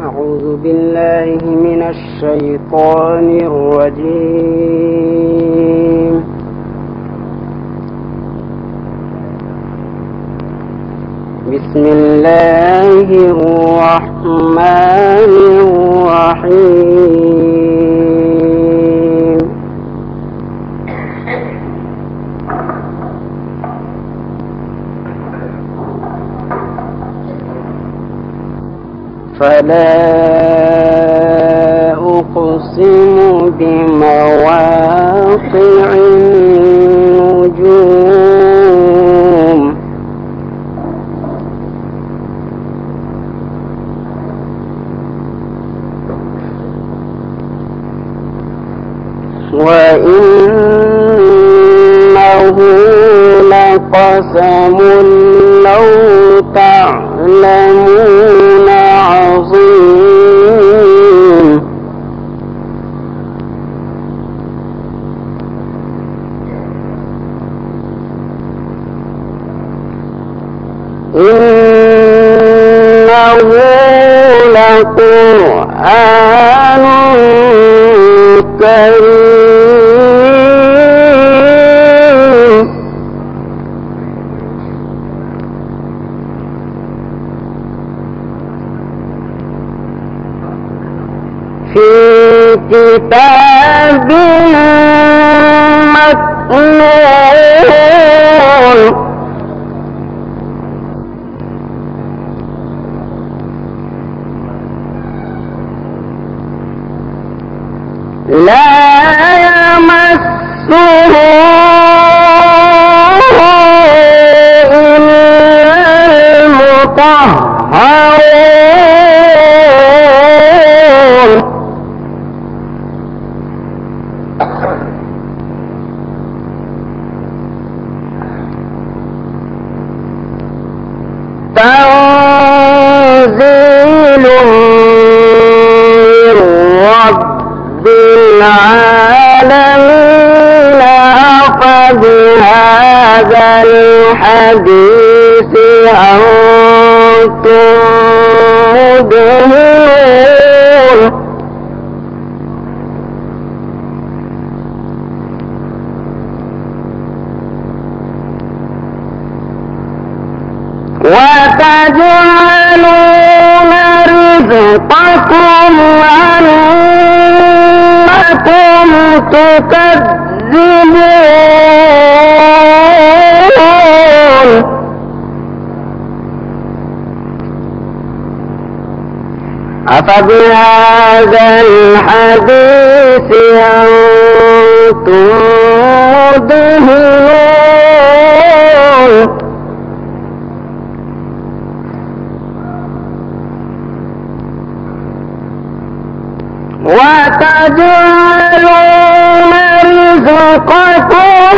أعوذ بالله من الشيطان الرجيم. بسم الله الرحمن الرحيم. فلا أقسم بمواقع النجوم. وإنه لقسم لو تعلمون عظيم. إنه لقرآن كريم في كتاب مكنون. لا يمسه إلا المطهرون. تنزيل من رب العالمين. أفبهذا الحديث أنتم مدهنون. وتجعلون رزقكم أنكم تكذبون. أفبهذا الحديث أنتم مدهنون. وتجعلون رزقكم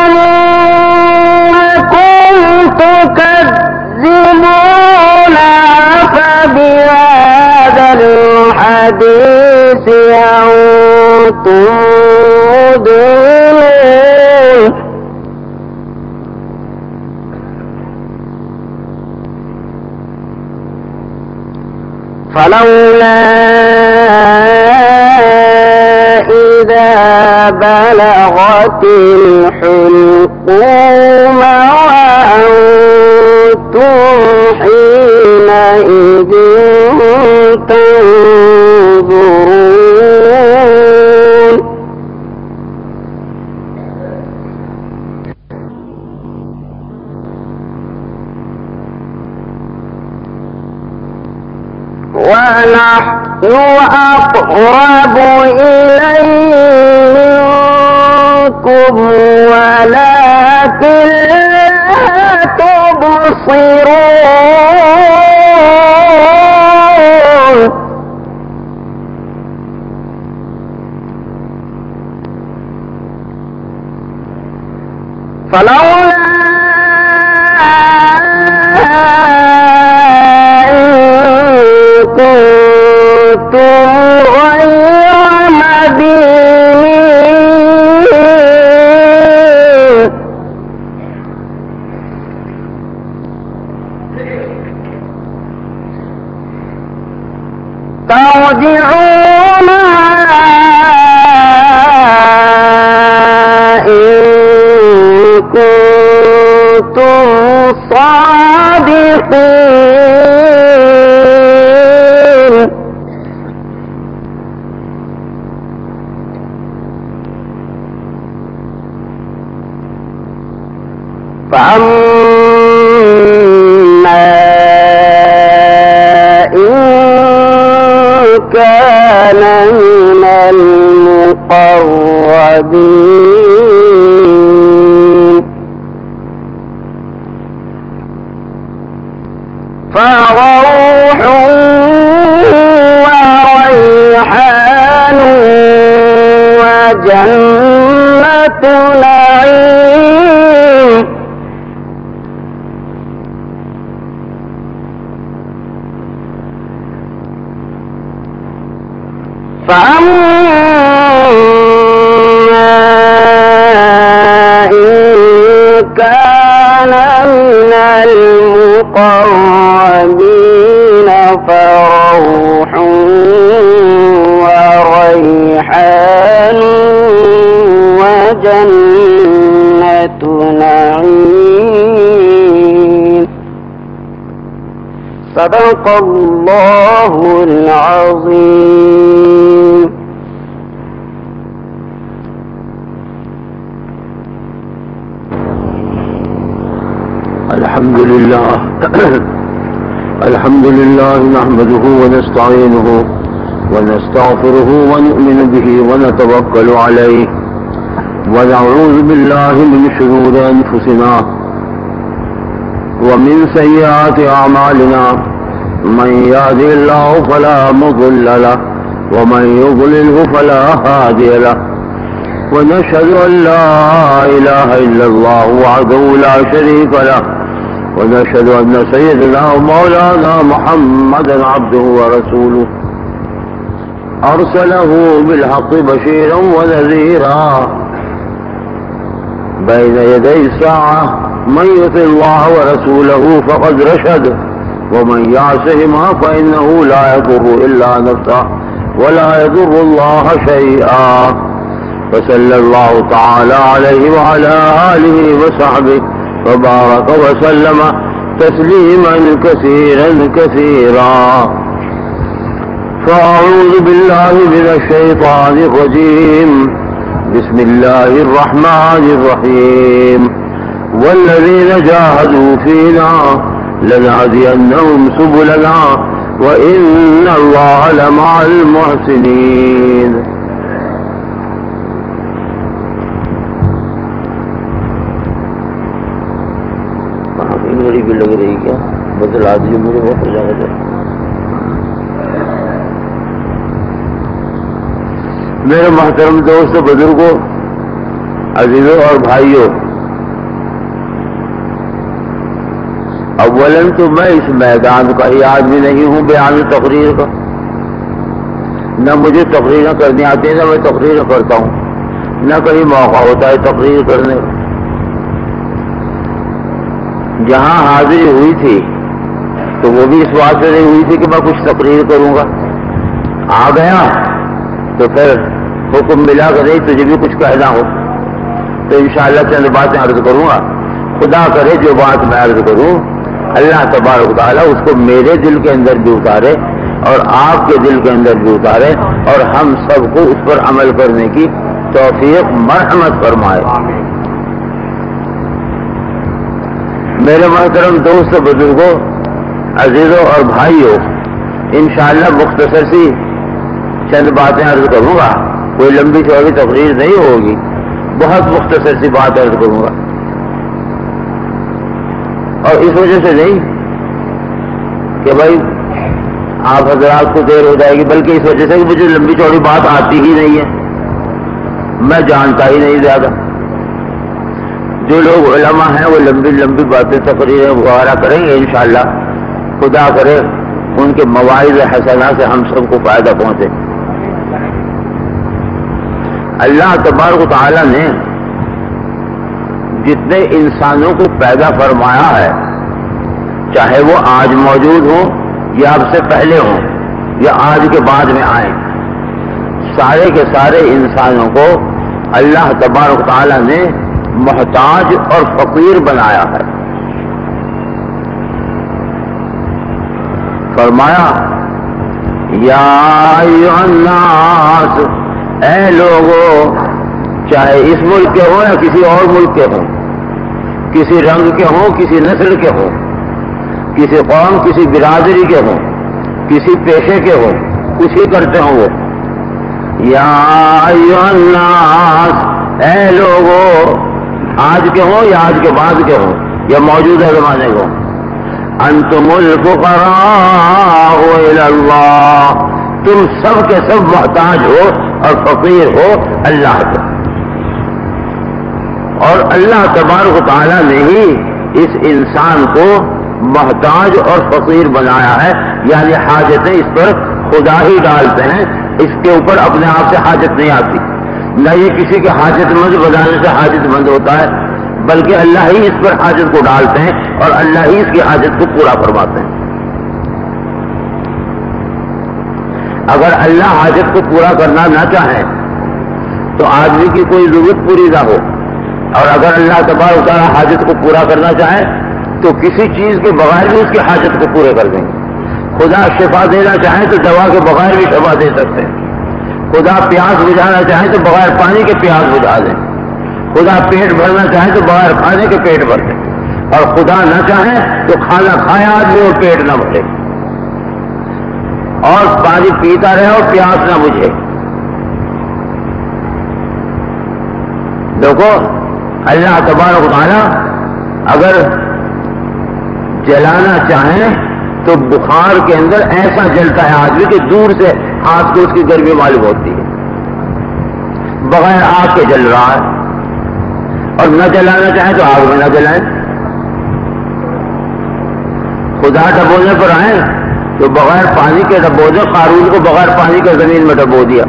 أنكم تكذبون. أفبهذا الحديث أنتم مدهنون. فلولا إذا بلغت الحلقوم وأنتم حينئذ تنظرون. ونحن أقرب إليه منكم ولكن لا تبصرون. فلولا إن كنتم غير مدينين ترجعونها إن كنتم صادقين فأما إن كان من المقربين فروح وريحان وجنة نعيم فأما إن كان من المقربين فروح وريحان وجنة نعيم صدق الله العظيم. الحمد لله الحمد لله نحمده ونستعينه ونستغفره ونؤمن به ونتوكل عليه ونعوذ بالله من شرور أنفسنا ومن سيئات أعمالنا من يهده الله فلا مضل له ومن يضلله فلا هادي له ونشهد أن لا إله إلا الله وحده لا شريك له ونشهد أن سيدنا ومولانا محمدا عبده ورسوله أرسله بالحق بشيرا ونذيرا بين يدي الساعة من يطع الله ورسوله فقد رشد ومن يعصهما فإنه لا يضر إلا نفسه ولا يضر الله شيئا فصلى الله تعالى عليه وعلى آله وصحبه وبارك وسلم تسليما كثيرا كثيرا. فأعوذ بالله من الشيطان الرجيم. بسم الله الرحمن الرحيم. والذين جاهدوا فينا لنهدينهم سبلنا وإن الله لمع المحسنين. لگ رہی کیا بدل آدمی مجھے بہت ہو جائے گا. میرے محترم دوست بزرگوں عزیزوں اور بھائیوں، اولاً تو میں اس میدان کا ہی آدمی نہیں ہوں بیان تقریر کا، نہ مجھے تقریر کرنی آتی ہے نہ میں تقریر کرتا ہوں، نہ کہیں موقع ہوتا ہے تقریر کرنے کا. جہاں حاضری ہوئی تھی تو وہ بھی اس بات سے نہیں ہوئی تھی کہ میں کچھ تقریر کروں گا. آ گیا تو پھر حکم ملا کہ نہیں تجھے بھی کچھ کہنا ہو تو انشاءاللہ چند باتیں عرض کروں گا. خدا کرے جو بات میں عرض کروں اللہ تبارک و تعالیٰ اس کو میرے دل کے اندر بھی اتارے اور آپ کے دل کے اندر بھی اتارے اور ہم سب کو اس پر عمل کرنے کی توفیق مرحمت فرمائے. میرے محترم دوست بزرگوں عزیزوں اور بھائیوں، انشاءاللہ مختصر سی چند باتیں عرض کروں گا. کوئی لمبی چوڑی تقریر نہیں ہوگی، بہت مختصر سی بات عرض کروں گا. اور اس وجہ سے نہیں کہ بھائی آپ حضرات کو دیر ہو جائے گی، بلکہ اس وجہ سے کہ مجھے لمبی چوڑی بات آتی ہی نہیں ہے، میں جانتا ہی نہیں زیادہ. جو لوگ علماء ہیں وہ لمبی لمبی باتیں تقریریں وغیرہ کریں گے انشاءاللہ، خدا کرے ان کے مواعظ حسنہ سے ہم سب کو فائدہ پہنچے۔ اللہ تبارک و تعالی نے جتنے انسانوں کو پیدا فرمایا ہے، چاہے وہ آج موجود ہوں یا اب سے پہلے ہوں یا آج کے بعد میں آئیں، سارے کے سارے انسانوں کو اللہ تبارک و تعالی نے محتاج اور فقیر بنایا ہے۔ فرمایا یا ایھا الناس، اے لوگوں، چاہے اس ملک کے ہوں یا کسی اور ملک کے ہوں، کسی رنگ کے ہوں، کسی نسل کے ہوں، کسی قوم کسی برادری کے ہوں، کسی پیشے کے ہوں، کچھ ہی کرتے ہوں وہ، یا ایھا الناس، اے لوگوں، آج کے ہوں یا آج کے بعد کے ہوں یا موجودہ زمانے کو، انتم الفقراء الی اللہ، تم سب کے سب محتاج ہو اور فقیر ہو اللہ کو، اور اللہ تبارک و تعالیٰ نے ہی اس انسان کو محتاج اور فقیر بنایا ہے، یعنی حاجتیں اس پر خدا ہی ڈالتے ہیں، اس کے اوپر اپنے آپ سے حاجت نہیں آتی، نہ یہ کسی کے حاجت مند بنانے سے حاجت مند ہوتا ہے، بلکہ اللہ ہی اس پر حاجت کو ڈالتے ہیں اور اللہ ہی اس کی حاجت کو پورا فرماتے ہیں۔ اگر اللہ حاجت کو پورا کرنا نہ چاہیں تو آدمی کی کوئی ضرورت پوری نہ ہو، اور اگر اللہ تبارک و تعالیٰ حاجت کو پورا کرنا چاہے تو کسی چیز کے بغیر بھی اس کی حاجت کو پورے کر دیں گے۔ خدا شفا دینا چاہیں تو دوا کے بغیر بھی شفا دے سکتے ہیں، خدا پیاس بجھانا چاہیں تو بغیر پانی کے پیاس بجھا دیں، خدا پیٹ بھرنا چاہیں تو بغیر کھانے کے پیٹ بھر دیں، اور خدا نہ چاہیں تو کھانا کھائے آدمی اور پیٹ نہ بھرے، اور پانی پیتا رہے اور پیاس نہ بجھے۔ دیکھو اللہ تبارک و تعالیٰ اگر جلانا چاہیں تو بخار کے اندر ایسا جلتا ہے آدمی کہ دور سے ہاتھ کو اس کی گرمی معلوم ہوتی ہے، بغیر آگ کے جل رہا ہے، اور نہ جلانا چاہیں تو آگ میں نہ جلائیں۔ خدا ڈبونے پر آئے تو بغیر پانی کے ڈبونے، قارون کو بغیر پانی کے زمین میں ڈبو دیا،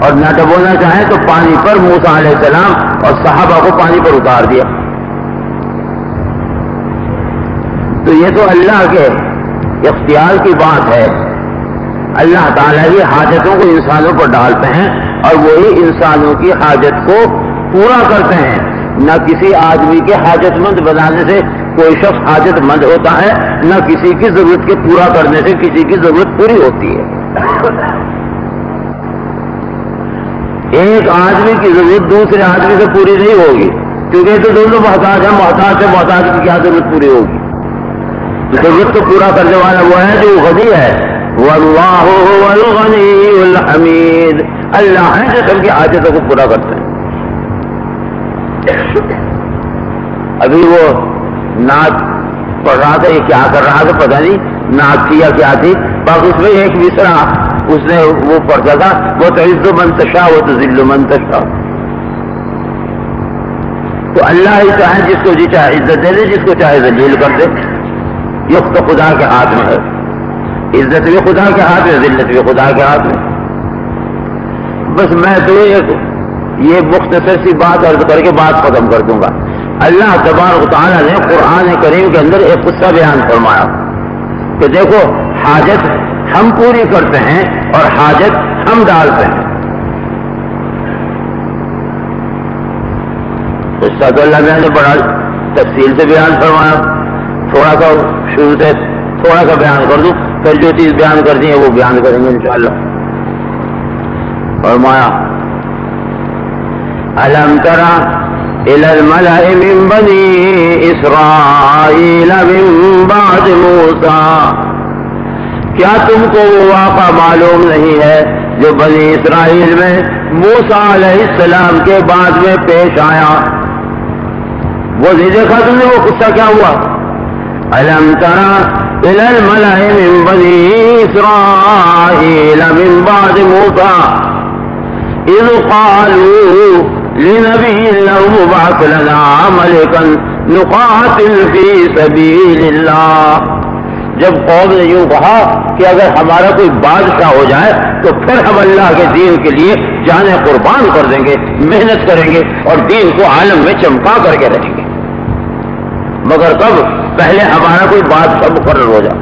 اور نہ ڈبونا چاہیں تو پانی پر موسیٰ علیہ السلام اور صحابہ کو پانی پر اتار دیا۔ تو یہ تو اللہ کے اختیار کی بات ہے، اللہ تعالیٰ ہی حاجتوں کو انسانوں پر ڈالتے ہیں اور وہی انسانوں کی حاجت کو پورا کرتے ہیں، نہ کسی آدمی کے حاجت مند بنانے سے کوئی شخص حاجت مند ہوتا ہے، نہ کسی کی ضرورت کے پورا کرنے سے کسی کی ضرورت پوری ہوتی ہے۔ ایک آدمی کی ضرورت دوسرے آدمی سے پوری نہیں ہوگی، کیونکہ تو دونوں محتاج ہیں، محتاج سے محتاج کی کیا ضرورت پوری ہوگی؟ ضرورت کو پورا کرنے والا وہ ہے جو غنی ہے، واللہ هو الغنی الحمید، اللہ ہے جو سب کی حاجتوں کو پورا کرتے ہیں۔ ابھی وہ نعت پڑھ رہا تھا، یہ کیا کر رہا تھا پتہ نہیں، نعت تھی یا کیا تھی، باقی اس میں ایک مصرع اس نے وہ پڑھتا تھا، وہ تعز من تشاء و تذل من تشاء، تو اللہ ہی چاہے جس کو جی چاہے عزت دے دے، جس کو چاہے ذلیل کر دے، یہ تو خدا کے ہاتھ میں ہے، عزت بھی خدا کے ہاتھ میں، ذلت بھی خدا کے ہاتھ میں۔ بس میں تو یہ مختصر سی بات عرض کر کے بات ختم کر دوں گا۔ اللہ تبارک و تعالیٰ نے قرآن کریم کے اندر ایک قصہ بیان فرمایا کہ دیکھو حاجت ہم پوری کرتے ہیں اور حاجت ہم ڈالتے ہیں۔ قصہ تو اللہ نے بڑا تفصیل سے بیان فرمایا، تھوڑا سا شروع سے تھوڑا سا بیان کر دوں، پھر جو چیز بیان کرنی ہے وہ بیان کریں گے انشاءاللہ۔ فرمایا أَلَمْ تَرَ إِلَى الْمَلَإِ مِنْ بَنِي إِسْرَائِيلَ مِنْ بَعْدِ مُوسَىٰ، کیا تم کو وہ واقعہ معلوم نہیں ہے جو بنی اسرائیل میں موسیٰ علیہ السلام کے بعد میں پیش آیا؟ وہ نہیں دیکھا تم نے وہ قصہ کیا ہوا؟ أَلَمْ تَرَ إِلَى الْمَلَإِ مِنْ بَنِي إِسْرَائِيلَ مِنْ بَعْدِ مُوسَىٰ إِذْ قَالُوا لنبي له ابعث لنا ملكا نقاتل في سبيل الله. جب قوم نے یوں کہا کہ اگر ہمارا کوئی بادشاہ ہو جائے تو پھر ہم اللہ کے دین کے لیے جانیں قربان کر دیں گے، محنت کریں گے اور دین کو عالم میں چمکا کر کے رہیں گے، مگر کب؟ پہلے ہمارا کوئی بادشاہ مقرر ہو جائے.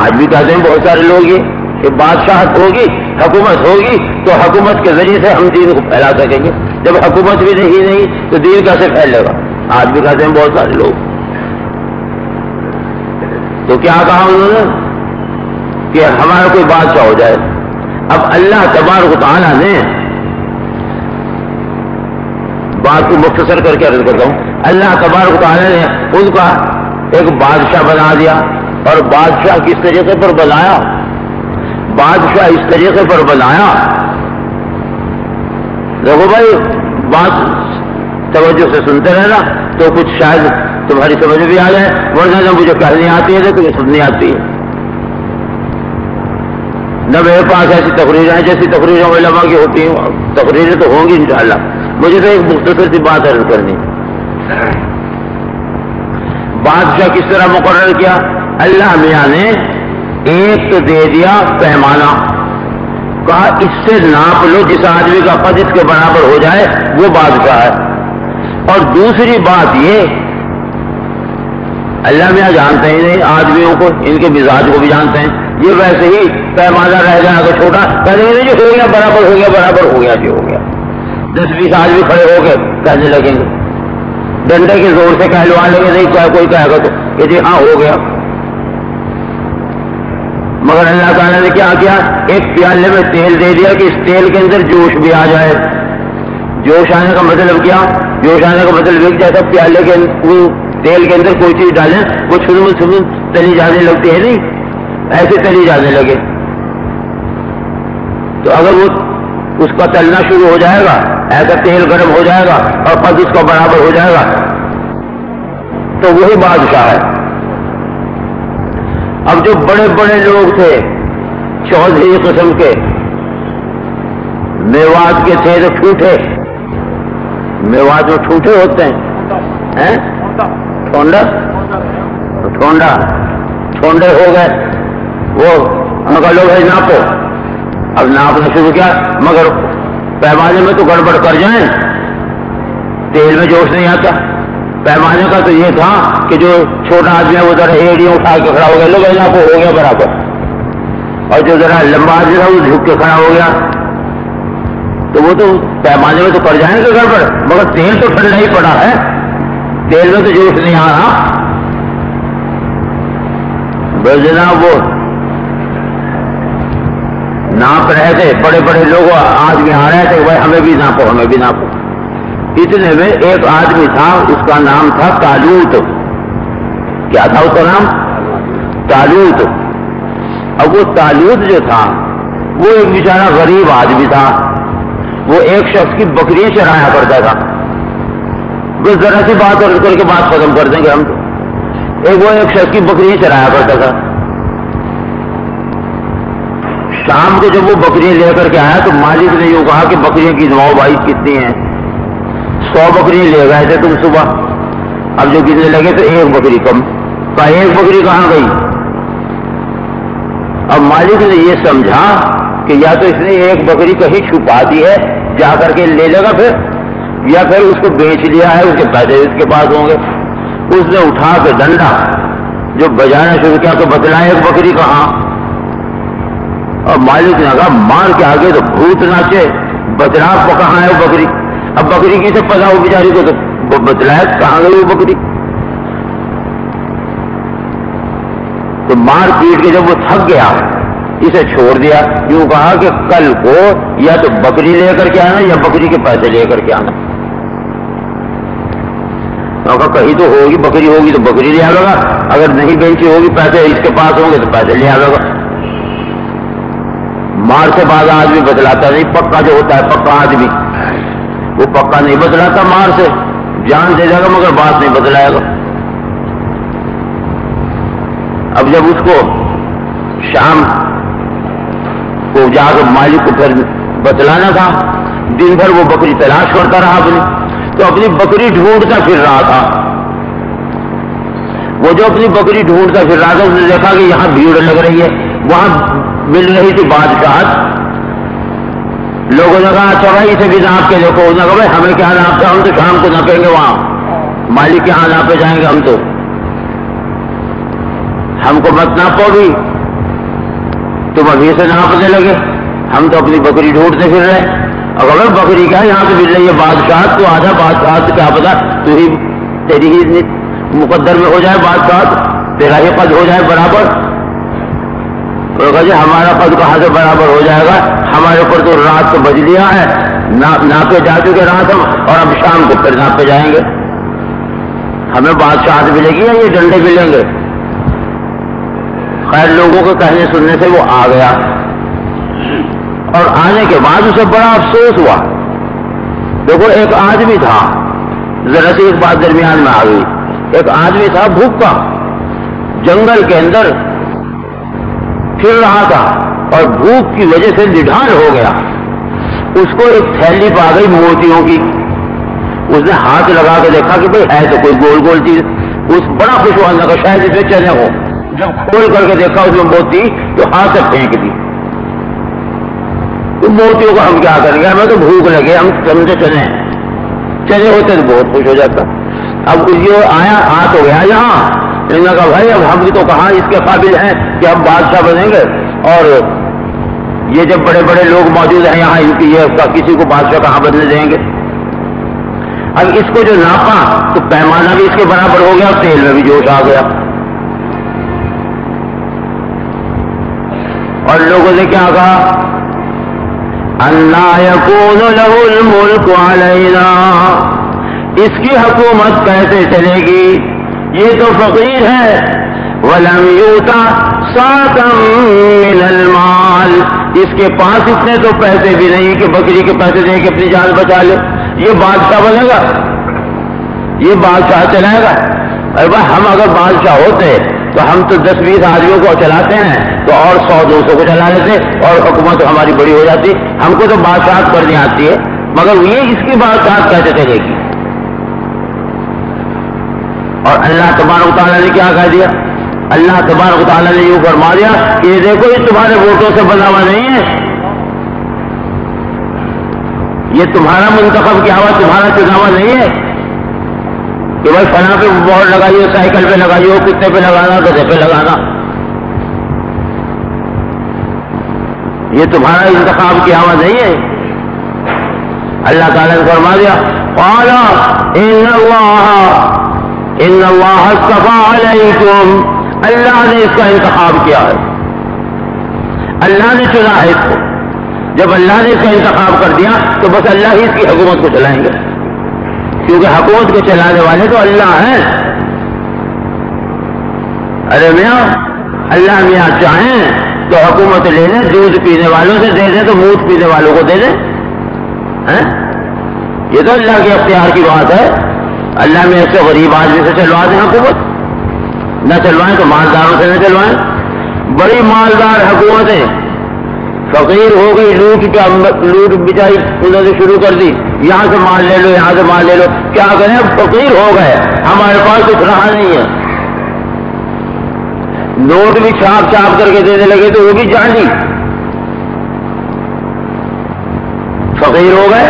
آج بھی کہتے ہیں بہت سارے لوگ یہ کہ بادشاہت ہوگی، حکومت ہوگی تو حکومت کے ذریعے سے ہم دین کو پھیلا سکیں گے. جب حکومت بھی نہیں تو دین کیسے پھیلے گا؟ آج بھی کہتے ہیں بہت سارے لوگ. تو کیا کہا انہوں نے کہ ہمارا کوئی بادشاہ ہو جائے. اب اللہ تبارک و تعالیٰ نے بات کو مختصر کر کے عرض کرتا ہوں، اللہ تبارک و تعالیٰ نے ان کا ایک بادشاہ بنا دیا. اور بادشاہ کس طریقے پر بنایا؟ بادشاہ اس طریقے پر بنایا، دیکھو بھائی بات توجہ سے سنتے رہنا تو کچھ شاید تمہاری سمجھ بھی آ جائے، ورنہ نہ مجھے کہنی آتی ہے تو مجھے سننی آتی ہے. نہ میرے پاس ایسی تقریریں ہیں جیسی تقریریں علماء کی ہوتی ہیں، تقریریں تو ہوں گی انشاءاللہ. مجھے تو ایک مختصر سی بات عرض کرنی. بادشاہ کس طرح مقرر کیا؟ اللہ میاں نے ایک تو دے دیا پیمانہ، کہا اس سے ناپ لو، جس آدمی کا قد اس کے برابر ہو جائے وہ بادشاہ ہے. اور دوسری بات یہ، اللہ میاں جانتے ہی نہیں آدمیوں کو، ان کے مزاج کو بھی جانتے ہیں. یہ ویسے ہی پیمانہ رہ جائے گا چھوٹا، کہنے لگیں جو ہو گیا برابر ہو گیا برابر ہو گیا جی ہو گیا. 10-20 آدمی کھڑے ہو کے کہنے لگیں گے، ڈنڈے کے زور سے کہلوا لیں گے، نہیں کیا کوئی کہے گا تو کہ جی ہاں ہو گیا. مگر اللہ تعالیٰ نے کیا کیا؟ ایک پیالے میں تیل دے دیا کہ اس تیل کے اندر جوش بھی آ جائے. جوش آنے کا مطلب کیا؟ جوش آنے کا مطلب ایک جیسا پیالے کے تیل کے اندر کوئی چیز ڈالیں وہ چھن تلی جانے لگتی ہے، نہیں ایسے تلی جانے لگے. تو اگر وہ اس کا تلنا شروع ہو جائے گا، ایسا تیل گرم ہو جائے گا اور قد اس کا برابر ہو جائے گا تو وہی بادشاہ ہے. اب جو بڑے بڑے لوگ تھے چودھری قسم کے، میوات کے تھے تو ٹھوٹے، میوات میں ٹھوٹے ہوتے ہیں، ٹھونڈے ہو گئے. وہ مگر لوگ ہے ناپو، اب ناپنا شروع کیا، مگر پیمانے میں تو گڑبڑ کر جائیں، تیل میں جوش نہیں آتا. پیمانے کا تو یہ تھا کہ جو چھوٹا آدمی ہے وہ ذرا ایڑیاں اٹھا کے کھڑا ہو گیا، لوگ یہاں کو ہو گیا برابر. اور جو ذرا لمبا آدمی تھا وہ جھک کے کھڑا ہو گیا. تو وہ تو پیمانے میں تو کر جائیں گے گڑبڑ، مگر تیل تو ٹھنڈا ہی پڑا ہے، تیل میں تو جوش نہیں آ رہا. بس جناب وہ ناپ رہے تھے، بڑے بڑے لوگ آدمی آ رہے تھے، بھائی ہمیں بھی ناپو ہمیں بھی ناپو. اتنے میں ایک آدمی تھا، اس کا نام تھا طالوت. کیا تھا اس کا نام؟ طالوت. اب وہ طالوت جو تھا وہ ایک بیچارہ غریب آدمی تھا. وہ ایک شخص کی بکریاں چرایا کرتا تھا. بس ذرا سی بات اور کر کے بات ختم کر دیں گے ہم. وہ ایک شخص کی بکریاں چرایا کرتا تھا. شام کو جب وہ بکریاں لے کر کے آیا تو مالک نے یوں کہا کہ بکریاں کی نواؤ بھائی کتنی ہیں؟ 100 بکریاں لے گئے تھے تم صبح، اب جو گننے لگے تو ایک بکری کم. کہا ایک بکری کہاں گئی؟ اب مالک نے یہ سمجھا کہ یا تو اس نے ایک بکری کہیں چھپا دی ہے جا کر کے لے لے گا پھر، یا پھر اس کو بیچ لیا ہے، اس کے پیسے اس کے پاس ہوں گے. اس نے اٹھا کے ڈنڈا جو بجانا شروع کیا تو بتلائے ایک بکری کہاں. اور مالک نے کہا مار کے آگے تو بھوت ناچے، بتلا کہاں ہے وہ بکری. اب بکری کی سے پتا ہو بیچاری کو تو بتلائے کہاں گئی وہ بکری. تو مار پیٹ کے جب وہ تھک گیا اسے چھوڑ دیا. یوں کہا کہ کل کو یا تو بکری لے کر کے آنا یا بکری کے پیسے لے کر کے آنا. کہیں تو ہوگی بکری ہوگی تو بکری لے آئے گا، اگر نہیں بیچی ہوگی پیسے اس کے پاس ہوں گے تو پیسے لے آئے گا. مار سے بعض آدمی بتلاتا نہیں، پکا جو ہوتا ہے پکا آدمی وہ پکا نہیں بتلاتا، مار سے جان دے جائے گا مگر بات نہیں بتلائے گا. اب جب اس کو شام کو جا کر مالک کو پھر بتلانا تھا، دن بھر وہ بکری تلاش کرتا رہا اپنی، تو اپنی بکری ڈھونڈتا پھر رہا تھا. وہ جو اپنی بکری ڈھونڈتا پھر رہا تھا اس نے دیکھا کہ یہاں بھیڑ لگ رہی ہے، وہاں مل رہی تھی بادشاہت. لوگوں نے کہا اچھا بھائی اسے بھی ناپ کے دیکھو. انہوں نے کہا بھائی ہمیں کیا ناپتا، ہم تو شام کو ناپیں گے، وہاں مالک کے یہاں ناپے جائیں گے، ہم تو ہم کو مت ناپو بھی. تم ابھی سے ناپنے لگے، ہم تو اپنی بکری ڈھونڈتے پھر رہے. اگر بکری کیا یہاں سے مل رہی ہے بادشاہت، تو آدھا بادشاہت کیا پتا تو ہی تیری ہی مقدر میں ہو جائے بادشاہت، تیرا ہی قد ہو جائے برابر. تو کہا جی ہمارا قد کہاں سے برابر ہو جائے گا، ہمارے اوپر تو رات کو بج لیا ہے، ناپے جا چکے رات ہم، اور اب شام کو پھر ناپے جائیں گے. ہمیں بادشاہت ملے گی یا یہ ڈنڈے ملیں گے؟ خیر لوگوں کے کہنے سننے سے وہ آ گیا، اور آنے کے بعد اسے بڑا افسوس ہوا. دیکھو ایک آدمی تھا، ذرا سی ایک بات درمیان میں آ گئی. ایک آدمی تھا بھوکا، جنگل کے اندر پھر رہا تھا اور بھوک کی وجہ سے نڈھال ہو گیا. اس کو ایک تھیلی پا گئی موتیوں کی. اس نے ہاتھ لگا کے دیکھا کہ بھئی ہے تو کوئی گول گول چیز. اس بڑا خوش ہوا، لگا شاید اس میں چنے ہو. جب کھول کر کے دیکھا اس میں موتی، تو ہاتھ سے پھینک دی. تو موتیوں کا ہم کیا کریں گے، ہمیں تو بھوک لگے، ہم سمجھے چنے ہوتے تو بہت خوش ہو جاتا. اب یہ آیا آ تو گیا یہاں. انہوں نے کہا بھائی اب ہم بھی تو کہاں اس کے قابل ہیں کہ ہم بادشاہ بنیں گے، اور یہ جب بڑے بڑے لوگ موجود ہیں یہاں، ان کی یہ کسی کو بادشاہ کہاں بدلنے دیں گے. اب اس کو جو ناپا تو پیمانہ بھی اس کے برابر ہو گیا، تیل میں بھی جوش آ گیا. اور لوگوں نے کیا کہا، اَنَّا يَكُونُ لَهُ الْمُلْكُ عَلَيْنَا، اس کی حکومت کیسے چلے گی، یہ تو فقیر ہے. وَلَمْ يُؤْتَ صَاعًا مِّنَ الْمَالِ، اس کے پاس اتنے تو پیسے بھی نہیں کہ بکری کے پیسے دے کے اپنی جان بچا لے. یہ بادشاہ بنے گا، یہ بادشاہ چلائے گا. ارے بھائی ہم اگر بادشاہ ہوتے تو ہم تو 10-20 آدمیوں کو چلاتے ہیں، تو اور 100-200 کو چلا لیتے اور حکومت ہماری بڑی ہو جاتی. ہم کو تو بادشاہت کرنی آتی ہے، مگر یہ اس کی بادشاہت کیسے چلے گی. اور اللہ تبارک و تعالیٰ نے کیا کہہ دیا، اللہ تبارک و تعالیٰ نے یوں فرما دیا کہ یہ دیکھو یہ تمہارے ووٹوں سے بنا ہوا نہیں ہے، یہ تمہارا منتخب کیا ہوا، تمہارا چنا ہوا نہیں ہے کہ بھائی فلاں پہ مہر لگائیے، سائیکل پہ لگائیے، کتے پہ لگانا، گدھے پہ لگانا. یہ تمہارا انتخاب کیا ہوا نہیں ہے. اللہ تعالیٰ نے فرما دیا قال ان اللہ اصطفیٰ علیکم، اللہ نے اس کا انتخاب کیا ہے، اللہ نے چنا ہے اس کو. جب اللہ نے اس کا انتخاب کر دیا تو بس اللہ ہی اس کی حکومت کو چلائیں گے، کیونکہ حکومت کے چلانے والے تو اللہ ہیں. ارے میاں اللہ میاں چاہیں تو حکومت لے لیں، دودھ پینے والوں سے دے دیں تو منہ پینے والوں کو دے دیں. یہ تو اللہ کے اختیار کی بات ہے. اللہ میں ایسے غریب آدمی سے چلوا دیں حکومت، نہ چلوائیں تو مالداروں سے نہ چلوائیں. بڑی مالدار حکومتیں فقیر ہو گئی، لوٹ بچائی انہوں نے شروع کر دی، یہاں سے مال لے لو، یہاں سے مال لے لو. کیا کریں، اب فقیر ہو گئے، ہمارے پاس کچھ رہا نہیں ہے. نوٹ بھی چھاپ چھاپ کر کے دینے لگے تو وہ بھی جعلی. فقیر ہو گئے.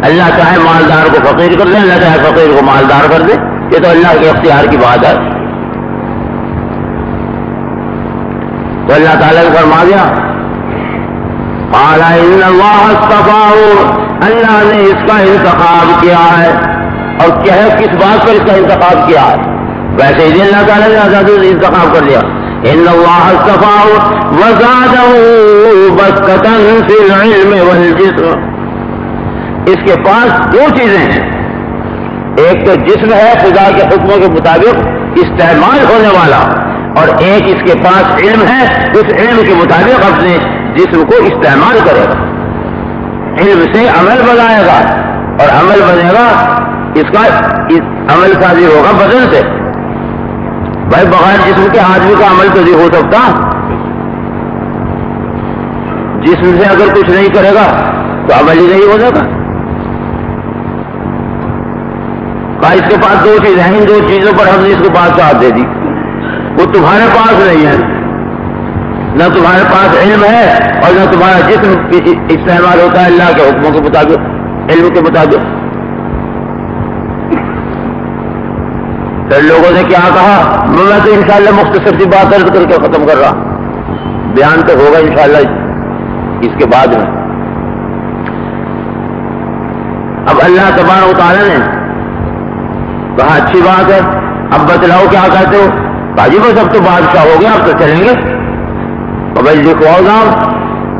اللہ چاہے مالدار کو فقیر کر دے، اللہ چاہے فقیر کو مالدار کر دے. یہ تو اللہ کے اختیار کی بات ہے. تو اللہ تعالیٰ نے فرما دیا قال ان اللہ اصطفاہ، اللہ نے اس کا انتخاب کیا ہے. اور کیا ہے، کس بات پر اس کا انتخاب کیا ہے؟ ویسے ہی اللہ تعالیٰ نے آزاد انتخاب کر دیا. ان اللہ اصطفاہ وزادہ بسطۃ فی العلم والجسم، اس کے پاس دو چیزیں ہیں، ایک تو جسم ہے خدا کے حکموں کے مطابق استعمال ہونے والا، اور ایک اس کے پاس علم ہے، اس علم کے مطابق اپنے جسم کو استعمال کرے گا. علم سے عمل بنائے گا، اور عمل بنے گا اس کا عمل سازی ہوگا بدن سے. بھائی بغیر جسم کے آدمی کا عمل تو نہیں ہو سکتا. جسم سے اگر کچھ نہیں کرے گا تو عمل ہی نہیں ہونے کا. اس کے پاس 2 چیزیں ہیں، ان 2 چیزوں پر ہم نے اس کو بادشاہت دے دی. وہ تمہارے پاس نہیں ہے، نہ تمہارے پاس علم ہے اور نہ تمہارا جسم استعمال ہوتا ہے اللہ کے حکموں کے مطابق، علم کے مطابق. پھر لوگوں نے کیا کہا؟ میں تو انشاءاللہ مختصر سی بات عرض کر کے ختم کر رہا، بیان تو ہوگا انشاءاللہ اس کے بعد میں. اب اللہ تبارک و تعالیٰ نے کہا اچھی بات ہے، اب بتلاؤ کیا کہتے ہو؟ باجی بس اب تو بادشاہ ہو گیا، اب تو چلیں گے. اور بھائی لکھواؤ نام.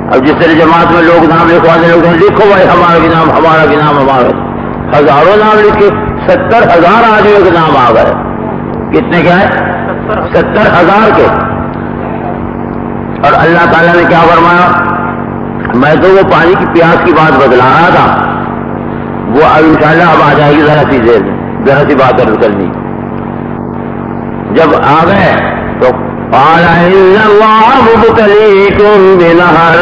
اب جس طرح جماعت میں لوگ نام لکھوانے لوگ لکھو بھائی ہمارا بھی نام، ہمارا بھی نام، ہمارا. ہزاروں نام لکھے، 70,000 آدمیوں کے نام آ گئے. کتنے کیا ہے؟ 70,000 کے. اور اللہ تعالیٰ نے کیا فرمایا؟ میں تو وہ پانی کی پیاس کی بات بتلا رہا تھا، وہ اب انشاءاللہ اب آ جائے گی ذرا سی دیر میں، ذرا سی بات کرنی. جب آ گئے تو قال ان اللہ مبتلیکم بنہر،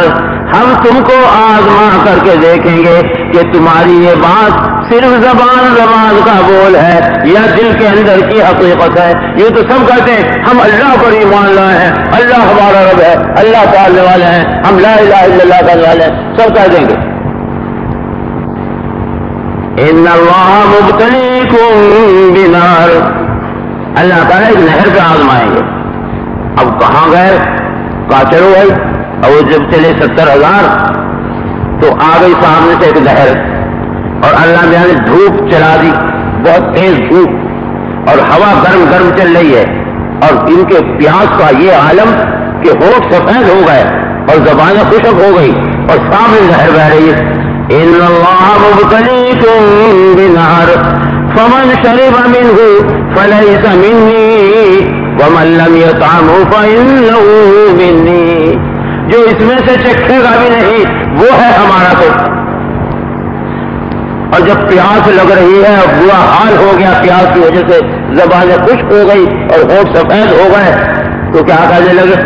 ہم تم کو آزما کر کے دیکھیں گے کہ تمہاری یہ بات صرف زبان کا بول ہے یا دل کے اندر کی حقیقت ہے. یہ تو سب کہتے ہیں ہم اللہ پر ایمان لائے ہیں، اللہ ہمارا رب ہے، اللہ پالنے والے ہیں، ہم لا الہ الا اللہ کرنے والے ہیں، سب کہہ دیں گے. ان اللہ مبتلیکم بنار، اللہ تعالیٰ ایک نہر پہ آزمائیں گے. اب کہاں گئے؟ کہا چلو بھائی. اور جب چلے 70,000 تو آ گئی سامنے سے ایک نہر، اور اللہ میاں نے دھوپ چلا دی، بہت تیز دھوپ، اور ہوا گرم گرم چل رہی ہے، اور ان کے پیاس کا یہ عالم کہ ہونٹ سفید ہو گئے اور زبانیں خشک ہو گئی، اور سامنے نہر بہ رہی ہے. ان اللہ مبتلیکم بنہر فمن شرب منہ فلیس منی ومن لم یطعمہ فإنہ منی، جو اس میں سے چکھے گا بھی نہیں وہ ہے ہمارا. تو اور جب پیاس لگ رہی ہے، برا حال ہو گیا پیاس کی وجہ سے، زبانیں خشک ہو گئی اور ہونٹ سفید ہو گئے، تو کیا کہنے لگے؟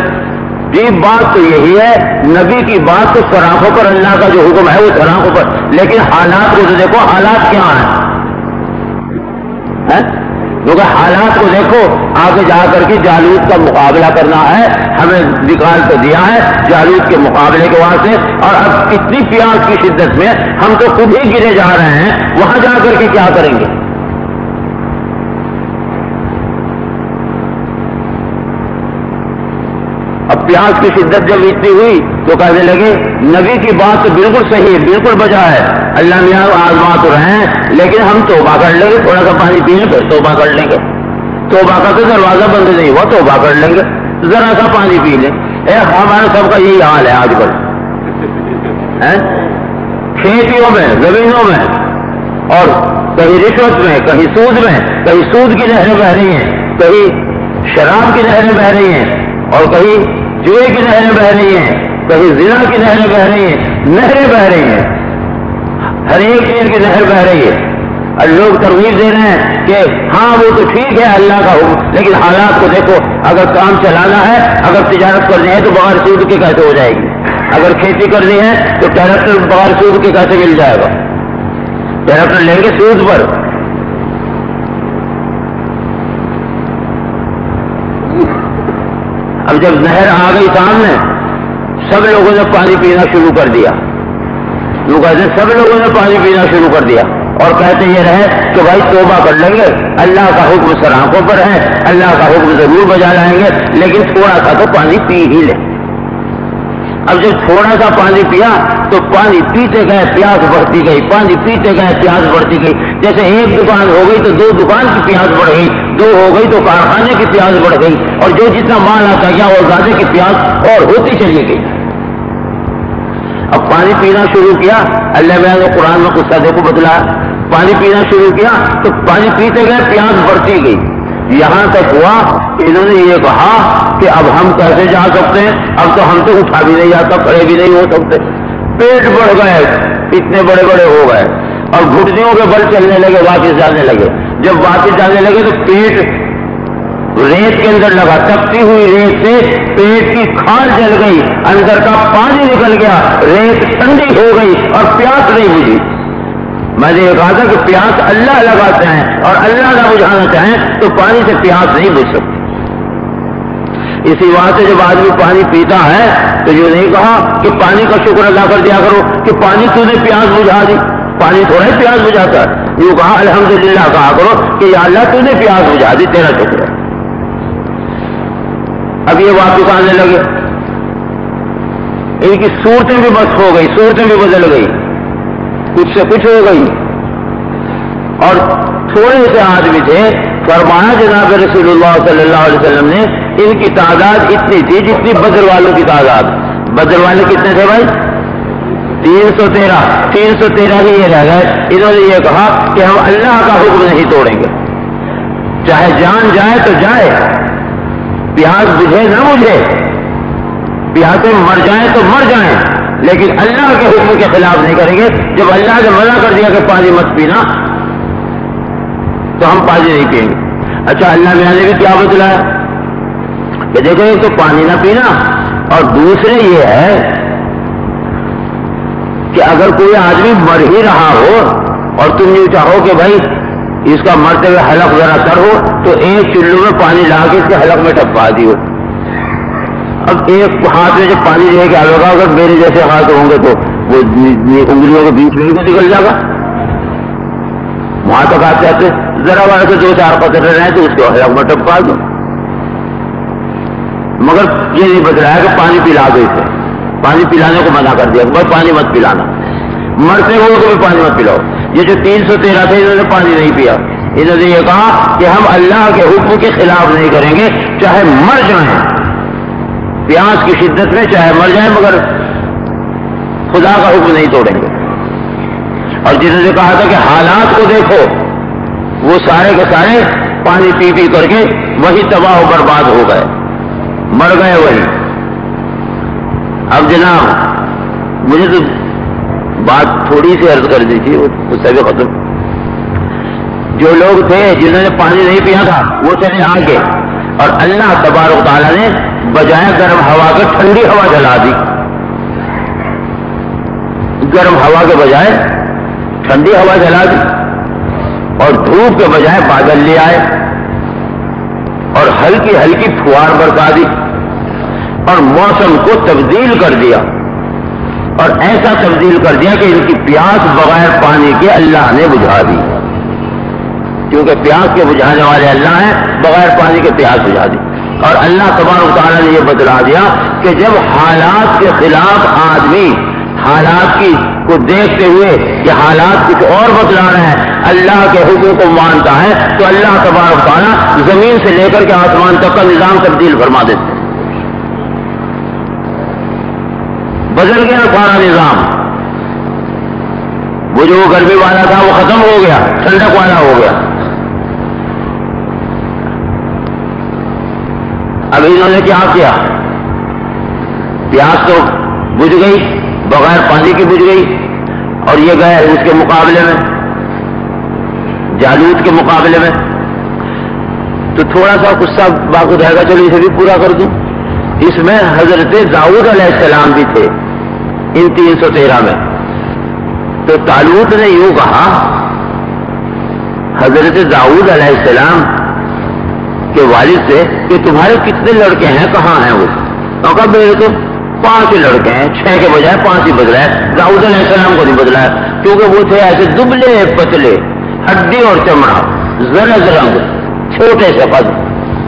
جی بات تو یہی ہے، نبی کی بات تو سراخوں پر، اللہ کا جو حکم ہے وہ سراخوں پر، لیکن حالات کو تو دیکھو، حالات کیا ہیں؟ کیونکہ حالات کو دیکھو. آگے جا کر کے جالوت کا مقابلہ کرنا ہے، ہمیں نکال تو دیا ہے جالوت کے مقابلے کے واسطے، اور اب اتنی پیاس کی شدت میں ہم تو خود ہی گرے جا رہے ہیں، وہاں جا کر کے کیا کریں گے؟ اب پیاس کی شدت جب اتنی ہوئی تو کہنے لگے نبی کی بات تو بالکل صحیح ہے، بالکل بجا ہے، اللہ میاں آزما تو رہے ہیں، لیکن ہم توبہ کر لیں گے، تھوڑا سا پانی پینے پھر توبہ کر لیں گے. توبہ کا تو دروازہ بند نہیں ہوا، توبہ کر لیں گے، ذرا سا پانی پی لیں. ہمارے سب کا یہی حال ہے آج کل. کھیتیوں میں، زمینوں میں، اور کہیں رشوت میں، کہیں سود میں، کہیں سود کی نہریں بہ رہی ہیں، کہیں شراب کی نہریں بہ رہی ہیں، اور کہیں جوئے کی نہریں بہ رہی ہیں، کہیں زنا کی نہریں بہ رہی ہیں. نہریں بہ رہی ہیں، ہر ایک چیز کی نہر بہ رہی ہے. اور لوگ ترغیب دے رہے ہیں کہ ہاں وہ تو ٹھیک ہے اللہ کا حکم، لیکن حالات کو دیکھو. اگر کام چلانا ہے، اگر تجارت کرنی ہے تو بغیر سود کے کیسے ہو جائے گی؟ اگر کھیتی کرنی ہے تو ٹریکٹر بغیر سود کے کیسے مل جائے گا؟ ٹریکٹر لیں گے سود پر. اب جب نہر آ گئی سامنے، سب لوگوں نے پانی پینا شروع کر دیا. لوگ کہتے ہیں سب لوگوں نے پانی پینا شروع کر دیا، اور کہتے یہ رہے کہ بھائی توبہ کر لیں گے، اللہ کا حکم سر آنکھوں پر ہے، اللہ کا حکم ضرور بجا لائیں گے، لیکن تھوڑا سا تو پانی پی ہی لیں. اب جب تھوڑا سا پانی پیا تو پانی پیتے گئے پیاس بڑھتی گئی، پانی پیتے گئے پیاس بڑھتی گئی. جیسے ایک دکان ہو گئی تو 2 دکان کی پیاس بڑھ گئی، 2 ہو گئی تو کارخانے کی پیاس بڑھ گئی، اور جو جتنا مال آتا گیا اور زیادہ کی پیاس اور ہوتی چلی گئی. اب پانی پینا شروع کیا، اللہ میاں نے قرآن میں قصہ دیکھو بتلایا. پانی پینا شروع کیا تو پانی پیتے گئے پیاس بڑھتی گئی. یہاں تک ہوا انہوں نے یہ کہا کہ اب ہم کیسے جا سکتے ہیں، اب تو ہم تو اٹھا بھی نہیں جاتا، کھڑے بھی نہیں ہو سکتے. پیٹ بڑھ گئے، اتنے بڑے بڑے ہو گئے، اور گھٹنوں کے بل چلنے لگے، واپس جانے لگے. جب واپس جانے لگے تو پیٹ ریت کے اندر لگا، تپتی ہوئی ریت سے پیٹ کی کھال جل گئی، اندر کا پانی نکل گیا، ریت ٹھنڈی ہو گئی اور پیاس نہیں بجھی۔ میں نے یہ کہا تھا کہ پیاس اللہ لگاتے ہیں اور اللہ نہ بجھانا چاہیں تو پانی سے پیاس نہیں بجھ سکتی۔ اسی واسطے جب آدمی پانی پیتا ہے تو یہ نہیں کہا کہ پانی کا شکر ادا کر دیا کرو کہ پانی تو نے پیاس بجھا دی، پانی تھوڑا ہی پیاس بجھاتا ہے، یہ کہا الحمدللہ کہا کرو کہ یا اللہ تو نے پیاس بجھا دی، تیرا شکر ہے۔ اب یہ واپس آنے لگے، ان کی صورتیں بھی بس ہو گئی، صورتیں بھی بدل گئی، کچھ سے کچھ ہو گئی، اور تھوڑے سے آدمی تھے۔ فرمایا جناب رسول اللہ صلی اللہ علیہ وسلم نے ان کی تعداد اتنی تھی جتنی بدر والوں کی تعداد۔ بدر والے کتنے تھے بھائی؟ 313 ہی یہ رہ گئے۔ انہوں نے یہ کہا کہ ہم اللہ کا حکم نہیں توڑیں گے، چاہے جان جائے تو جائے، پیاس بجھے نہ بجھے، پیاسے مر جائیں تو مر جائیں، لیکن اللہ کے حکم کے خلاف نہیں کریں گے۔ جب اللہ نے منع کر دیا کہ پانی مت پینا تو ہم پانی نہیں پئیں گے۔ اچھا، اللہ میاں نے بھی کیا بتلایا کہ دیکھو ایک تو پانی نہ پینا، اور دوسرے یہ ہے کہ اگر کوئی آدمی مر ہی رہا ہو اور تم یہ چاہو کہ بھائی اس کا مرتے ہوئے حلق ذرا تر ہو تو ایک چلو میں پانی لا کے اس کے حلق میں ٹپکا دیو۔ اب ایک ہاتھ میں جب پانی رہے کیا ہوگا؟ اگر میرے جیسے ہاتھ ہوں گے تو وہ انگلیوں کے بیچ میں کو نکل جائے گا، وہاں تک آتے آتے ذرا بار سے 2-4 قطرے رہے تو اس کو حلق میں ٹپکا دو۔ مگر یہ نہیں بتلایا کہ پانی پلا دو، اسے پانی پلانے کو منع کر دیا، بھائی پانی مت پلانا، مرتے ہوئے کو بھی پانی مت پلاؤ۔ یہ جو 313 تھے انہوں نے پانی نہیں پیا، انہوں نے یہ کہا کہ ہم اللہ کے حکم کے خلاف نہیں کریں گے، چاہے مر جائیں، پیاس کی شدت میں چاہے مر جائیں، مگر خدا کا حکم نہیں توڑیں گے۔ اور جنہوں نے کہا تھا کہ حالات کو دیکھو، وہ سارے کے سارے پانی پی پی کر کے وہی تباہ و برباد ہو گئے، مر گئے وہی۔ اب جناب مجھے تو بات تھوڑی سی عرض کر دی تھی، اس سے بھی ختم۔ جو لوگ تھے جنہوں نے پانی نہیں پیا تھا وہ چلے آگے، اور اللہ تبارک تعالیٰ نے بجائے گرم ہوا کے ٹھنڈی ہوا چلا دی، گرم ہوا کے بجائے ٹھنڈی ہوا چلا دی، اور دھوپ کے بجائے بادل لے آئے، اور ہلکی ہلکی پھوار برسا دی، اور موسم کو تبدیل کر دیا، اور ایسا تبدیل کر دیا کہ ان کی پیاس بغیر پانی کے اللہ نے بجھا دی، کیونکہ پیاس کے بجھانے والے اللہ ہیں، بغیر پانی کے پیاس بجھا دی۔ اور اللہ تبارک تعالیٰ نے یہ بتلا دیا کہ جب حالات کے خلاف آدمی حالات کی کو دیکھتے ہوئے کہ حالات کچھ اور بتلا رہے ہیں، اللہ کے حکم کو مانتا ہے تو اللہ تبارک تعالیٰ زمین سے لے کر کے آسمان تک کا نظام تبدیل فرما دیتے ہیں۔ بدل گیا سارا نظام، وہ جو گرمی والا تھا وہ ختم ہو گیا، ٹھنڈک والا ہو گیا۔ اب انہوں نے کیا کیا؟ پیاس تو بجھ گئی، بغیر پانی کی بجھ گئی، اور یہ گئے اس کے مقابلے میں، جالوت کے مقابلے میں۔ تو تھوڑا سا قصہ باقی رہے گا، چلو اسے بھی پورا کر دوں۔ اس میں حضرت داؤد علیہ السلام بھی تھے ان 313 میں۔ تو طالوت نے یوں کہا حضرت داؤد علیہ السلام کے والد سے کہ تمہارے کتنے لڑکے ہیں، کہاں ہیں وہ؟ تو کہا میرے تو 5 لڑکے ہیں، 6 کے بجائے 5 ہی بدلا ہے۔ داؤد علیہ السلام کو نہیں بدلا ہے، کیونکہ وہ تھے ایسے دبلے پتلے، ہڈی اور چمڑا، زرد رنگ، چھوٹے سے قد۔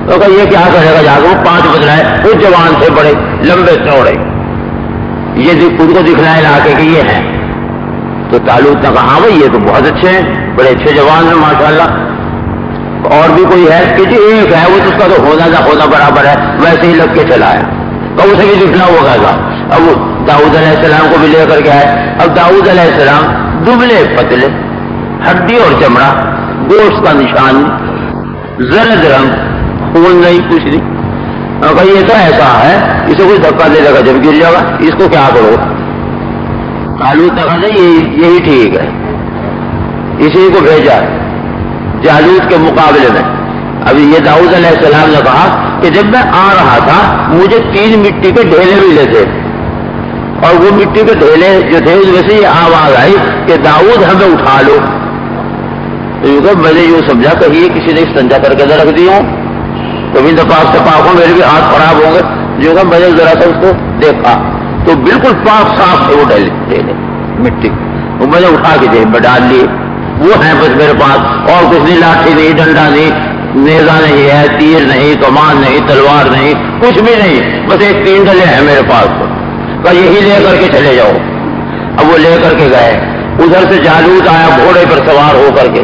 تو کہا یہ کیا کرے گا جا کے؟ وہ 5 بدلا ہے، وہ جوان تھے، بڑے لمبے چوڑے، یہ خود کو دکھلائے لا کے کہ یہ ہیں۔ تو طالوت نے کہا ہاں بھائی یہ تو بہت اچھے ہیں، بڑے اچھے جوان ہیں ماشاءاللہ۔ اور بھی کوئی ہے کہ جی ایک ہے، وہ تو اس کا تو ہونا نہ ہونا برابر ہے، ویسے ہی لگ کے چلا ہے، تو اسے بھی دکھنا ہوگا گا۔ اب وہ داؤد علیہ السلام کو بھی لے کر کے آئے۔ اب داؤد علیہ السلام دبلے پتلے، ہڈی اور چمڑا، گوشت کا نشان، زرد رنگ، خون نہیں، کچھ نہیں۔ کہا یہ تو ایسا ہے، اسے کوئی دھکا دے دے گا جب گر جائے گا، اس کو کیا کرو؟ طالوت نے کہا نہیں یہی ٹھیک ہے، اسی کو بھیجا جالوت کے مقابلے میں۔ ابھی یہ داؤد علیہ السلام نے کہا کہ جب میں آ رہا تھا مجھے 3 مٹی کے ڈھیلے ملے تھے، اور وہ مٹی کے ڈھیلے جو تھے اس میں سے یہ آواز آئی کہ داؤد ہمیں اٹھا لو. میں نے یوں سمجھا کہ یہ کسی نے استنجا کر کے رکھ دی ہوں، کبھی تو پاک سے پاک ہوں، میرے بھی ہاتھ خراب ہوں گے. جو کہ میں نے ذرا سا اس کو دیکھا تو بالکل پاک صاف تھے وہ ڈھیلے مٹی، وہ میں نے اٹھا کے جیب میں ڈال لیے. وہ ہیں بس میرے پاس، اور کچھ نہیں، لاٹھی نہیں، ڈنڈا نہیں، نیزا نہیں ہے، تیر نہیں، کمان نہیں، تلوار نہیں، کچھ بھی نہیں، بس ایک 3 ڈلے ہیں میرے پاس. کہ یہی لے کر کے چلے جاؤ. اب وہ لے کر کے گئے. ادھر سے جالوت آیا گھوڑے پر سوار ہو کر کے،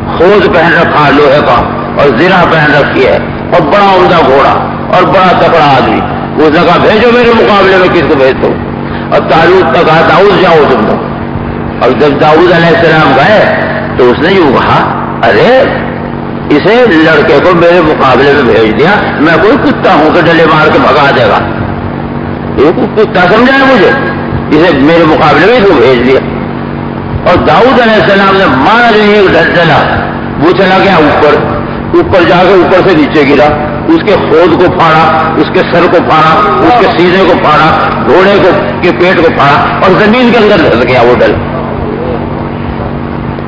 خوذ پہن رکھا لوہے کا اور زرہ پہن رکھی ہے، اور بڑا عمدہ گھوڑا اور بڑا تکڑا آدمی. اس نے کہا بھیجو میرے مقابلے میں کس کو بھیج دو. اور طالوت نے کہا داؤد جاؤ تم لوگ. اور جب داؤد علیہ السلام گئے تو اس نے یوں کہا ارے اسے لڑکے کو میرے مقابلے میں بھیج دیا، میں کوئی کتا ہوں کہ ڈلے مار کے بھگا دے گا؟ یہ کتا سمجھا ہے مجھے، اسے میرے مقابلے میں تو بھیج دیا. اور داؤد علیہ السلام نے مارا جو ایک ڈلا، وہ چلا گیا اوپر جا کے اوپر سے نیچے گرا. اس کے خود کو پھاڑا، اس کے سر کو پھاڑا، اس کے سینے کو پھاڑا، گھوڑے کے پیٹ کو پھاڑا، اور زمین کے اندر دھس گیا وہ ڈل.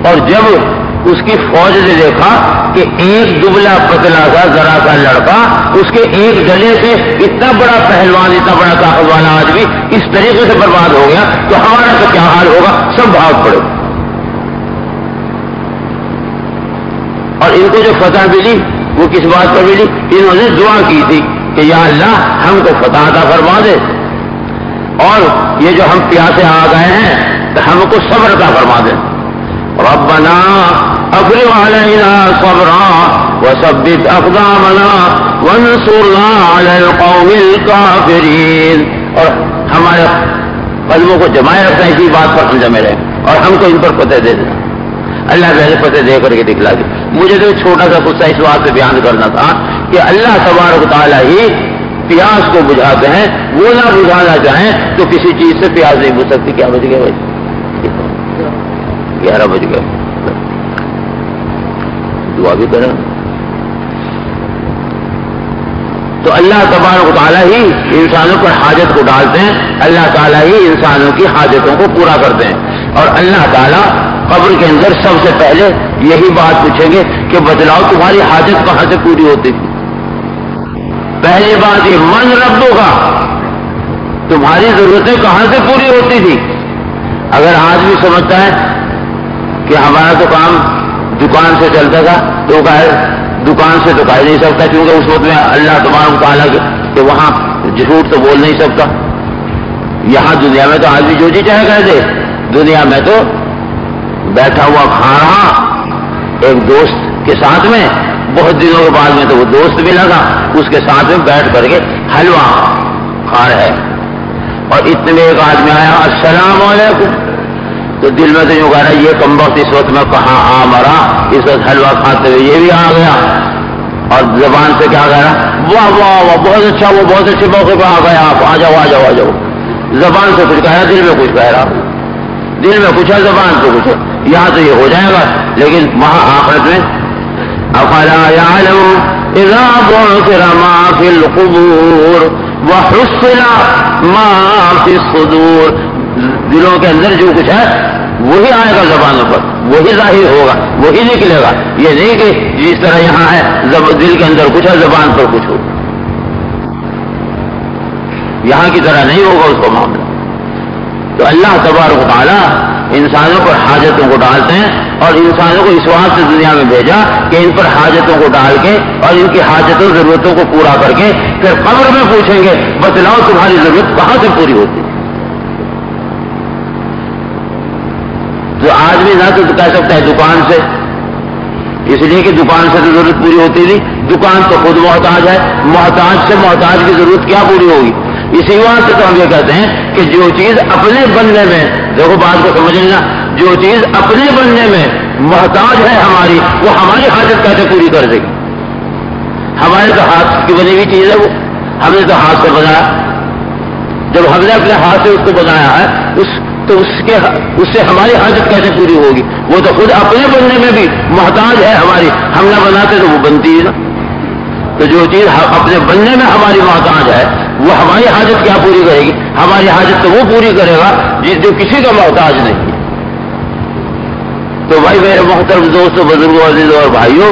اور جب اس کی فوج نے دیکھا کہ ایک دبلا پتلا سا ذرا سا لڑکا اس کے ایک ڈلے سے اتنا بڑا پہلوان، اتنا بڑا طاقت والا آدمی اس طریقے سے برباد ہو گیا تو ہمارا تو کیا حال ہوگا؟ سب بھاگ پڑے. اور ان کو جو فتح ملی وہ کس بات پر ملی؟ انہوں نے دعا کی تھی کہ یا اللہ ہم کو فتح عطا فرما دے، اور یہ جو ہم پیاسے آ گئے ہیں تو ہم کو صبر عطا فرما دے. ربنا افرغ علينا صبرا وثبت اقدامنا وانصرنا على القوم الكافرين. اور ہمارے قلبوں کو جمائے رکھنا اسی بات پر ہم جمے رہے، اور ہم کو ان پر فتح دے دینا. اللہ میرے فتح دے کر کے دکھلا دی. مجھے تو چھوٹا سا قصہ اس بات سے بیان کرنا تھا کہ اللہ تبارک تعالیٰ ہی پیاس کو بجھاتے ہیں، وہ نہ بجھانا چاہیں تو کسی چیز سے پیاس نہیں بجھ سکتی. کیا بج گئے بھائی؟ 11 بج گئے. دعا بھی کریں. تو اللہ تبارک و تعالیٰ ہی انسانوں پر حاجت کو ڈالتے ہیں، اللہ تعالیٰ ہی انسانوں کی حاجتوں کو پورا کرتے ہیں. اور اللہ تعالیٰ قبر کے اندر سب سے پہلے یہی بات پوچھیں گے کہ بتلاؤ تمہاری حاجت کہاں سے پوری ہوتی تھی؟ پہلی بات یہ من ربوں کا، تمہاری ضرورتیں کہاں سے پوری ہوتی تھی؟ اگر آدمی سمجھتا ہے کہ ہمارا تو کام دکان سے چلتا تھا تو دکان سے تو کہہ نہیں سکتا، کیونکہ اس وقت میں اللہ تبارک تعالیٰ کہ وہاں جھوٹ تو بول نہیں سکتا. یہاں دنیا میں تو آدمی جو جی چاہے کہہ دے. دنیا میں تو بیٹھا ہوا کھا رہا ایک دوست کے ساتھ میں، بہت دنوں کے بعد میں تو وہ دوست ملا تھا، اس کے ساتھ میں بیٹھ کر کے حلوہ کھا رہا ہے. اور اتنے میں ایک آدمی آیا السلام علیکم، تو دل میں تو یوں کہہ رہا یہ کم وقت اس وقت میں کہاں آ مرا، اس وقت حلوہ کھاتے ہوئے یہ بھی آ گیا. اور زبان سے کیا کہہ رہا؟ واہ واہ واہ بہت اچھا، وہ بہت اچھے موقع پہ آ گئے آپ، آ جاؤ آ جاؤ آ جاؤ. زبان سے کچھ کہہ رہا، دل میں کچھ کہہ رہا. دل میں کچھ ہے، زبان سے کچھ ہے. یہاں تو یہ ہو جائے گا، لیکن وہاں آخرت میں افلا يعلم اذا بعثر ما في القبور وحصل ما في الصدور. دلوں کے اندر جو کچھ ہے وہی آئے گا زبانوں پر، وہی ظاہر ہوگا، وہی نکلے گا. یہ نہیں کہ جس طرح یہاں ہے دل کے اندر کچھ ہے زبان پر کچھ ہو، یہاں کی طرح نہیں ہوگا اس کا معاملہ. تو اللہ تبارک و تعالیٰ انسانوں پر حاجتوں کو ڈالتے ہیں، اور انسانوں کو اس واسطے دنیا میں بھیجا کہ ان پر حاجتوں کو ڈال کے اور ان کی حاجتوں ضرورتوں کو پورا کر کے پھر قبر میں پوچھیں گے بتلاؤ تمہاری ضرورت کہاں سے پوری ہوتی. جو آدمی نہ تو کہہ سکتا ہے دکان سے، اس لیے کہ دکان سے تو ضرورت پوری ہوتی نہیں، دکان تو خود محتاج ہے، محتاج سے محتاج کی ضرورت کیا پوری ہوگی. اسی بات سے تو ہم یہ کہتے ہیں کہ جو چیز اپنے بننے میں، دیکھو بات کو سمجھ لینا، جو چیز اپنے بننے میں محتاج ہے ہماری، وہ ہماری حاجت کیسے پوری کر دے گی؟ ہمارے تو ہاتھ کی بنی ہوئی چیز ہے، وہ ہم نے تو ہاتھ سے بنایا. جب ہم نے اپنے ہاتھ سے اس کو بنایا ہے تو اس سے ہماری حاجت کیسے پوری ہوگی؟ وہ تو خود اپنے بننے میں بھی محتاج ہے ہماری، ہم نہ بناتے تو وہ بنتی ہے نا. تو جو چیز اپنے بننے میں ہماری محتاج ہے وہ ہماری حاجت کیا پوری کرے گی؟ ہماری حاجت تو وہ پوری کرے گا جو کسی کا محتاج نہیں ہے۔ تو بھائی میرے محترم دوستوں، بزرگوں، عزیزوں اور بھائیوں،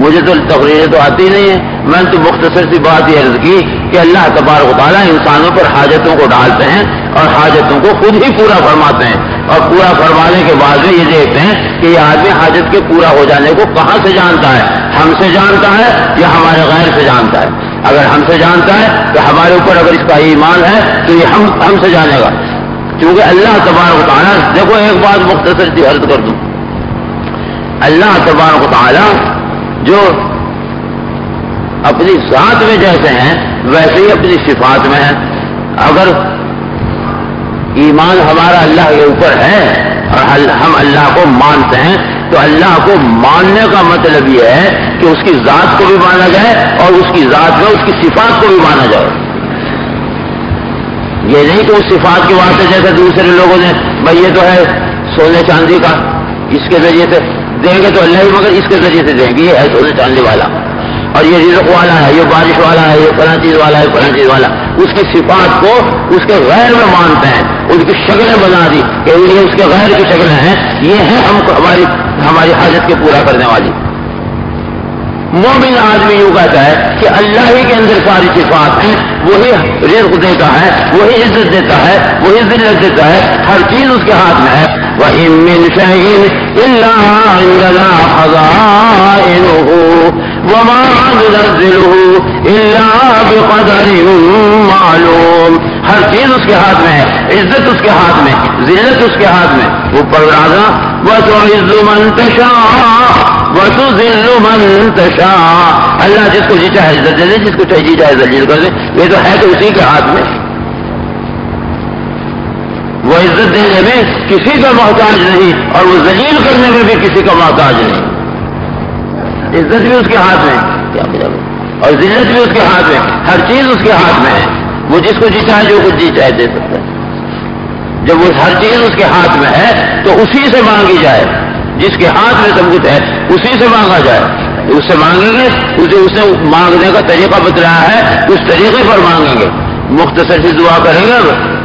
مجھے تو تقریریں تو آتی نہیں ہیں، میں نے تو مختصر سی بات یہ عرض کی کہ اللہ تبارک و تعالیٰ انسانوں پر حاجتوں کو ڈالتے ہیں اور حاجتوں کو خود ہی پورا فرماتے ہیں، اور پورا فرمانے کے بعد میں یہ دیکھتے ہیں کہ یہ آدمی حاجت کے پورا ہو جانے کو کہاں سے جانتا ہے، ہم سے جانتا ہے یا ہمارے غیر سے جانتا ہے؟ اگر ہم سے جانتا ہے تو ہمارے اوپر اگر اس کا ایمان ہے تو یہ ہم سے جانے گا، کیونکہ اللہ تبارک و تعالیٰ، دیکھو ایک بات مختصر سی عرض کر دوں، اللہ تبارک و تعالیٰ جو اپنی ذات میں جیسے ہیں ویسے ہی اپنی صفات میں ہیں۔ اگر ایمان ہمارا اللہ کے اوپر ہے اور ہم اللہ کو مانتے ہیں تو اللہ کو ماننے کا مطلب یہ ہے کہ اس کی ذات کو بھی مانا جائے اور اس کی ذات میں اس کی صفات کو بھی مانا جائے۔ یہ نہیں کہ اس صفات کے واسطے جیسے دوسرے لوگوں نے بھائی یہ تو ہے سونے چاندی کا، اس کے ذریعے سے دیں گے تو اللہ ہی مگر اس کے ذریعے سے دیں گے، یہ ہے سونے چاندی والا، اور یہ رزق والا ہے، یہ بارش والا ہے، یہ فلاں چیز والا ہے، فلاں چیز والا۔ اس کی صفات کو اس کے غیر میں مانتے ہیں، ان کی شکلیں بنا دی کہ یہ اس کے غیر کی شکلیں ہیں، یہ ہیں ہم کو ہماری حاجت کے پورا کرنے والی۔ مومن آدمی یوں کہتا ہے کہ اللہ ہی کے اندر ساری صفات ہیں، وہی رزق دیتا ہے، وہی عزت دیتا ہے، وہی ذلت دیتا ہے، ہر چیز اس کے ہاتھ میں ہے۔ وَإِن مِّن شَيْءٍ إِلَّا عِندَنَا خَزَائِنُهُ وَمَا نُنَزِّلُهُ إِلَّا بِقَدَرٍ مَّعْلُومٍ۔ ہر چیز اس کے ہاتھ میں ہے، عزت اس کے ہاتھ میں، ذلت اس کے ہاتھ میں۔ وہ پروردگار وَتُعِزُّ مَن تَشَاءُ وَتُذِلُّ مَن تَشَاءُ، اللہ جس کو جی چاہے عزت دے دے، جس کو چاہے جی چاہے ذلیل کر دے، یہ تو ہے کہ اسی کے ہاتھ میں۔ وہ عزت دینے میں کسی کا محتاج نہیں اور وہ ذلیل کرنے میں بھی کسی کا محتاج نہیں۔ عزت بھی اس کے ہاتھ میں اور ذلت بھی اس کے ہاتھ میں، ہر چیز اس کے ہاتھ میں ہے۔ وہ جس کو جی چاہے جو کچھ جی چاہے دے سکتا ہے۔ جب وہ ہر چیز اس کے ہاتھ میں ہے تو اسی سے مانگی جائے، جس کے ہاتھ میں سب کچھ ہے اسی سے مانگا جائے۔ اس سے مانگیں گے، اس نے مانگنے کا طریقہ بتلایا ہے، اس طریقے پر مانگیں گے۔ مختصر سی دعا کریں گے،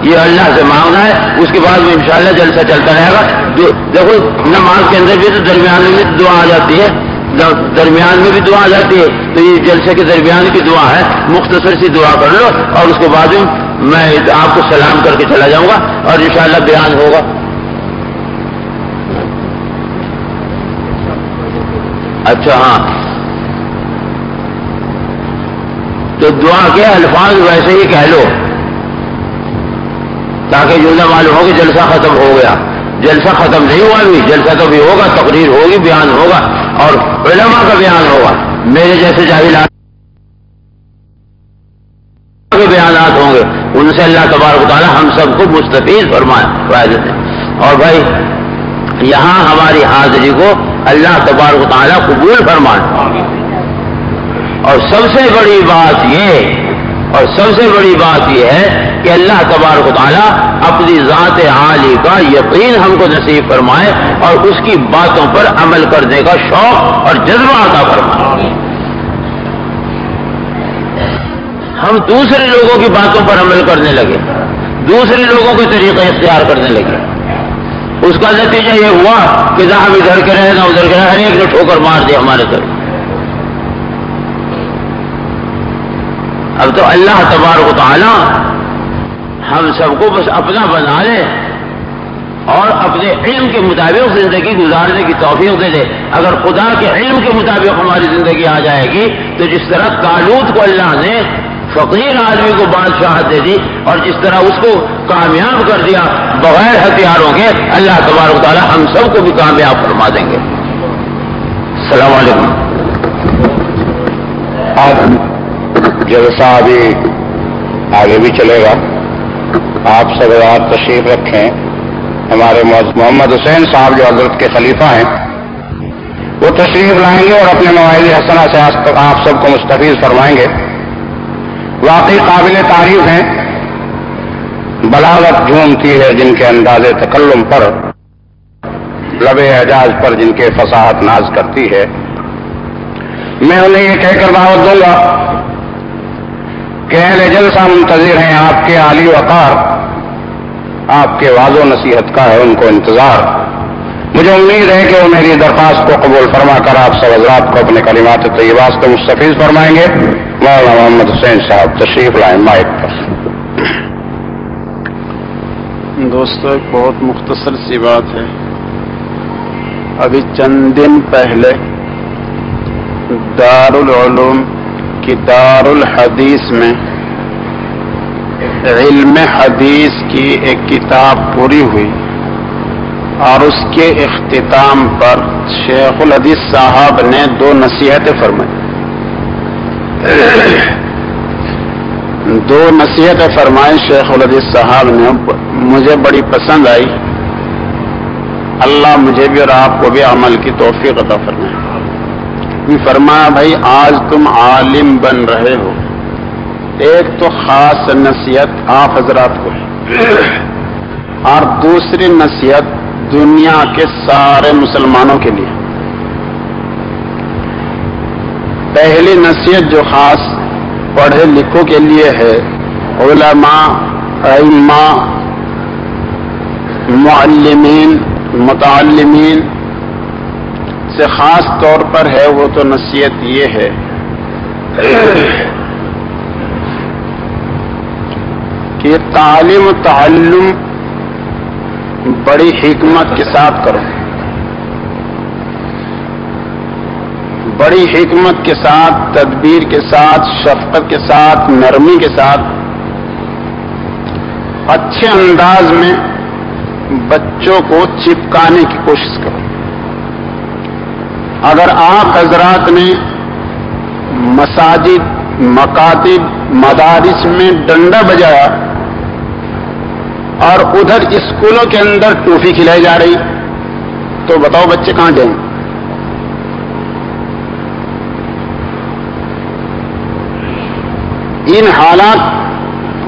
یہ اللہ سے مانگنا ہے، اس کے بعد میں انشاءاللہ جلسہ چلتا رہے گا۔ دیکھو نماز کے اندر بھی تو درمیان میں بھی دعا آ جاتی ہے، درمیان میں بھی دعا آ جاتی ہے، تو یہ جلسے کے درمیان کی دعا ہے، مختصر سی دعا کر لو اور اس کے بعد میں آپ کو سلام کر کے چلا جاؤں گا اور انشاءاللہ بیان ہوگا۔ اچھا ہاں، تو دعا کے الفاظ ویسے ہی کہہ لو تاکہ جو نہ معلوم ہو کہ جلسہ ختم ہو گیا۔ جلسہ ختم نہیں ہوا بھی، جلسہ تو بھی ہوگا، تقریر ہوگی، بیان ہوگا اور علماء کا بیان ہوگا، میرے جیسے جاہلان کے بیانات ہوں گے، ان سے اللہ تبارک و تعالیٰ ہم سب کو مستفید فرمائے فائدے سے۔ اور بھائی یہاں ہماری حاضری کو اللہ تبارک و تعالیٰ قبول فرمائے۔ اور سب سے بڑی بات یہ ہے کہ اللہ تبارک و تعالیٰ اپنی ذات عالی کا یقین ہم کو نصیب فرمائے اور اس کی باتوں پر عمل کرنے کا شوق اور جذبہ عطا فرمائے۔ ہم دوسرے لوگوں کی باتوں پر عمل کرنے لگے، دوسرے لوگوں کے طریقے اختیار کرنے لگے، اس کا نتیجہ یہ ہوا کہ نہ ہم ادھر کے رہے نہ ادھر کے رہے، ہر ایک نے ٹھوکر مار دیا ہمارے طرف۔ اب تو اللہ تبارک و تعالی ہم سب کو بس اپنا بنا لے اور اپنے علم کے مطابق زندگی گزارنے کی توفیق دے دے۔ اگر خدا کے علم کے مطابق ہماری زندگی آ جائے گی تو جس طرح طالوت کو اللہ نے فقیر آدمی کو بادشاہت دے دی اور جس طرح اس کو کامیاب کر دیا بغیر ہتھیاروں کے، اللہ تبارک و تعالی ہم سب کو بھی کامیاب فرما دیں گے۔ السلام علیکم۔ جلسہ ابھی آگے بھی چلے گا، آپ سب آپ تشریف رکھیں۔ ہمارے محمد حسین صاحب جو حضرت کے خلیفہ ہیں وہ تشریف لائیں گے اور اپنے مواعظ حسنہ سے آپ سب کو مستفیض فرمائیں گے۔ واقعی قابل تعریف ہیں، بلاغت جھومتی ہے جن کے انداز تکلم پر، لب اعجاز پر جن کے فصاحت ناز کرتی ہے۔ میں انہیں یہ کہہ کر دعوت دوں گا کہ اہل جلسہ منتظر ہیں آپ کے عالی وقار، آپ کے وعظ و نصیحت کا ہے ان کو انتظار۔ مجھے امید ہے کہ وہ میری درخواست کو قبول فرما کر آپ سب حضرات کو اپنے کلمات طیبات کو مستفیض فرمائیں گے۔ مولانا محمد حسین صاحب تشریف لائیں مائک پر۔ دوستو، ایک بہت مختصر سی بات ہے۔ ابھی چند دن پہلے دارالعلوم کی دارالحدیث میں علم حدیث کی ایک کتاب پوری ہوئی اور اس کے اختتام پر شیخ الحدیث صاحب نے 2 نصیحتیں فرمائی۔ 2 نصیحتیں فرمائی شیخ الحدیث صاحب نے، مجھے بڑی پسند آئی۔ اللہ مجھے بھی اور آپ کو بھی عمل کی توفیق عطا فرمائے۔ فرمایا بھائی آج تم عالم بن رہے ہو، ایک تو خاص نصیحت آپ حضرات کو ہے اور دوسری نصیحت دنیا کے سارے مسلمانوں کے لیے۔ پہلی نصیحت جو خاص پڑھے لکھوں کے لیے ہے، علماء، ائمہ، معلمین، متعلمین سے خاص طور پر ہے، وہ تو نصیحت یہ ہے کہ تعلیم و تعلم بڑی حکمت کے ساتھ کرو، بڑی حکمت کے ساتھ، تدبیر کے ساتھ، شفقت کے ساتھ، نرمی کے ساتھ، اچھے انداز میں بچوں کو چپکانے کی کوشش کرو۔ اگر آپ حضرات نے مساجد، مکاتب، مدارس میں ڈنڈا بجایا اور ادھر اسکولوں کے اندر ٹوفی کھلائی جا رہی، تو بتاؤ بچے کہاں جائیں؟ ان حالات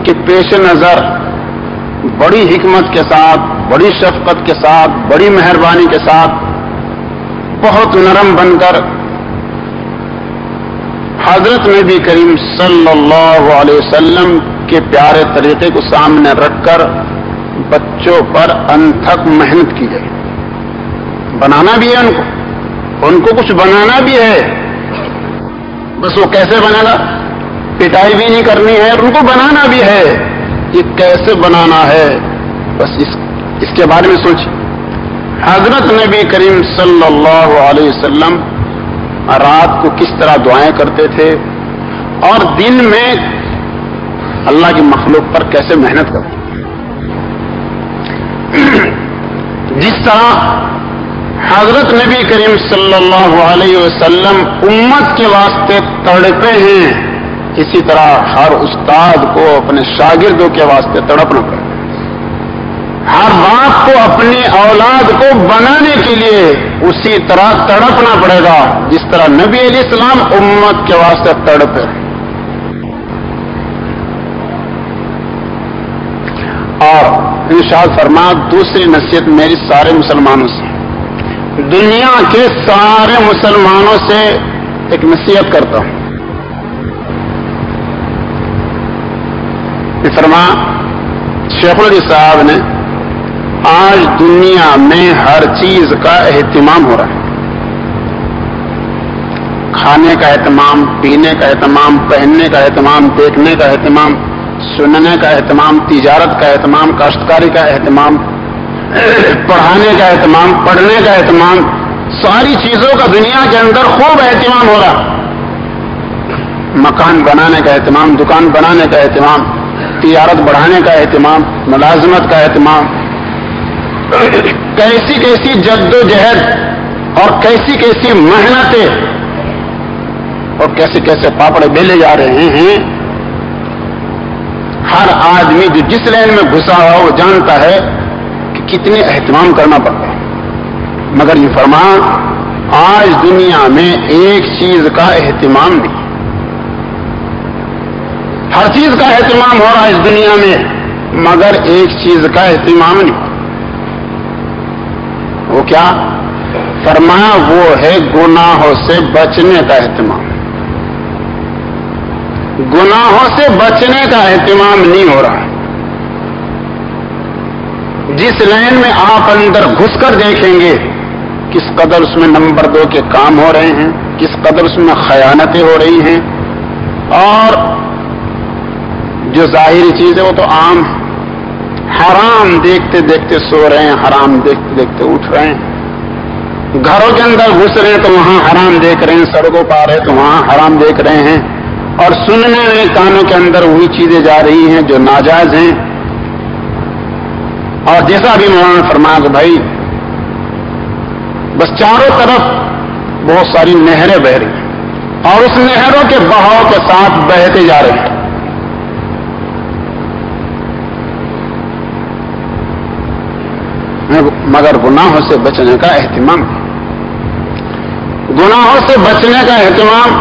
کے پیش نظر بڑی حکمت کے ساتھ، بڑی شفقت کے ساتھ، بڑی مہربانی کے ساتھ، بہت نرم بن کر حضرت نبی کریم صلی اللہ علیہ وسلم کے پیارے طریقے کو سامنے رکھ کر بچوں پر انتھک محنت کی جائے۔ بنانا بھی ہے ان کو کچھ بنانا بھی ہے، بس وہ کیسے بنے گا، پٹائی بھی نہیں کرنی ہے، ان کو بنانا بھی ہے۔ یہ کیسے بنانا ہے، بس اس کے بارے میں سوچیں۔ حضرت نبی کریم صلی اللہ علیہ وسلم رات کو کس طرح دعائیں کرتے تھے اور دن میں اللہ کی مخلوق پر کیسے محنت کرتے تھے۔ جس طرح حضرت نبی کریم صلی اللہ علیہ وسلم امت کے واسطے تڑپے ہیں، اسی طرح ہر استاد کو اپنے شاگردوں کے واسطے تڑپنا پڑے، ہر باپ کو اپنی اولاد کو بنانے کے لیے اسی طرح تڑپنا پڑے گا جس طرح نبی علیہ السلام امت کے واسطے تڑپے۔ اور ارشاد فرما، دوسری نصیحت میری سارے مسلمانوں سے، دنیا کے سارے مسلمانوں سے ایک نصیحت کرتا ہوں۔ فرما شیخ الحدیث صاحب نے، آج دنیا میں ہر چیز کا اہتمام ہو رہا ہے، کھانے کا اہتمام، پینے کا اہتمام، پہننے کا اہتمام، دیکھنے کا اہتمام، سننے کا اہتمام، تجارت کا اہتمام، کاشتکاری کا اہتمام، پڑھانے کا اہتمام، پڑھنے کا اہتمام، ساری چیزوں کا دنیا کے اندر خوب اہتمام ہو رہا۔ مکان بنانے کا اہتمام، دکان بنانے کا اہتمام، تجارت بڑھانے کا اہتمام، ملازمت کا اہتمام، کیسی کیسی جد و جہد اور کیسی کیسی محنتیں اور کیسے کیسے پاپڑ بیلے جا رہے ہیں۔ ہر آدمی جو جس لائن میں گھسا ہوا وہ جانتا ہے کہ کتنے اہتمام کرنا پڑتا ہے، مگر یہ فرما آج دنیا میں ایک چیز کا اہتمام نہیں، ہر چیز کا اہتمام ہو رہا ہے اس دنیا میں، مگر ایک چیز کا اہتمام نہیں۔ وہ کیا؟ فرمایا وہ ہے گناہوں سے بچنے کا اہتمام. گناہوں سے بچنے کا اہتمام نہیں ہو رہا. جس لائن میں آپ اندر گھس کر دیکھیں گے کس قدر اس میں نمبر 2 کے کام ہو رہے ہیں، کس قدر اس میں خیانتیں ہو رہی ہیں، اور جو ظاہری چیز ہے وہ تو عام ہے. حرام دیکھتے دیکھتے سو رہے ہیں، حرام دیکھتے دیکھتے اٹھ رہے ہیں. گھروں کے اندر گھس رہے ہیں تو وہاں حرام دیکھ رہے ہیں، سڑکوں پر آ رہے ہیں تو وہاں حرام دیکھ رہے ہیں، اور سننے میں کانوں کے اندر وہی چیزیں جا رہی ہیں جو ناجائز ہیں. اور جیسا بھی مولانا نے فرمایا کہ بھائی بس چاروں طرف بہت ساری نہریں بہ رہی ہیں اور اس نہروں کے بہاؤ کے ساتھ بہتے جا رہے ہیں. مگر گناہوں سے بچنے کا اہتمام، گناہوں سے بچنے کا اہتمام.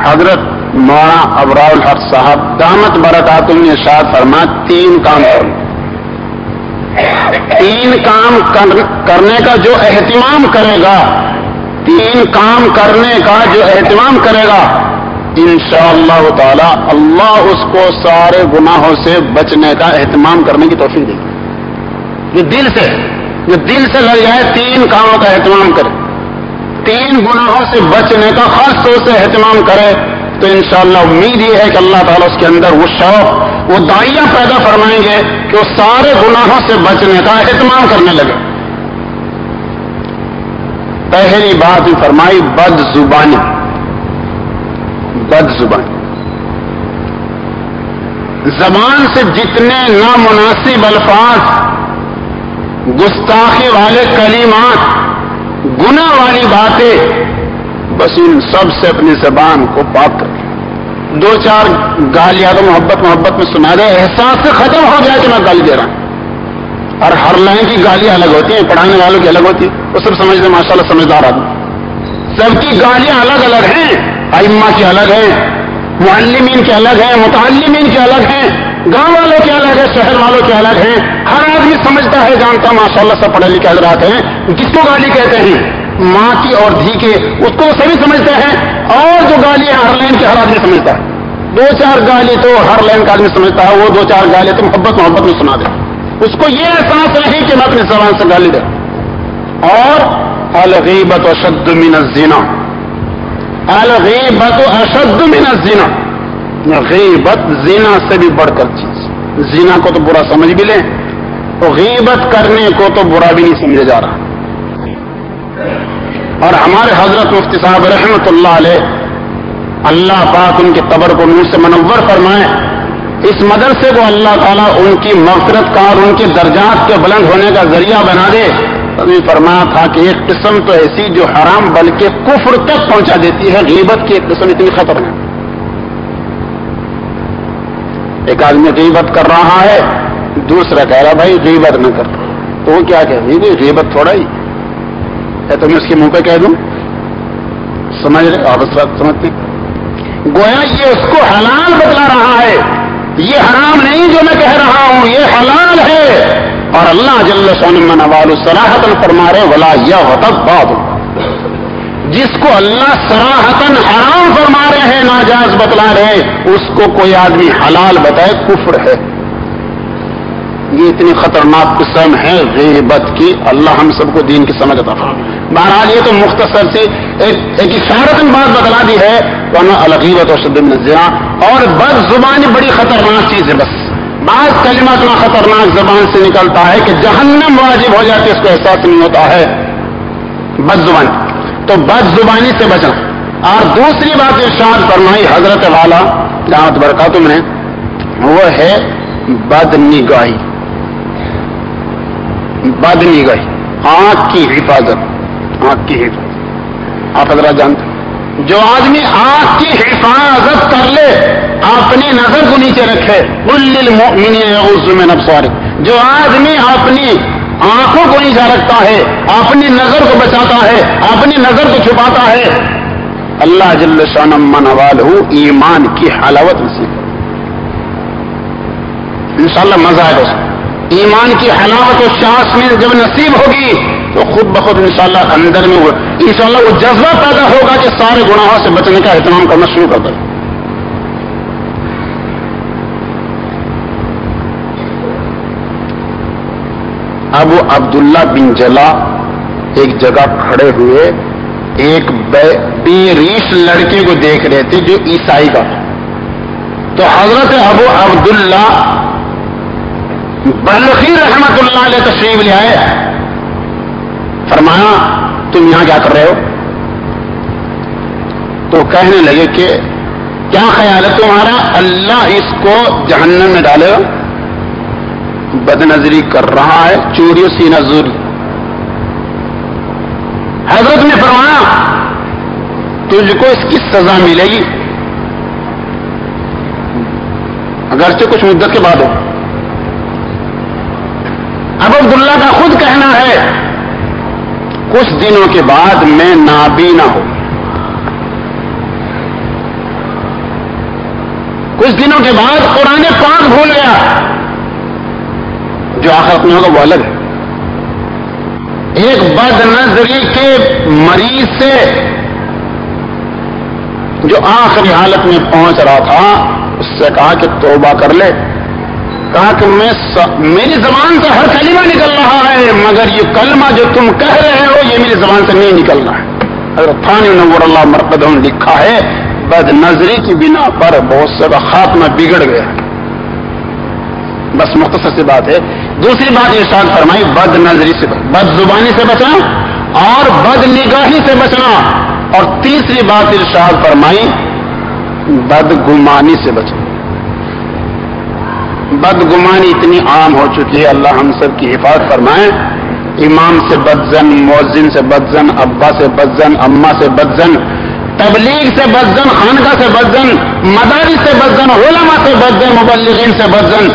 حضرت مولانا ابرار الحق صاحب دامت برکاتہم نے ارشاد فرمایا 3 کام کرو. 3 کام کرنے کا جو اہتمام کرے گا، 3 کام کرنے کا جو اہتمام کرے گا، انشاءاللہ تعالی اللہ اس کو سارے گناہوں سے بچنے کا اہتمام کرنے کی توفیق دے گی. جو دل سے لگ جائے 3 کاموں کا اہتمام کرے، 3 گناہوں سے بچنے کا خاص طور سے اہتمام کرے، تو انشاءاللہ امید یہ ہے کہ اللہ تعالیٰ اس کے اندر وہ شوق، وہ داعیہ پیدا فرمائیں گے کہ وہ سارے گناہوں سے بچنے کا اہتمام کرنے لگے. پہلی بات فرمائی بد زبانی. بد زبانی، زبان سے جتنے نامناسب الفاظ، گستاخی والے کلمات، گناہ والی باتیں، بس ان سب سے اپنی زبان کو پاک کر. 2-4 گالیاں تو محبت میں سنا دے، احساس سے ختم ہو جائے کہ میں گالی دے رہا ہوں. اور ہر لائن کی گالیاں الگ ہوتی ہیں، پڑھانے والوں کی الگ ہوتی ہے، وہ سب سمجھتے ماشاءاللہ سمجھدار آدمی. سب کی گالیاں الگ الگ ہیں، ائمہ کی الگ ہیں، معلمین کے الگ ہیں، متعلمین کے الگ ہیں، گاؤں والوں کے الگ ہیں، شہر والوں کے الگ ہیں. ہر آدمی سمجھتا ہے، جانتا ماشاءاللہ سب پڑھے لکھے حضرات ہیں. جس کو گالی کہتے ہیں ماں کی اور دھی کے، اس کو سبھی سمجھتے ہیں. اور جو گالی ہر لائن کے ہر آدمی سمجھتا ہے. 2-4 گالی تو ہر لائن کا آدمی سمجھتا ہے، وہ 2-4 گالی تو محبت میں سنا دے. اس کو یہ احساس نہیں کہ میں اپنی زبان سے گالی دے. اور الغیبت اشد من الزنا، الغیبت اشد من الزنا، غیبت زنا سے بھی بڑھ کر چیز. زنا کو تو برا سمجھ بھی لیں، تو غیبت کرنے کو تو برا بھی نہیں سمجھا جا رہا. اور ہمارے حضرت مفتی صاحب رحمۃ اللہ علیہ، اللہ پاک ان کے قبر کو نور سے منور فرمائے، اس مدرسے کو اللہ تعالیٰ ان کی مغفرت کا اور ان کے درجات کے بلند ہونے کا ذریعہ بنا دے. ابھی فرمایا تھا کہ ایک قسم تو ایسی جو حرام بلکہ کفر تک پہنچا دیتی ہے، غیبت کی ایک قسم اتنی خطرناک. ایک آدمی غیبت کر رہا ہے، دوسرا کہہ رہا بھائی غیبت نہ کر، تو وہ کیا کہہ رہی ہے؟ غیبت تھوڑا ہی ہے، تو میں اس کے منہ پہ کہہ دوں؟ سمجھ رہے آپ؟ سمجھتے گویا یہ اس کو حلال بتلا رہا ہے. یہ حرام نہیں جو میں کہہ رہا ہوں، یہ حلال ہے. اور اللہ جل شانہ صراحتاً فرما رہے ولا یغتب بعضکم، جس کو اللہ صراحتاً حرام فرما رہے ہیں، ناجائز بتلا رہے، اس کو کوئی آدمی حلال بتائے کفر ہے. یہ اتنی خطرناک قسم ہے غیبت کی. اللہ ہم سب کو دین کی سمجھ عطا فرمائے. بہرحال یہ تو مختصر سی ایک اشارتاً بات بتلا دی ہے، ورنہ الغیبت اشد من الزنا. اور بد زبانی بڑی خطرناک چیز ہے. بس بعض کلمات اتنا خطرناک زبان سے نکلتا ہے کہ جہنم واجب ہو جاتی ہے، اس کو احساس نہیں ہوتا ہے. بد زبانی، تو بد زبانی سے بچنا. اور دوسری بات ارشاد فرمائی حضرت والا دامت برکاتہم نے، وہ ہے بد نگاہی. بد نگاہی، آنکھ کی حفاظت. آنکھ کی حفاظت آپ حضرات جانتے ہیں، جو آدمی آنکھ کی حفاظت کر لے، اپنی نظر کو نیچے رکھے، قل للمؤمنین یغضوا من ابصارہم، جو آدمی اپنی آنکھوں کو نیچے رکھتا ہے، اپنی نظر کو بچاتا ہے، اپنی نظر کو چھپاتا ہے، اللہ جل شانہ منوالہ ایمان کی حلاوت نصیب. انشاءاللہ مزہ آئے گا. ایمان کی حلاوت و شانس میں جب نصیب ہوگی تو خود بخود انشاءاللہ اندر میں انشاءاللہ وہ جذبہ پیدا ہوگا کہ سارے گناہوں سے بچنے کا اہتمام کرنا شروع کر دیں. ابو عبداللہ بن جلا ایک جگہ کھڑے ہوئے ایک بے ریش لڑکے کو دیکھ رہے تھے جو عیسائی کا تھا. تو حضرت ابو عبداللہ بلخی رحمت اللہ علیہ تشریف لے آئے. فرمایا تم یہاں کیا کر رہے ہو؟ تو کہنے لگے کہ کیا خیال ہے تمہارا، اللہ اس کو جہنم میں ڈالے گا؟ بد نظری کر رہا ہے، چوری و سینہ زوری. حضرت نے فرمایا تجھ کو اس کی سزا ملے گی، اگرچہ کچھ مدت کے بعد ہو. اب عبداللہ کا خود کہنا ہے کچھ دنوں کے بعد میں نابینا ہو، کچھ دنوں کے بعد قرآن پاک بھول گیا. جو آخرت میں ہوگا وہ الگ ہے. ایک بد نظری کے مریض سے جو آخری حالت میں پہنچ رہا تھا اس سے کہا کہ توبہ کر لے. کہا کہ میری زبان سے ہر کلمہ نکل رہا ہے مگر یہ کلمہ جو تم کہہ رہے ہو یہ میری زبان سے نہیں نکل رہا ہے. حضرت ثانی نور اللہ مرقدہ نے لکھا ہے بد نظری کی بنا پر بہت سے کا خاتمہ بگڑ گیا. بس مختصر سی بات ہے. دوسری بات ارشاد فرمائی بد نظری سے، بد زبانی سے بچنا اور بد نگاہی سے بچنا. اور تیسری بات ارشاد فرمائی بد گمانی سے بچنا. بد گمانی اتنی عام ہو چکی ہے، اللہ ہم سب کی حفاظت فرمائے. امام سے بدزن، مؤذن سے بدزن، ابا سے بدزن، اماں سے بدزن، تبلیغ سے بدزن، خانقاہ سے بدزن، مدارس سے بدزن، علماء سے بدزن، مبلغین سے بدزن،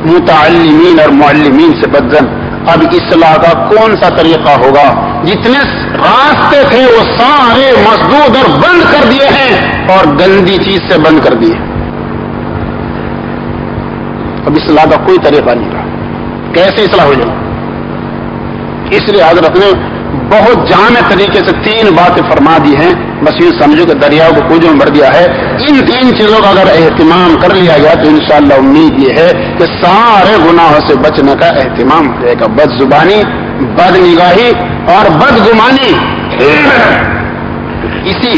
متعلمین اور معلمین سے بدزن. اب اصلاح کا کون سا طریقہ ہوگا؟ جتنے راستے تھے وہ سارے مسدود اور بند کر دیے ہیں اور گندی چیز سے بند کر دیے. اب اصلاح کا کوئی طریقہ نہیں رہا. کیسے اصلاح ہو جائے؟ اس لیے حضرت نے بہت جامع طریقے سے 3 باتیں فرما دی ہیں. بس یہ سمجھو کہ دریاؤ کو کوجوں میں بھر دیا ہے. ان 3 چیزوں کا اگر اہتمام کر لیا گیا تو انشاءاللہ امید یہ ہے کہ سارے گناہوں سے بچنے کا اہتمام ہو جائے گا. بد زبانی، بد نگاہی اور بد گمانی. اسی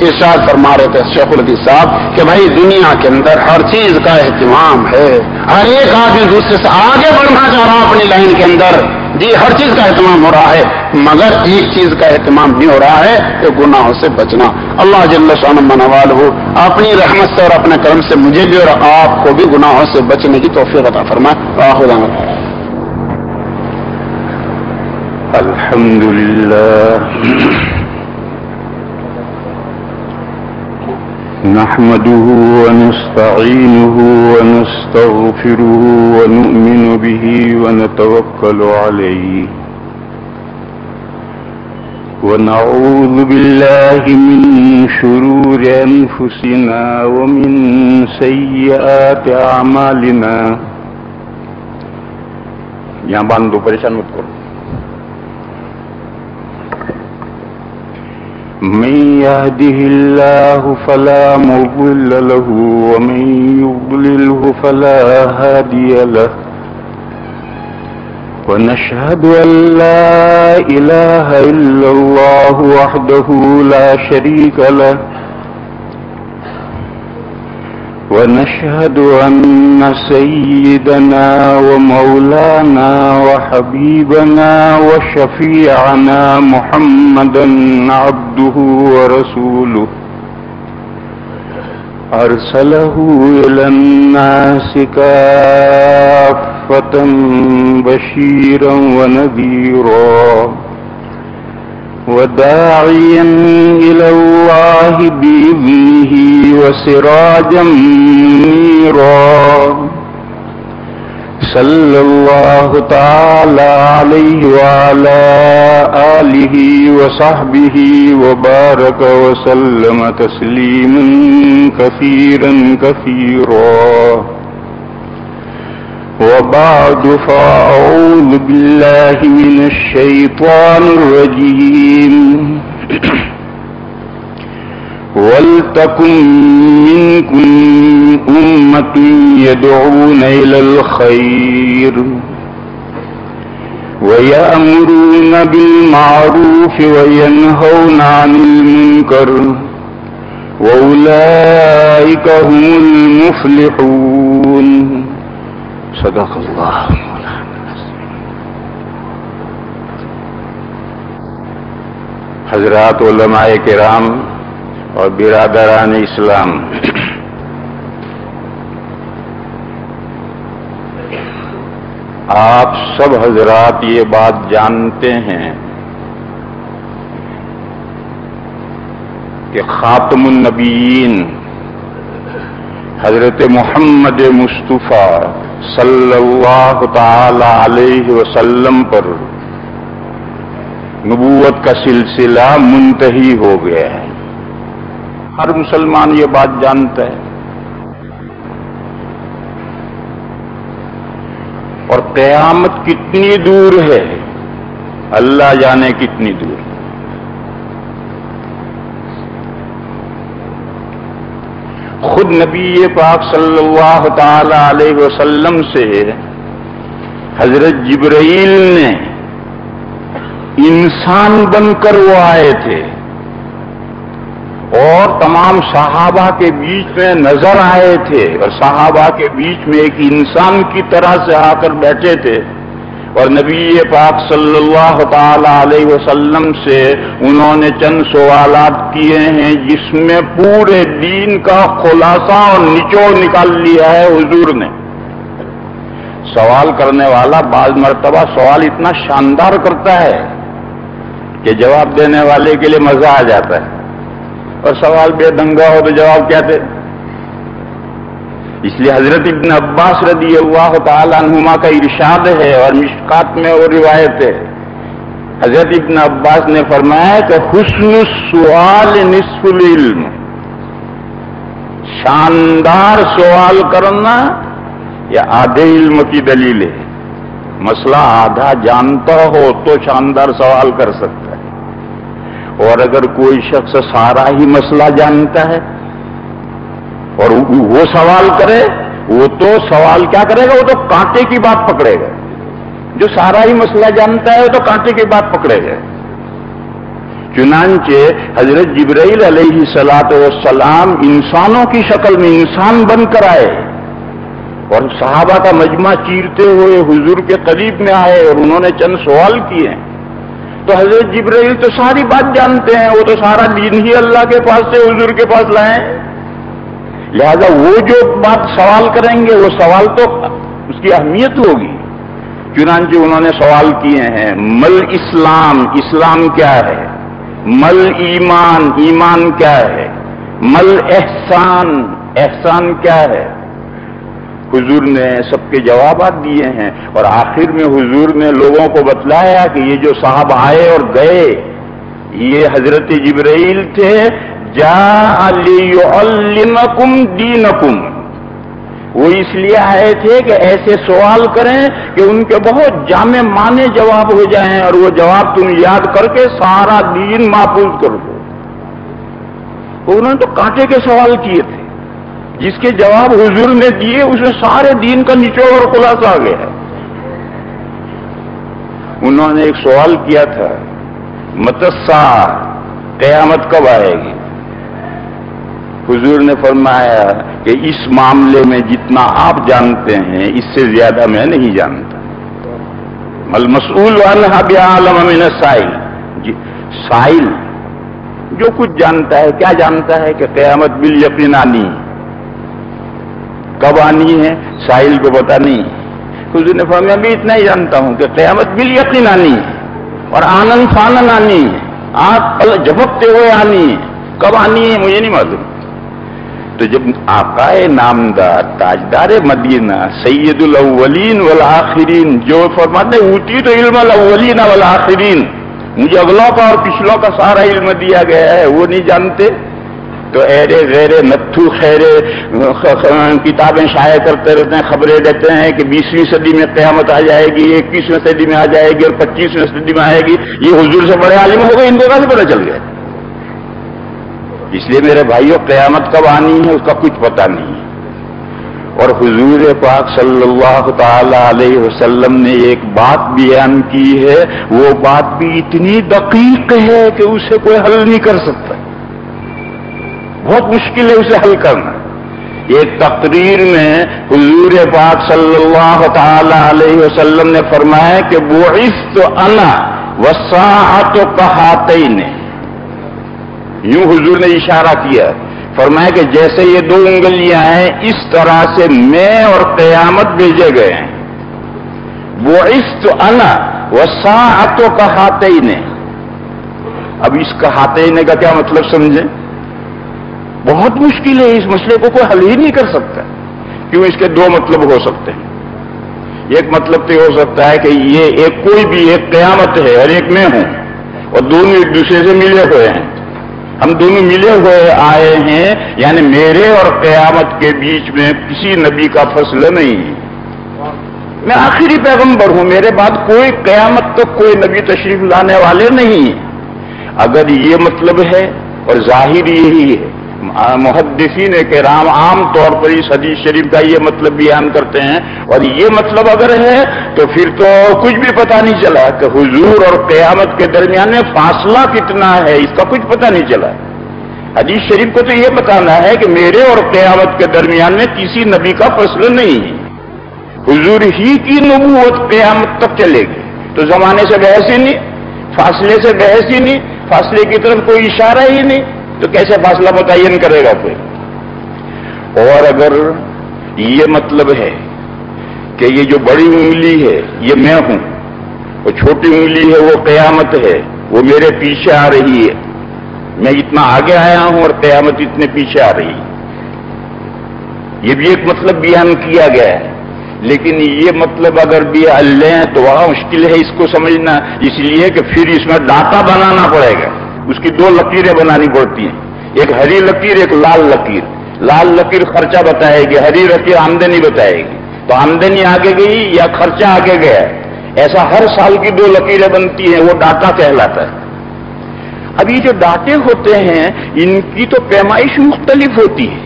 ارشاد فرما رہے تھے شیخ الحدیث صاحب کہ بھائی دنیا کے اندر ہر چیز کا اہتمام ہے. ہر ایک آدمی دوسرے سے آگے بڑھنا چاہ رہا اپنی لائن کے اندر. جی ہر چیز کا اہتمام ہو رہا ہے مگر ایک چیز کا اہتمام نہیں ہو رہا ہے کہ گناہوں سے بچنا. اللہ جل شانہ منوالہ اپنی رحمت سے اور اپنے کرم سے مجھے بھی اور آپ کو بھی گناہوں سے بچنے کی توفیق عطا فرمائے. الحمدللہ نحمده ونستعينه ونستغفره ونؤمن به ونتوكل عليه ونعوذ بالله من شرور أنفسنا ومن سيئات أعمالنا. یہاں باندھو پریشان مت کرو. من يهده الله فلا مضل له ومن يضلله فلا هادي له ونشهد أن لا إله إلا الله وحده لا شريك له ونشهد أن سيدنا ومولانا وحبيبنا وشفيعنا محمدا عبده ورسوله أرسله إلى الناس كافة بشيرا ونذيرا وداعيا إلى الله بإذنه وسراجا منيرا. صلى الله تعالى عليه وعلى آله وصحبه وبارك وسلم تسليما كثيرا كثيرا. وبعد فأعوذ بالله من الشيطان الرجيم ولتكن منكم أمة يدعون إلى الخير ويأمرون بالمعروف وينهون عن المنكر وأولئك هم المفلحون صدق اللہ. حضرات علماء کرام اور برادران اسلام، آپ سب حضرات یہ بات جانتے ہیں کہ خاتم النبیین حضرت محمد مصطفیٰ صلی اللہ تعالی علیہ وسلم پر نبوت کا سلسلہ منتہی ہو گیا ہے. ہر مسلمان یہ بات جانتا ہے. اور قیامت کتنی دور ہے اللہ جانے کتنی دور. خود نبی پاک صلی اللہ تعالی علیہ وسلم سے حضرت جبرائیل نے انسان بن کر وہ آئے تھے اور تمام صحابہ کے بیچ میں نظر آئے تھے، اور صحابہ کے بیچ میں ایک انسان کی طرح سے آ کر بیٹھے تھے، اور نبی پاک صلی اللہ تعالی علیہ وسلم سے انہوں نے چند سوالات کیے ہیں جس میں پورے دین کا خلاصہ اور نچوڑ نکال لیا ہے حضور نے. سوال کرنے والا بعض مرتبہ سوال اتنا شاندار کرتا ہے کہ جواب دینے والے کے لیے مزہ آ جاتا ہے، اور سوال بے دنگا ہو تو جواب کیا دے. اس لیے حضرت ابن عباس رضی اللہ تعالی عنہما کا ارشاد ہے اور مشکات میں وہ روایت ہے. حضرت ابن عباس نے فرمایا کہ حسن السؤال نصف العلم، شاندار سوال کرنا یہ آدھے علم کی دلیل ہے. مسئلہ آدھا جانتا ہو تو شاندار سوال کر سکتا ہے، اور اگر کوئی شخص سارا ہی مسئلہ جانتا ہے اور وہ سوال کرے، وہ تو سوال کیا کرے گا، وہ تو کانٹے کی بات پکڑے گا. جو سارا ہی مسئلہ جانتا ہے وہ تو کانٹے کی بات پکڑے گا. چنانچہ حضرت جبرائیل علیہ السلام انسانوں کی شکل میں انسان بن کر آئے اور صحابہ کا مجمع چیرتے ہوئے حضور کے قریب میں آئے اور انہوں نے چند سوال کیے. تو حضرت جبرائیل تو ساری بات جانتے ہیں، وہ تو سارا دین ہی اللہ کے پاس سے حضور کے پاس لائیں، لہذا وہ جو بات سوال کریں گے وہ سوال تو اس کی اہمیت ہوگی. چنانچہ انہوں نے سوال کیے ہیں مل اسلام، اسلام کیا ہے، مل ایمان، ایمان کیا ہے، مل احسان، احسان کیا ہے. حضور نے سب کے جوابات دیے ہیں اور آخر میں حضور نے لوگوں کو بتلایا کہ یہ جو صاحب آئے اور گئے یہ حضرت جبرائیل تھے. جاء لیعلمکم دینکم، وہ اس لیے آئے تھے کہ ایسے سوال کریں کہ ان کے بہت جامع معنی جواب ہو جائیں اور وہ جواب تم یاد کر کے سارا دین محفوظ کر دو. انہوں نے تو کانٹے کے سوال کیے تھے، جس کے جواب حضور نے دیے اس میں سارے دین کا نچوڑ اور خلاصہ آ گیا ہے. انہوں نے ایک سوال کیا تھا متی الساعہ، قیامت کب آئے گی. حضور نے فرمایا کہ اس معاملے میں جتنا آپ جانتے ہیں اس سے زیادہ میں نہیں جانتا. المسئول عنہا بعالم من السائل، سائل جو کچھ جانتا ہے کیا جانتا ہے کہ قیامت بالیقین آنی، کب آنی ہے سائل کو پتا نہیں. حضور نے فرمایا میں اتنا ہی جانتا ہوں کہ قیامت بالیقین آنی ہے اور آنن فانن آنی ہے، آپ جھپکتے ہوئے آنی ہے. کب آنی ہے مجھے نہیں معلوم. تو جب آقائے نامدار تاجدار مدینہ سید الاولین والآخرین جو فرماتے اوتیت علم الاولین والآخرین، مجھے اگلوں کا اور پچھلوں کا سارا علم دیا گیا ہے، وہ نہیں جانتے تو ایرے غیرے نتھو خیرے کتابیں شائع کرتے رہتے ہیں، خبریں دیتے ہیں کہ 20ویں صدی میں قیامت آ جائے گی، 21ویں صدی میں آ جائے گی اور 25ویں صدی میں آئے گی. یہ حضور سے بڑے عالم ہو گئے، ان کو کیسے پتہ چل گیا؟ اس لیے میرے بھائیوں قیامت کب آنی ہے اس کا کچھ پتہ نہیں ہے. اور حضور پاک صلی اللہ تعالی علیہ وسلم نے ایک بات بیان کی ہے، وہ بات بھی اتنی دقیق ہے کہ اسے کوئی حل نہیں کر سکتا، بہت مشکل ہے اسے حل کرنا. ایک تقریر میں حضور پاک صلی اللہ تعالی علیہ وسلم نے فرمایا کہ بعثت انا والساعۃ کہاتین. یوں حضور نے اشارہ کیا، فرمایا کہ جیسے یہ 2 انگلیاں ہیں اس طرح سے میں اور قیامت بھیجے گئے ہیں. بعثت انا والساعۃ کہاتین. اب اس کہاتین کا کیا مطلب سمجھیں؟ بہت مشکل ہے، اس مسئلے کو کوئی حل ہی نہیں کر سکتا. کیوں؟ اس کے 2 مطلب ہو سکتے ہیں. ایک مطلب تو ہو سکتا ہے کہ یہ کوئی بھی ایک قیامت ہے اور ایک میں ہوں اور دونوں ایک دوسرے سے ملے ہوئے ہیں. ہم دونوں ملے ہوئے آئے ہیں، یعنی میرے اور قیامت کے بیچ میں کسی نبی کا فصل نہیں ہے. میں آخری پیغمبر ہوں، میرے بعد کوئی قیامت تک کوئی نبی تشریف لانے والے نہیں. اگر یہ مطلب ہے، اور ظاہر یہی ہے، محدثین کرام عام طور پر اس حدیث شریف کا یہ مطلب بیان کرتے ہیں، اور یہ مطلب اگر ہے تو پھر تو کچھ بھی پتہ نہیں چلا کہ حضور اور قیامت کے درمیان میں فاصلہ کتنا ہے، اس کا کچھ پتہ نہیں چلا. حدیث شریف کو تو یہ بتانا ہے کہ میرے اور قیامت کے درمیان میں کسی نبی کا فصل نہیں ہے. حضور ہی کی نبوت قیامت تک چلے گی. تو زمانے سے بحث ہی نہیں، فاصلے سے بحث ہی نہیں، فاصلے کی طرف کوئی اشارہ ہی نہیں، تو کیسے فاصلہ متعین کرے گا کوئی؟ اور اگر یہ مطلب ہے کہ یہ جو بڑی انگلی ہے یہ میں ہوں، اور چھوٹی انگلی ہے وہ قیامت ہے، وہ میرے پیچھے آ رہی ہے، میں اتنا آگے آیا ہوں اور قیامت اتنے پیچھے آ رہی ہے، یہ بھی ایک مطلب بیان کیا گیا ہے. لیکن یہ مطلب اگر بھی لیں تو بڑا مشکل ہے اس کو سمجھنا، اس لیے کہ پھر اس میں ڈاٹا بنانا پڑے گا. اس کی 2 لکیریں بنانی پڑتی ہیں، ایک ہری لکیر ایک لال لکیر. لال لکیر خرچہ بتائے گی، ہری لکیر آمدنی بتائے گی. تو آمدنی آگے گئی یا خرچہ آگے گیا، ایسا ہر سال کی 2 لکیریں بنتی ہیں، وہ ڈاٹا کہلاتا ہے. اب یہ جو ڈاٹے ہوتے ہیں ان کی تو پیمائش مختلف ہوتی ہے.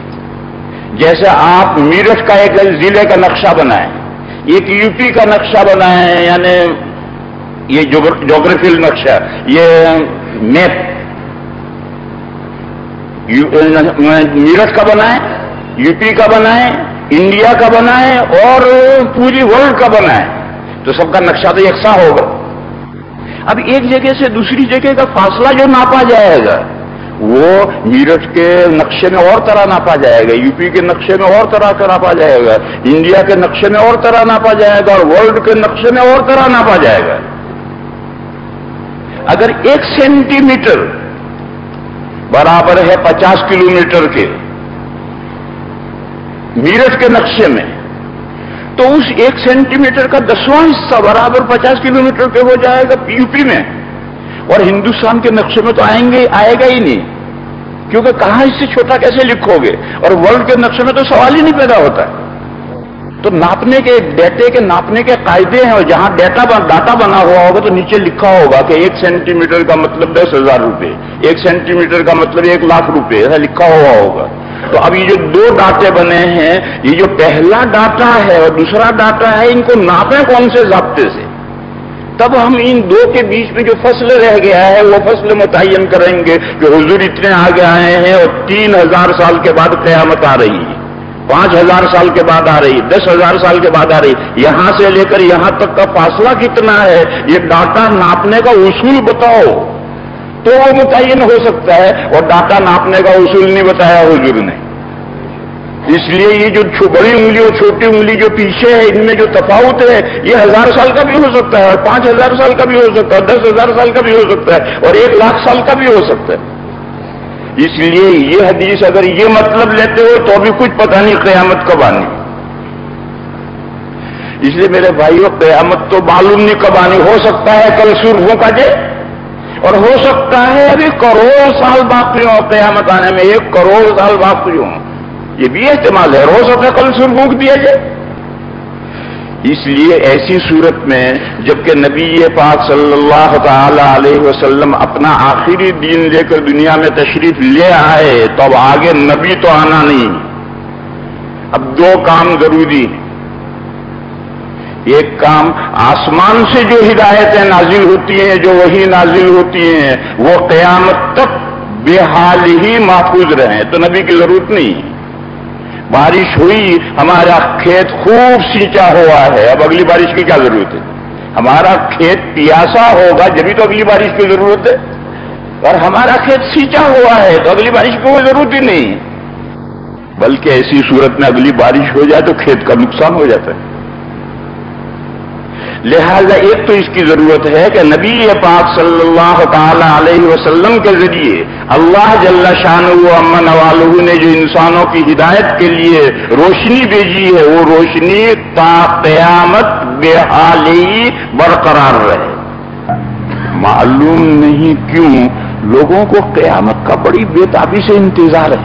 جیسے آپ میرٹھ کا ایک ضلع کا نقشہ بنائیں، ایک یو پی کا نقشہ بنائیں، یعنی یہ جغرافیل نقشہ، یہ میپ میرٹھ کا بنائیں، یو پی کا بنائیں، انڈیا کا بنائیں اور پوری ورلڈ کا بنائیں، تو سب کا نقشہ تو یکساں ہوگا. اب ایک جگہ سے دوسری جگہ کا فاصلہ جو ناپا جائے گا وہ میرٹھ کے نقشے میں اور طرح ناپا جائے گا، یو پی کے نقشے میں اور طرح کا ناپا جائے گا، انڈیا کے نقشے میں اور طرح ناپا جائے گا، اور ورلڈ کے نقشے میں اور طرح ناپا جائے گا. اگر 1 سینٹی میٹر برابر ہے 50 کلومیٹر کے میرٹھ کے نقشے میں، تو اس 1 سینٹی میٹر کا 10واں حصہ برابر 50 کلومیٹر کے ہو جائے گا یو پی میں، اور ہندوستان کے نقشے میں تو آئے گا ہی نہیں، کیونکہ کہاں اس سے چھوٹا کیسے لکھو گے، اور ورلڈ کے نقشے میں تو سوال ہی نہیں پیدا ہوتا ہے. تو ناپنے کے ڈیٹے کے ناپنے کے قاعدے ہیں، اور جہاں ڈاٹا بنا ہوا ہوگا تو نیچے لکھا ہوگا کہ 1 سینٹی میٹر کا مطلب 10,000 روپے، 1 سینٹی میٹر کا مطلب 1,00,000 روپے، ایسا لکھا ہوا ہوگا. تو اب یہ جو 2 ڈاٹے بنے ہیں، یہ جو پہلا ڈاٹا ہے اور دوسرا ڈاٹا ہے، ان کو ناپیں کون سے ضابطے سے؟ تب ہم ان 2 کے بیچ میں جو فصل رہ گیا ہے وہ فصل متعین کریں گے کہ حضور اتنے آگے آئے ہیں اور 3,000 سال کے بعد قیامت آ رہی ہے، 5,000 سال کے بعد آ رہی، 10,000 سال کے بعد آ رہی. یہاں سے لے کر یہاں تک کا فاصلہ کتنا ہے، یہ ڈاٹا ناپنے کا اصول بتاؤ تو وہ متعین ہو سکتا ہے، اور ڈاٹا ناپنے کا اصول نہیں بتایا حضور نے. اس لیے یہ جو بڑی انگلی اور چھوٹی انگلی جو پیچھے ہے، ان میں جو تفاوت ہے یہ 1,000 سال کا بھی ہو سکتا ہے، اور 5,000 سال کا بھی ہو سکتا ہے، 10,000 سال کا بھی ہو سکتا ہے، اور 1,00,000 سال کا بھی ہو سکتا ہے. اس لیے یہ حدیث اگر یہ مطلب لیتے ہو تو ابھی کچھ پتہ نہیں قیامت کب آنی. اس لیے میرے بھائیوں قیامت تو معلوم نہیں کب آنی، ہو سکتا ہے کل سرخوں کا جے، اور ہو سکتا ہے ابھی کروڑ سال باقی ہوں قیامت آنے میں، 1 کروڑ سال باقی ہوں، یہ بھی احتمال ہے، ہو سکتا ہے کل سے پھونک دیا جائے۔ اس لیے ایسی صورت میں جبکہ نبی پاک صلی اللہ تعالی علیہ وسلم اپنا آخری دین لے کر دنیا میں تشریف لے آئے تو اب آگے نبی تو آنا نہیں، اب 2 کام ضروری ہیں۔ ایک کام آسمان سے جو ہدایتیں نازل ہوتی ہیں، جو وحی نازل ہوتی ہیں، وہ قیامت تک بے حال ہی محفوظ رہیں تو نبی کی ضرورت نہیں۔ بارش ہوئی، ہمارا کھیت خوب سینچا ہوا ہے، اب اگلی بارش کی کیا ضرورت ہے؟ ہمارا کھیت پیاسا ہوگا جبھی تو اگلی بارش کی ضرورت ہے، اور ہمارا کھیت سینچا ہوا ہے تو اگلی بارش کی کوئی ضرورت ہی نہیں، بلکہ ایسی صورت میں اگلی بارش ہو جائے تو کھیت کا نقصان ہو جاتا ہے۔ لہذا ایک تو اس کی ضرورت ہے کہ نبی پاک صلی اللہ تعالی علیہ وسلم کے ذریعے اللہ جل شانہ و عما نوالہ نے جو انسانوں کی ہدایت کے لیے روشنی بھیجی ہے، وہ روشنی تا قیامت بے حالی برقرار رہے۔ معلوم نہیں کیوں لوگوں کو قیامت کا بڑی بے تابی سے انتظار ہے،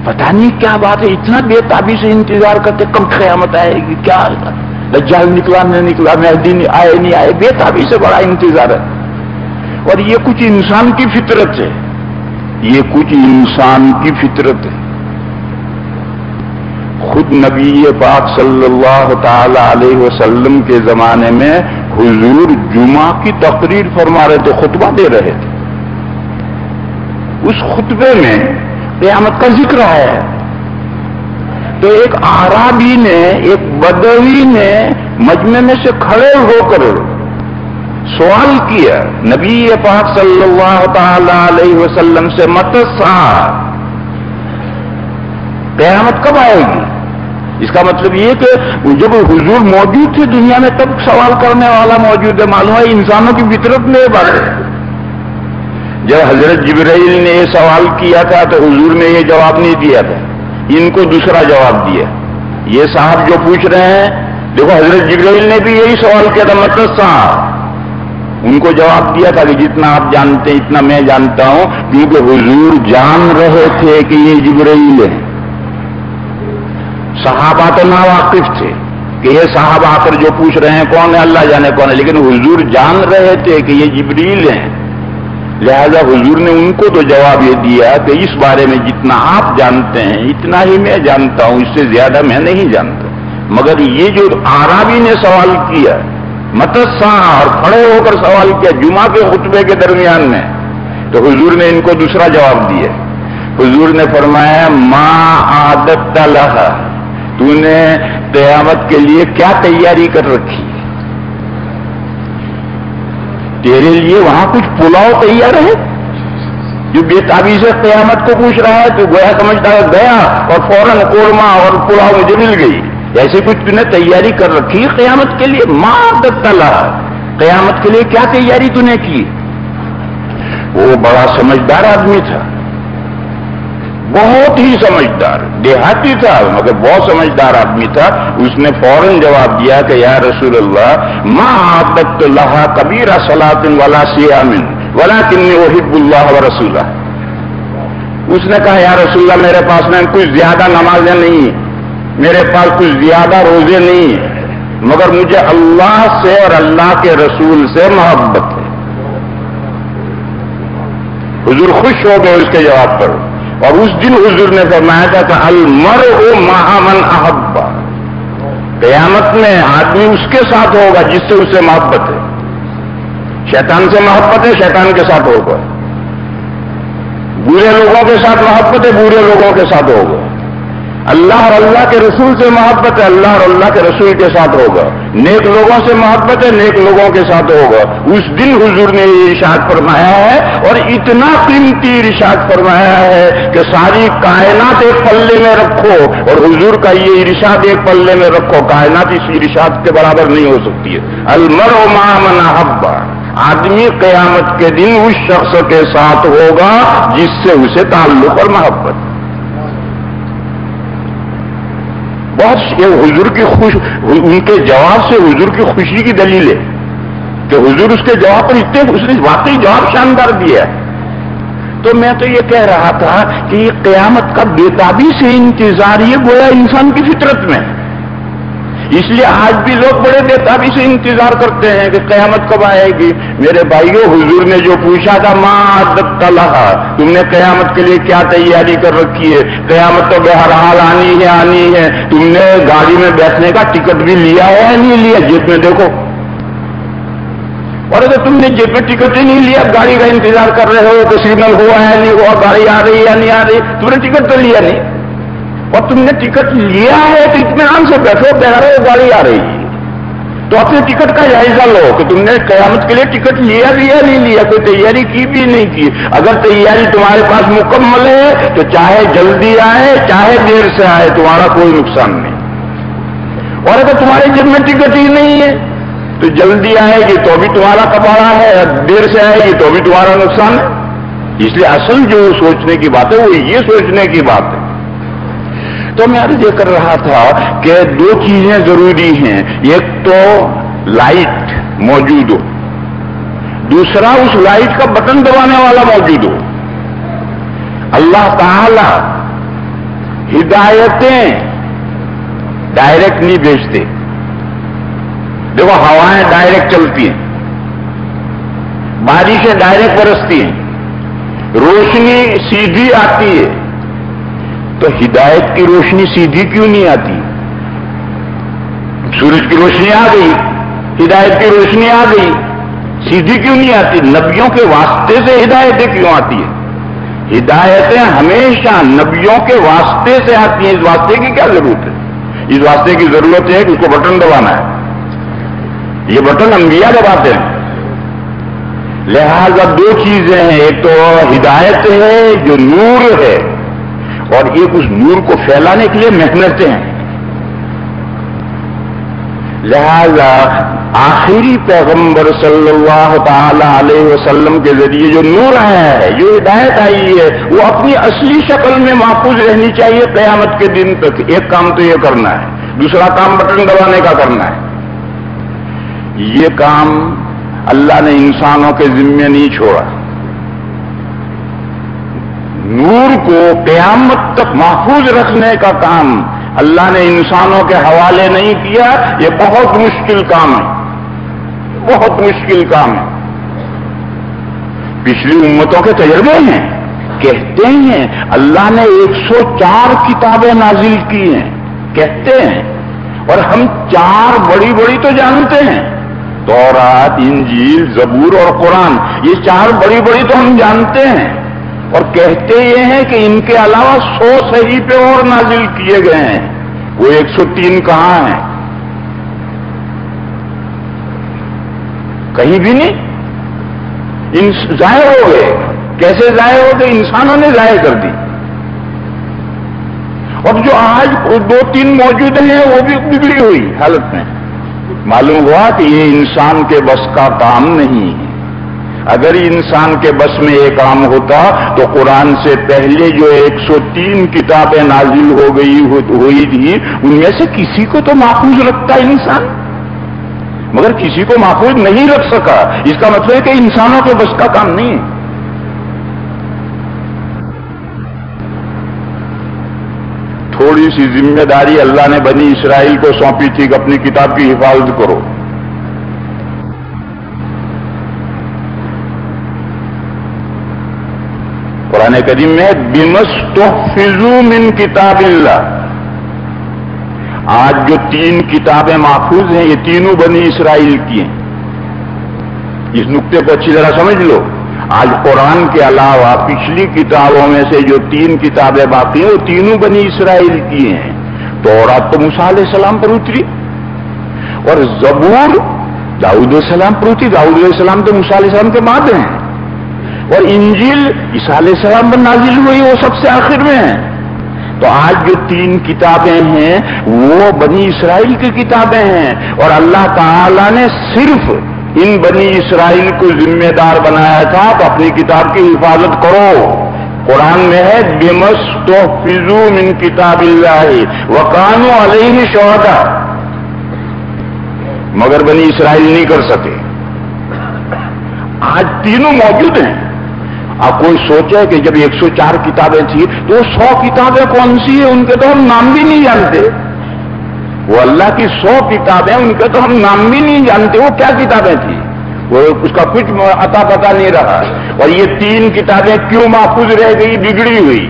پتہ نہیں کیا بات ہے، اتنا بے تابی سے انتظار کرتے کب قیامت آئے گی، کیا دجال نکلا نہیں نکلا، مہدی آئے نہیں آئے، بے تابی سے بڑا انتظار ہے۔ اور یہ کچھ انسان کی فطرت ہے، یہ کچھ انسان کی فطرت ہے۔ خود نبی پاک صلی اللہ تعالی علیہ وسلم کے زمانے میں حضور جمعہ کی تقریر فرما رہے تھے، خطبہ دے رہے تھے، اس خطبے میں قیامت کا ذکر ہے تو ایک اعرابی نے، ایک بدوی نے مجمع میں سے کھڑے ہو کر سوال کیا نبی پاک صلی اللہ تعالی علیہ وسلم سے، متی الساعہ، قیامت کب آئے گی؟ اس کا مطلب یہ کہ جب حضور موجود تھے دنیا میں تب سوال کرنے والا موجود ہے، معلوم ہے انسانوں کی فطرت میں یہ بات ہے۔ جب حضرت جبرائیل نے یہ سوال کیا تھا تو حضور نے یہ جواب نہیں دیا تھا، ان کو دوسرا جواب دیا۔ یہ صاحب جو پوچھ رہے ہیں، دیکھو حضرت جبرائیل نے بھی یہی سوال کیا تھا، متی الساعہ، ان کو جواب دیا تھا کہ جتنا آپ جانتے ہیں اتنا میں جانتا ہوں، کیونکہ حضور جان رہے تھے کہ یہ جبرائیل ہے۔ صحابہ تو ناواقف تھے کہ یہ صاحب آ کر جو پوچھ رہے ہیں کون ہے، اللہ جانے کون ہے، لیکن حضور جان رہے تھے کہ یہ جبریل ہیں، لہذا حضور نے ان کو تو جواب یہ دیا کہ اس بارے میں جتنا آپ جانتے ہیں اتنا ہی میں جانتا ہوں، اس سے زیادہ میں نہیں جانتا۔ مگر یہ جو اعرابی نے سوال کیا متی الساعہ اور کھڑے ہو کر سوال کیا جمعہ کے خطبے کے درمیان میں، تو حضور نے ان کو دوسرا جواب دیا۔ حضور نے فرمایا، ما عادت لہا، تو نے قیامت کے لیے کیا تیاری کر رکھی؟ تیرے لیے وہاں کچھ پلاؤ تیار ہے؟ جو بے تابی سے قیامت کو پوچھ رہا ہے تو گویا سمجھتا ہے گیا اور فوراً قورمہ اور پلاؤ مجھے مل گئی، ایسے کچھ تو نے تیاری کر رکھی قیامت کے لیے؟ ما عادت لہا، قیامت کے لیے کیا تیاری تو نے کی؟ وہ بڑا سمجھدار آدمی تھا، بہت ہی سمجھدار، دیہاتی تھا مگر بہت سمجھدار آدمی تھا۔ اس نے فوراً جواب دیا کہ یا رسول اللہ، ما عادت لہا کبیرہ صلاۃ ولا صیام ولکنی احب اللہ ورسولہ۔ اس نے کہا یا رسول اللہ، میرے پاس میں کچھ زیادہ نمازیں نہیں، میرے پاس کچھ زیادہ روزے نہیں، مگر مجھے اللہ سے اور اللہ کے رسول سے محبت ہے۔ حضور خوش ہو گئے اس کے جواب پر، اور اس دن حضور نے فرمایا تھا کہ المرء مع من احب، قیامت میں آدمی اس کے ساتھ ہوگا جس سے اسے محبت ہے۔ شیطان سے محبت ہے، شیطان کے ساتھ ہوگا، برے لوگوں کے ساتھ محبت ہے، برے لوگوں کے ساتھ ہوگا، اللہ اور اللہ کے رسول سے محبت ہے، اللہ اور اللہ کے رسول کے ساتھ ہوگا، نیک لوگوں سے محبت ہے، نیک لوگوں کے ساتھ ہوگا۔ اس دن حضور نے یہ ارشاد فرمایا ہے، اور اتنا قیمتی ارشاد فرمایا ہے کہ ساری کائنات ایک پلے میں رکھو اور حضور کا یہ ارشاد ایک پلے میں رکھو، کائنات اس ارشاد کے برابر نہیں ہو سکتی ہے۔ المرء مع من احب، آدمی قیامت کے دن اس شخص کے ساتھ ہوگا جس سے اسے تعلق اور محبت۔ بہت حضور کی ان کے جواب سے حضور کی خوشی کی دلیل ہے کہ حضور اس کے جواب پر اس نے واقعی جواب شاندار دیا ہے. تو میں تو یہ کہہ رہا تھا کہ یہ قیامت کا بےتابی سے انتظار یہ گویا انسان کی فطرت میں، اس لیے آج بھی لوگ بڑے بےتابی سے انتظار کرتے ہیں کہ قیامت کب آئے گی. میرے بھائیوں، حضور نے جو پوچھا تھا ما عددت لہا، تم نے قیامت کے لیے کیا تیاری کر رکھی ہے؟ قیامت تو بہرحال آنی ہے. تم نے گاڑی میں بیٹھنے کا ٹکٹ بھی لیا ہے یا نہیں لیا؟ جیب میں دیکھو. اور اگر تم نے جیب میں ٹکٹ ہی نہیں لیا، گاڑی کا انتظار کر رہے ہو تو سگنل ہوا ہے نہیں ہوا، گاڑی آ رہی ہے یا نہیں آ رہی، تم نے ٹکٹ تو لیا نہیں. اور تم نے ٹکٹ لیا ہے تو اطمینان سے بیٹھو، بہرحال گاڑی آ رہی ہے. تو اپنے ٹکٹ کا جائزہ لو کہ تم نے قیامت کے لیے ٹکٹ لیا بھی یا نہیں لیا، کوئی تیاری کی بھی نہیں کی. اگر تیاری تمہارے پاس مکمل ہے تو چاہے جلدی آئے چاہے دیر سے آئے تمہارا کوئی نقصان نہیں. اور اگر تمہارے جیب میں ٹکٹ ہی نہیں ہے تو جلدی آئے گی تو بھی تمہارا کباڑا ہے، دیر سے آئے گی تو بھی تمہارا نقصان ہے. اس لیے اصل جو سوچنے کی بات ہے وہ یہ سوچنے کی بات ہے. تو میں عرض یہ کر رہا تھا کہ دو چیزیں ضروری ہیں، ایک تو لائٹ موجود ہو، دوسرا اس لائٹ کا بٹن دبانے والا موجود ہو. اللہ تعالی ہدایتیں ڈائریکٹ نہیں بھیجتے. دیکھو ہوائیں ڈائریکٹ چلتی ہیں، بارشیں ڈائریکٹ برستی ہیں، روشنی سیدھی آتی ہے. تو ہدایت کی روشنی سیدھی کیوں نہیں آتی؟ سورج کی روشنی آ گئی، ہدایت کی روشنی آ گئی، سیدھی کیوں نہیں آتی؟ نبیوں کے واسطے سے ہدایتیں کیوں آتی ہیں؟ ہدایتیں ہمیشہ نبیوں کے واسطے سے آتی ہیں. اس واسطے کی کیا ضرورت ہے؟ اس واسطے کی ضرورت ہے کہ اس کو بٹن دبانا ہے. یہ بٹن انبیاء دباتے ہیں. لہذا دو چیزیں ہیں، ایک تو ہدایت ہے جو نور ہے، اور ایک اس نور کو پھیلانے کے لیے محنتیں ہیں. لہذا آخری پیغمبر صلی اللہ تعالی علیہ وسلم کے ذریعے جو نور آیا ہے، جو ہدایت آئی ہے، وہ اپنی اصلی شکل میں محفوظ رہنی چاہیے قیامت کے دن تک. ایک کام تو یہ کرنا ہے، دوسرا کام بٹن دبانے کا کرنا ہے. یہ کام اللہ نے انسانوں کے ذمے نہیں چھوڑا. نور کو قیامت تک محفوظ رکھنے کا کام اللہ نے انسانوں کے حوالے نہیں کیا. یہ بہت مشکل کام ہے، بہت مشکل کام ہے. پچھلی امتوں کے تجربے ہیں، کہتے ہیں اللہ نے 104 کتابیں نازل کی ہیں، کہتے ہیں. اور ہم 4 بڑی بڑی تو جانتے ہیں، تورات، انجیل، زبور اور قرآن. یہ 4 بڑی بڑی تو ہم جانتے ہیں، اور کہتے یہ ہیں کہ ان کے علاوہ 100 صحیفے اور نازل کیے گئے ہیں. وہ 103 کہاں ہیں؟ کہیں بھی نہیں. ضائع ہو گئے. کیسے ضائع ہو گئے؟ انسانوں نے ضائع کر دی. اور جو آج 2-3 موجود ہیں وہ بھی بگڑی ہوئی حالت میں. معلوم ہوا کہ یہ انسان کے بس کا کام نہیں ہے. اگر انسان کے بس میں یہ کام ہوتا تو قرآن سے پہلے جو 103 کتابیں نازل ہوئی تھی ان میں سے کسی کو تو محفوظ رکھتا انسان، مگر کسی کو محفوظ نہیں رکھ سکا. اس کا مطلب ہے کہ انسانوں کے بس کا کام نہیں ہے. تھوڑی سی ذمہ داری اللہ نے بنی اسرائیل کو سونپی تھی کہ اپنی کتاب کی حفاظت کرو. قرآن کریم میں بِمَسْتُحْفِظُوا مِنْ کتاب اللہ. آج جو 3 کتابیں محفوظ ہیں یہ تینوں بنی اسرائیل کی ہیں. اس نقطے کو اچھی طرح سمجھ لو. آج قرآن کے علاوہ پچھلی کتابوں میں سے جو 3 کتابیں باقی ہیں وہ تینوں بنی اسرائیل کی ہیں. تورات تو موسیٰ علیہ السلام پر اتری، اور زبور داؤد علیہ السلام پر اتری. داؤد علیہ السلام تو موسیٰ علیہ السلام کے بعد ہیں. اور انجیل عیسیٰ علیہ السلام پر نازل ہوئی، وہ سب سے آخر میں ہے. تو آج جو 3 کتابیں ہیں وہ بنی اسرائیل کی کتابیں ہیں، اور اللہ تعالی نے صرف ان بنی اسرائیل کو ذمہ دار بنایا تھا کہ اپنی کتاب کی حفاظت کرو. قرآن میں ہے بِمَسْتُحْفِظُوا مِنْ کتاب اللہ وَكَانُوا عَلَيْهِ شُهَدَاءَ. مگر بنی اسرائیل نہیں کر سکے. آج تینوں موجود ہیں. اب کوئی سوچے کہ جب 104 کتابیں تھی تو 100 کتابیں کون سی ہیں؟ ان کے تو ہم نام بھی نہیں جانتے. وہ اللہ کی 100 کتابیں، ان کے تو ہم نام بھی نہیں جانتے وہ کیا کتابیں تھی، وہ اس کا کچھ اتا پتا نہیں رہا. اور یہ 3 کتابیں کیوں محفوظ رہ گئی بگڑی ہوئی؟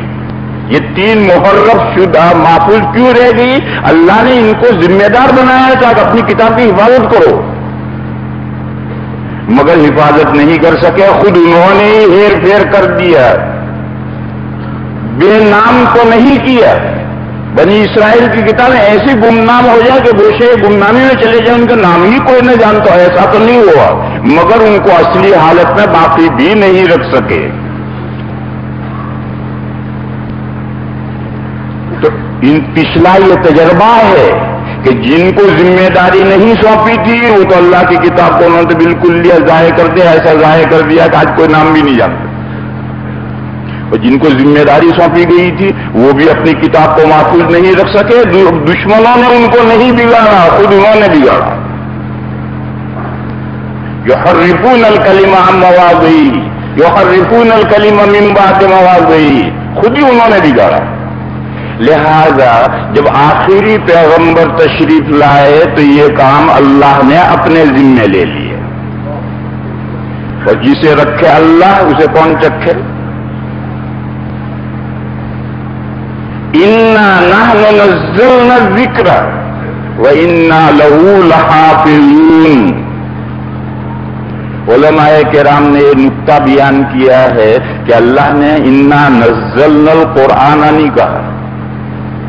یہ 3 محرف شدہ محفوظ کیوں رہ گئی؟ اللہ نے ان کو ذمہ دار بنایا تھا کہ اپنی کتاب کی حفاظت کرو، مگر حفاظت نہیں کر سکے. خود انہوں نے ہی ہیر پھیر کر دیا، بے نام کو نہیں کیا. بنی اسرائیل کی کتابیں ایسی گمنام ہو جائے کہ گوشے گمنامی میں چلے جائیں، ان کا نام ہی کوئی نہ جانتا. ایسا تو نہیں ہوا، مگر ان کو اصلی حالت میں باقی بھی نہیں رکھ سکے. تو ان پچھلا یہ تجربہ ہے کہ جن کو ذمہ داری نہیں سونپی تھی وہ تو اللہ کی کتاب کو انہوں نے بالکل لیا، ضائع کر دیا. ایسا ضائع کر دیا کہ آج کوئی نام بھی نہیں جانتا. اور جن کو ذمہ داری سونپی گئی تھی وہ بھی اپنی کتاب کو محفوظ نہیں رکھ سکے. دشمنوں نے ان کو نہیں بگاڑا، خود انہوں نے بگاڑا. یحرفون الکلم عن مواضعہ، یحرفون الکلم من بعد مواضعہ، خود ہی انہوں نے بگاڑا. لہذا جب آخری پیغمبر تشریف لائے تو یہ کام اللہ نے اپنے ذمے لے لیے. اور جسے رکھے اللہ اسے کون چکھے؟ انا نحن نزلنا الذکر وانا لہ لحافظون. علماء کرام نے یہ نقطہ بیان کیا ہے کہ اللہ نے انا نزلنا القرآن نہیں کہا،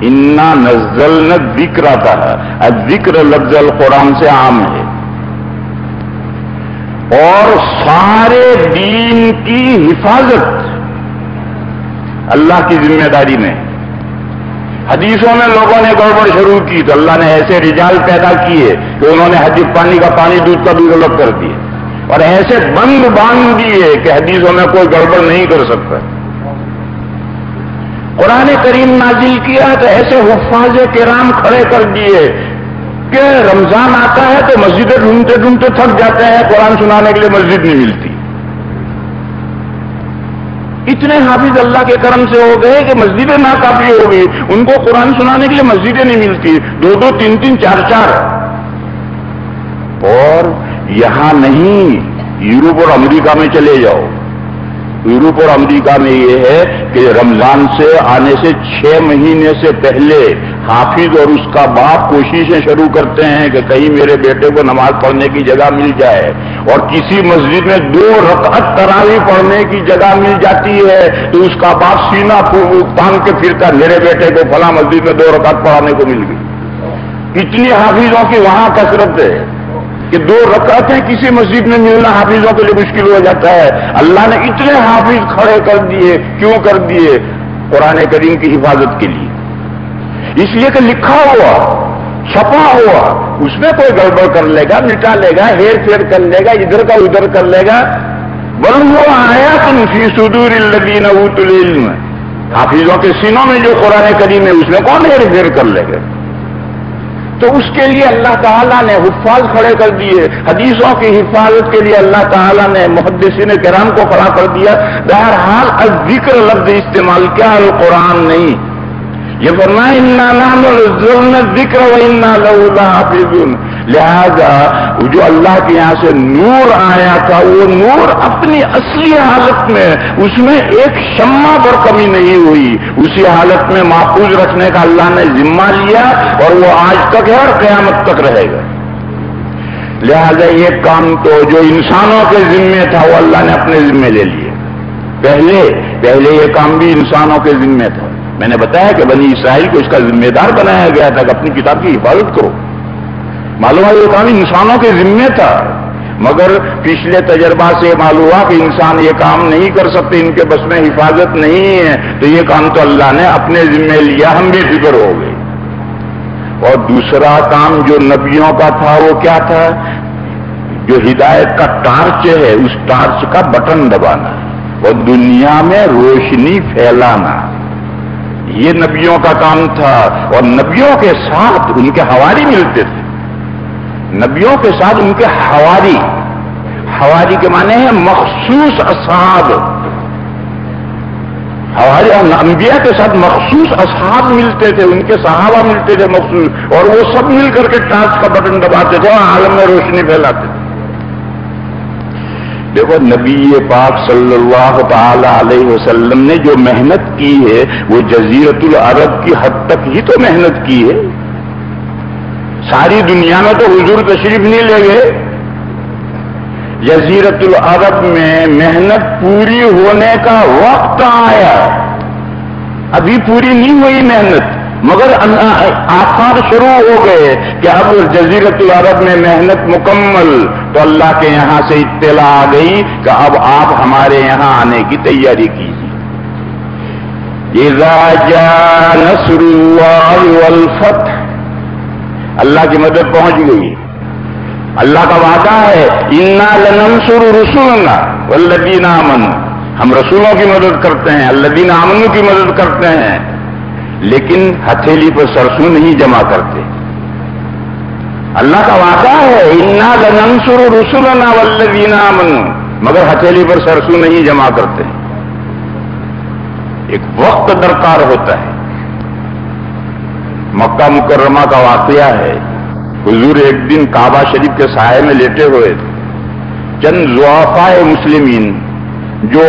انا نزلنا الذکر کہا. الذکر لفظ القرآن سے عام ہے اور سارے دین کی حفاظت اللہ کی ذمہ داری میں. حدیثوں میں لوگوں نے گڑبڑ شروع کی تو اللہ نے ایسے رجال پیدا کیے کہ انہوں نے حدیث پانی کا پانی دودھ کا دودھ الگ کر دیے اور ایسے بند باندھ دیے کہ حدیثوں میں کوئی گڑبڑ نہیں کر سکتا. قرآن کریم نازل کیا تو ایسے حفاظ کرام کھڑے کر دیے کہ رمضان آتا ہے تو مسجدیں ڈھونڈتے ڈھونڈتے تھک جاتے ہیں، قرآن سنانے کے لیے مسجد نہیں ملتی. اتنے حافظ اللہ کے کرم سے ہو گئے کہ مسجدیں ناکافی ہو گئی، ان کو قرآن سنانے کے لیے مسجدیں نہیں ملتی، 2 3 3 4 4. اور یہاں نہیں، یورپ اور امریکہ میں چلے جاؤ. یورپ اور امریکہ میں یہ ہے کہ رمضان سے آنے سے 6 مہینے سے پہلے حافظ اور اس کا باپ کوششیں شروع کرتے ہیں کہ کہیں میرے بیٹے کو نماز پڑھنے کی جگہ مل جائے. اور کسی مسجد میں 2 رکعت تراویح پڑھنے کی جگہ مل جاتی ہے تو اس کا باپ سینہ تان کے پھرتا، میرے بیٹے کو فلاں مسجد میں 2 رکعت پڑھانے کو مل گئی. اتنی حافظوں کی وہاں کثرت ہے کہ 2 رکعتیں کسی مسجد میں ملنا حافظوں کے لیے مشکل ہو جاتا ہے. اللہ نے اتنے حافظ کھڑے کر دیے. کیوں کر دیے؟ قرآن کریم کی حفاظت کے لیے. اس لیے کہ لکھا ہوا، چھپا ہوا، اس میں کوئی گڑبڑ کر لے گا، مٹا لے گا، ہیر پھیر کر لے گا، ادھر کا ادھر کر لے گا. بل وہ آیات فی صدور الذین اوتوا العلم، حافظوں کے سینوں میں جو قرآن کریم ہے اس میں کون ہیر پھیر کر لے گا؟ تو اس کے لیے اللہ تعالیٰ نے حفاظ کھڑے کر دیے. حدیثوں کی حفاظت کے لیے اللہ تعالیٰ نے محدثین کرام کو کھڑا کر دیا. بہرحال الذکر لفظ استعمال کیا، القرآن نہیں. یہ فرمایا انا نحن نزلنا الذکر وانا لہ لحافظون. لہذا جو اللہ کے یہاں سے نور آیا تھا وہ نور اپنی اصلی حالت میں اس میں ایک شمع پر کمی نہیں ہوئی، اسی حالت میں محفوظ رکھنے کا اللہ نے ذمہ لیا اور وہ آج تک ہے اور قیامت تک رہے گا. لہذا یہ کام تو جو انسانوں کے ذمے تھا وہ اللہ نے اپنے ذمے لے لیے. پہلے یہ کام بھی انسانوں کے ذمے تھا. میں نے بتایا کہ بنی اسرائیل کو اس کا ذمہ دار بنایا گیا تھا کہ اپنی کتاب کی حفاظت کرو. معلوم ہے یہ کام انسانوں کے ذمے تھا، مگر پچھلے تجربہ سے معلوم ہوا کہ انسان یہ کام نہیں کر سکتے، ان کے بس میں حفاظت نہیں ہے، تو یہ کام تو اللہ نے اپنے ذمے لیا، ہم بھی فکر ہو گئے. اور دوسرا کام جو نبیوں کا تھا وہ کیا تھا؟ جو ہدایت کا ٹارچ ہے اس ٹارچ کا بٹن دبانا اور دنیا میں روشنی پھیلانا، یہ نبیوں کا کام تھا. اور نبیوں کے ساتھ ان کے حواری ملتے تھے، نبیوں کے ساتھ ان کے حواری کے معنی ہے مخصوص اصحاب. ہمارے انبیاء کے ساتھ مخصوص اصحاب ملتے تھے، ان کے صحابہ ملتے تھے مخصوص، اور وہ سب مل کر کے ٹارچ کا بٹن دباتے تھے اور عالم میں روشنی پھیلاتے تھے. دیکھو نبی پاک صلی اللہ تعالی علیہ وسلم نے جو محنت کی ہے وہ جزیرت العرب کی حد تک ہی تو محنت کی ہے. ساری دنیا میں تو حضور تشریف نہیں لے گئے. جزیرت العرب میں محنت پوری ہونے کا وقت آیا، ابھی پوری نہیں ہوئی محنت، مگر آثار شروع ہو گئے کہ اب جزیرت العرب میں محنت مکمل. تو اللہ کے یہاں سے اطلاع آ گئی کہ اب آپ ہمارے یہاں آنے کی تیاری کیجیے. اذا جاء نصر اللہ والفتح، اللہ کی مدد پہنچ گئی. اللہ کا وعدہ ہے انا لننصر رسلنا والذین آمنوا، ہم رسولوں کی مدد کرتے ہیں، الذین آمنوا کی مدد کرتے ہیں، لیکن ہتھیلی پر سرسوں نہیں جمع کرتے. اللہ کا وعدہ ہے انا لننصر رسلنا والذین آمنوا، مگر ہتھیلی پر سرسوں نہیں جمع کرتے. ایک وقت درکار ہوتا ہے. مکہ مکرمہ کا واقعہ ہے. حضور ایک دن کعبہ شریف کے سائے میں لیٹے ہوئے تھے. چند ضعفاء مسلمین جو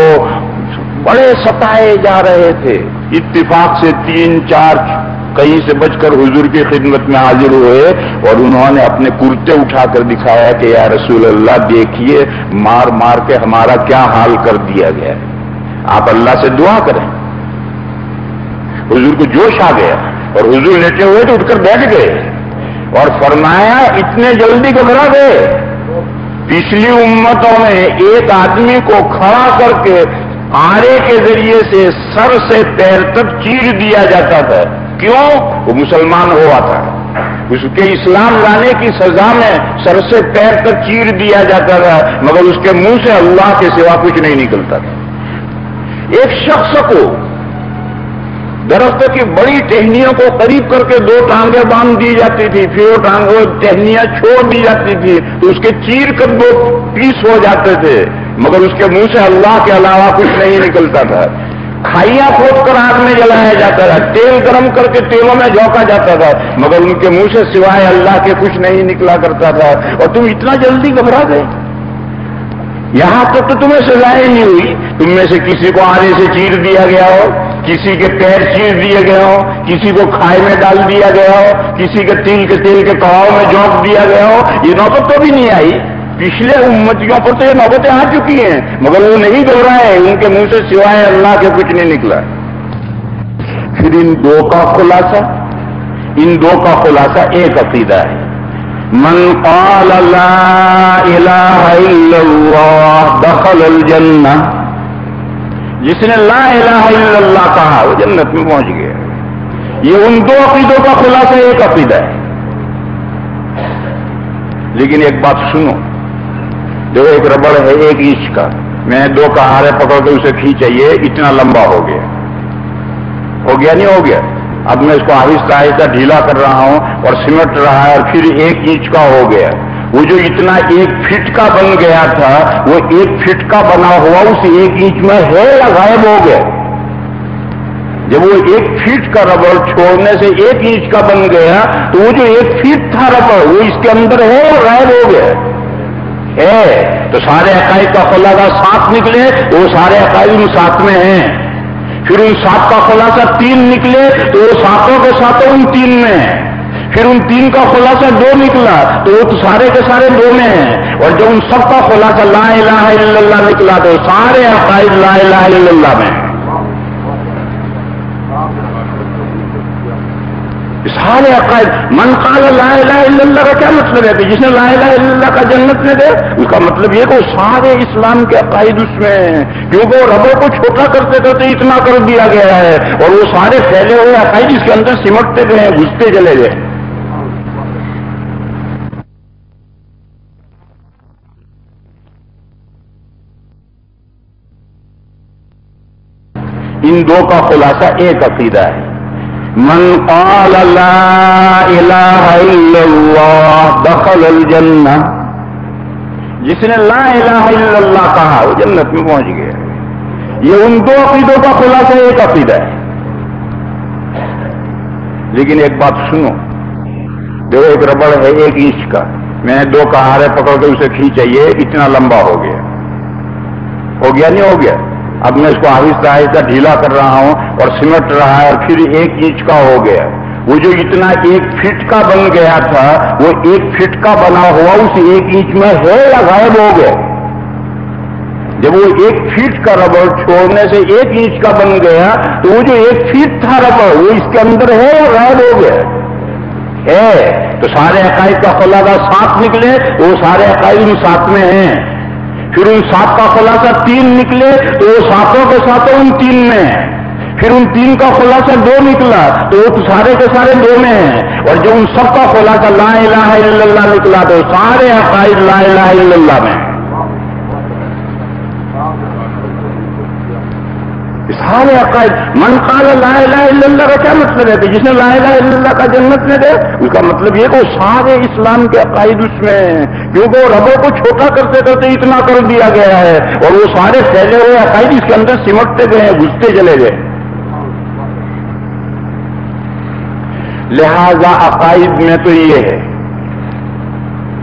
بڑے ستائے جا رہے تھے، اتفاق سے 3-4 کہیں سے بچ کر حضور کی خدمت میں حاضر ہوئے اور انہوں نے اپنے کرتے اٹھا کر دکھایا کہ یا رسول اللہ دیکھیے مار مار کے ہمارا کیا حال کر دیا گیا ہے، آپ اللہ سے دعا کریں. حضور کو جوش آ گیا اور حضور لیٹے ہوئے تو اٹھ کر بیٹھ گئے اور فرمایا اتنے جلدی گھبرا گئے. پچھلی امتوں میں ایک آدمی کو کھڑا کر کے آرے کے ذریعے سے سر سے پیر تک چیر دیا جاتا تھا. کیوں؟ وہ مسلمان ہوا تھا. اس کے اسلام لانے کی سزا میں سر سے پیر تک چیر دیا جاتا تھا، مگر اس کے منہ سے اللہ کے سوا کچھ نہیں نکلتا تھا. ایک شخص کو درخت کی بڑی ٹہنیوں کو قریب کر کے 2 ٹانگیں باندھ دی جاتی تھی، پھر وہ ٹہنیاں چھوڑ دی جاتی تھی تو اس کے چیر کر 2 پیس ہو جاتے تھے، مگر اس کے منہ سے اللہ کے علاوہ کچھ نہیں نکلتا تھا. کھائیاں کھود کر آگ میں جلایا جاتا تھا، تیل گرم کر کے تیلوں میں جھونکا جاتا تھا، مگر ان کے منہ سے سوائے اللہ کے کچھ نہیں نکلا کرتا تھا. اور تم اتنا جلدی گھبرا گئے. یہاں تک تو تمہیں سزائیں نہیں ہوئی، تم میں سے کسی کو آنے سے چیر دیا گیا ہو، کسی کے پیر چیر دیے گئے ہو، کسی کو کھائے میں ڈال دیا گیا ہو، کسی کے تیل کے کڑاؤ میں جھونک دیا گیا ہو. یہ نوبت تو بھی نہیں آئی. پچھلے امتیوں پر تو یہ نوبتیں آ چکی ہیں، مگر وہ نہیں گھبرائے، ان کے منہ سے سوائے اللہ کے کچھ نہیں نکلا. پھر ان دو کا خلاصہ ایک عقیدہ ہے. من قال لا الہ الا اللہ دخل الجنہ، جس نے لا الہ الا اللہ کہا وہ جنت میں پہنچ گیا. یہ ان 2 عقیدوں کا خلاصہ ایک عقیدہ ہے. لیکن ایک بات سنو، جو ایک ربڑ ہے 1 انچ کا، میں 2 کہارے پکڑ کے اسے کھینچا، یہ اتنا لمبا ہو گیا نہیں ہو گیا. اب میں اس کو آہستہ آہستہ ڈھیلا کر رہا ہوں اور سمٹ رہا ہے اور پھر 1 انچ کا ہو گیا. وہ جو اتنا 1 فٹ کا بن گیا تھا وہ 1 فٹ کا بنا ہوا اس 1 انچ میں ہے یا غائب ہو گیا؟ جب وہ 1 فٹ کا ربڑ چھوڑنے سے 1 انچ کا بن گیا تو وہ جو 1 فٹ تھا ربڑ وہ اس کے اندر ہے یا غائب ہو گیا؟ ہے. تو سارے عقائد کا خلاصہ 7 نکلے، وہ سارے عقائد 7 میں ہیں. پھر ان 7 کا خلاصہ 3 نکلے تو وہ 7 کے 7 ان 3 میں ہیں. پھر ان 3 کا خلاصہ 2 نکلا تو وہ سارے کے سارے 2 میں ہیں. اور جب ان سب کا خلاصہ لا الہ الا اللہ نکلا تو سارے عقائد لا الہ الا اللہ میں ہیں. سارے عقائد. من قال لا الہ الا اللہ کا کیا مطلب ہے کہ جس نے لا الہ الا اللہ کا جنت میں دے؟ اس کا مطلب یہ کہ وہ سارے اسلام کے عقائد اس میں ہیں، کیونکہ وہ ربڑ کو چھوٹا کرتے کرتے اتنا کر دیا گیا ہے اور وہ سارے پھیلے ہوئے عقائد اس کے اندر سمٹتے گئے، گھستے چلے گئے. ان 2 کا خلاصہ ایک عقیدہ ہے. من قال لا الہ الا اللہ دخل الجنہ، جس نے لا الہ الا اللہ کہا وہ جنت میں پہنچ گیا. یہ ان دو عقیدوں کا خلاصہ ایک عقیدہ ہے. لیکن ایک بات سنو، دیکھو ایک ربڑ ہے 1 انچ کا، میں نے 2 کہارے پکڑ کے اسے کھینچا، یہ اتنا لمبا ہو گیا نہیں ہو گیا. اب میں اس کو آہستہ آہستہ ڈھیلا کر رہا ہوں اور سمٹ رہا ہے اور پھر 1 انچ کا ہو گیا. وہ جو اتنا 1 فٹ کا بن گیا تھا وہ 1 فٹ کا بنا ہوا اس 1 انچ میں ہے یا غائب ہو گیا؟ جب وہ 1 فٹ کا ربڑ چھوڑنے سے 1 انچ کا بن گیا تو وہ جو 1 فٹ تھا ربڑ وہ اس کے اندر ہے یا غائب ہو گیا؟ ہے. تو سارے عقائد کا خلاصہ 7 نکلے تو وہ سارے عقائد ان 7 میں ہیں. پھر ان 7 کا خلاصہ 3 نکلے تو وہ 7 کے 7 ان 3 میں ہیں. پھر ان 3 کا خلاصہ 2 نکلا تو وہ سارے کے سارے 2 میں ہیں. اور جب ان سب کا خلاصہ لا الہ الا اللہ نکلا تو سارے عقائد لا الہ الا اللہ میں ہیں. سارے عقائد. من قال لا الہ الا اللہ کا کیا مطلب ہے کہ جس نے لا الہ الا اللہ کا جنت میں دے؟ اس کا مطلب یہ کہ وہ سارے اسلام کے عقائد اس میں ہیں، کیونکہ وہ ربڑ کو چھوٹا کرتے کرتے اتنا کر دیا گیا ہے اور وہ سارے پھیلے ہوئے عقائد اس کے اندر سمٹتے گئے ہیں، گھستے چلے گئے. لہذا عقائد میں تو یہ ہے.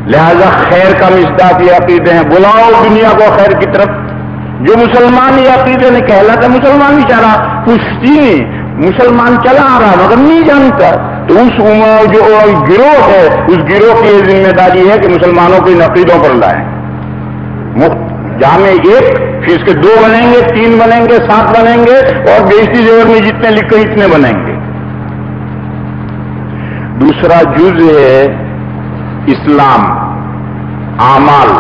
لہذا خیر کا مصداق یہ عقیدے ہیں. بلاؤ دنیا کو خیر کی طرف. جو مسلمان یہ عقیدے نے کہلاتا مسلمان بیچارہ پوچھتی نہیں، مسلمان چلا آ رہا مگر نہیں جانتا، تو اس جو گروہ ہے اس گروہ کی یہ ذمہ داری ہے کہ مسلمانوں کو ان عقیدوں پر لائیں. جامع ایک، پھر اس کے 2 بنیں گے، 3 بنیں گے، 7 بنیں گے اور بیشتی زیور میں جتنے لکھے اتنے بنیں گے. دوسرا جز ہے اسلام، اعمال.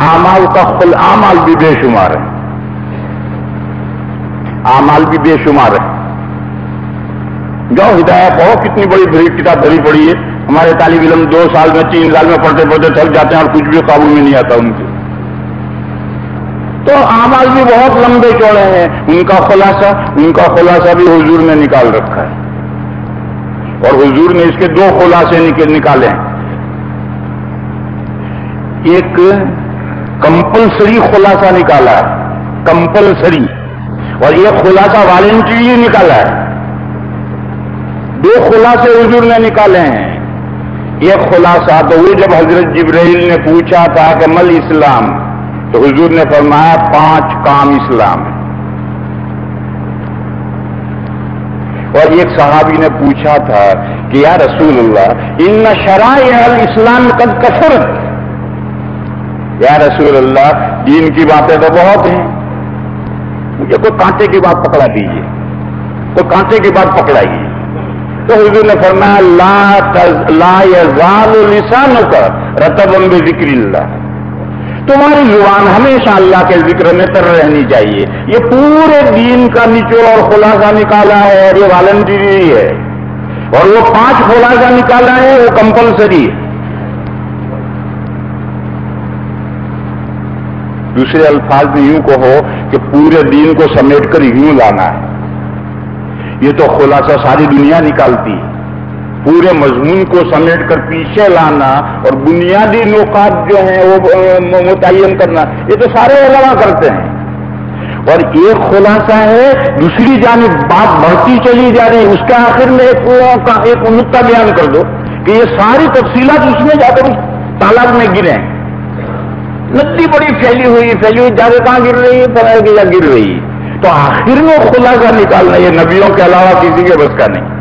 اعمال بھی بے شمار ہے. اعمال بھی بے شمار ہے. جاؤ ہدایت پڑھو، کتنی بڑی کتاب بھری پڑی ہے. ہمارے طالب علم 2 سال میں 3 سال میں پڑھتے پڑھتے تھک جاتے ہیں اور کچھ بھی قابو میں نہیں آتا ان کے. تو اعمال بھی بہت لمبے چوڑے ہیں. ان کا خلاصہ بھی حضور نے نکال رکھا ہے اور حضور نے اس کے 2 خلاصے نکالے ہیں. ایک کمپلسری خلاصہ نکالا ہے، کمپلسری، اور یہ خلاصہ والنٹری نکالا ہے. 2 خلاصے حضور نے نکالے ہیں. ایک خلاصہ تو وہ جب حضرت جبرائیل نے پوچھا تھا کہ مل اسلام، تو حضور نے فرمایا 5 کام اسلام ہے. اور ایک صحابی نے پوچھا تھا کہ یا رسول اللہ ان شرائع الاسلام قد کثرت، یا رسول اللہ دین کی باتیں تو بہت ہیں، مجھے کوئی کانٹے کی بات پکڑا دیجیے، کوئی کانٹے کی بات پکڑائیے. تو حضور نے فرمایا لا یزال لسانک رطبا بذکر اللہ، تمہاری زبان ہمیشہ اللہ کے ذکر میں تر رہنی چاہیے. یہ پورے دین کا نچوڑ اور خلاصہ نکالا ہے اور یہ والنٹری ہے. اور وہ 5 خلاصہ نکالا ہے وہ کمپلسری ہے. دوسرے الفاظ میں یوں کہو کہ پورے دین کو سمیٹ کر یوں لانا ہے. یہ تو خلاصہ ساری دنیا نکالتی ہے. پورے مضمون کو سمیٹ کر پیچھے لانا اور بنیادی نکات جو ہیں وہ متعین کرنا، یہ تو سارے علماء کرتے ہیں. اور ایک خلاصہ ہے، دوسری جانب بات بڑھتی چلی جا رہی ہے، اس کے آخر میں ایک نقطہ بیان کر دو کہ یہ ساری تفصیلات اس میں جا کر اس تالاب میں گریں. ندی بڑی پھیلی ہوئی جا کے کہاں گر رہی ہے؟ یا گر رہی ہے. تو آخر میں خلاصہ نکالنا یہ نبیوں کے علاوہ کسی کے بس کا نہیں.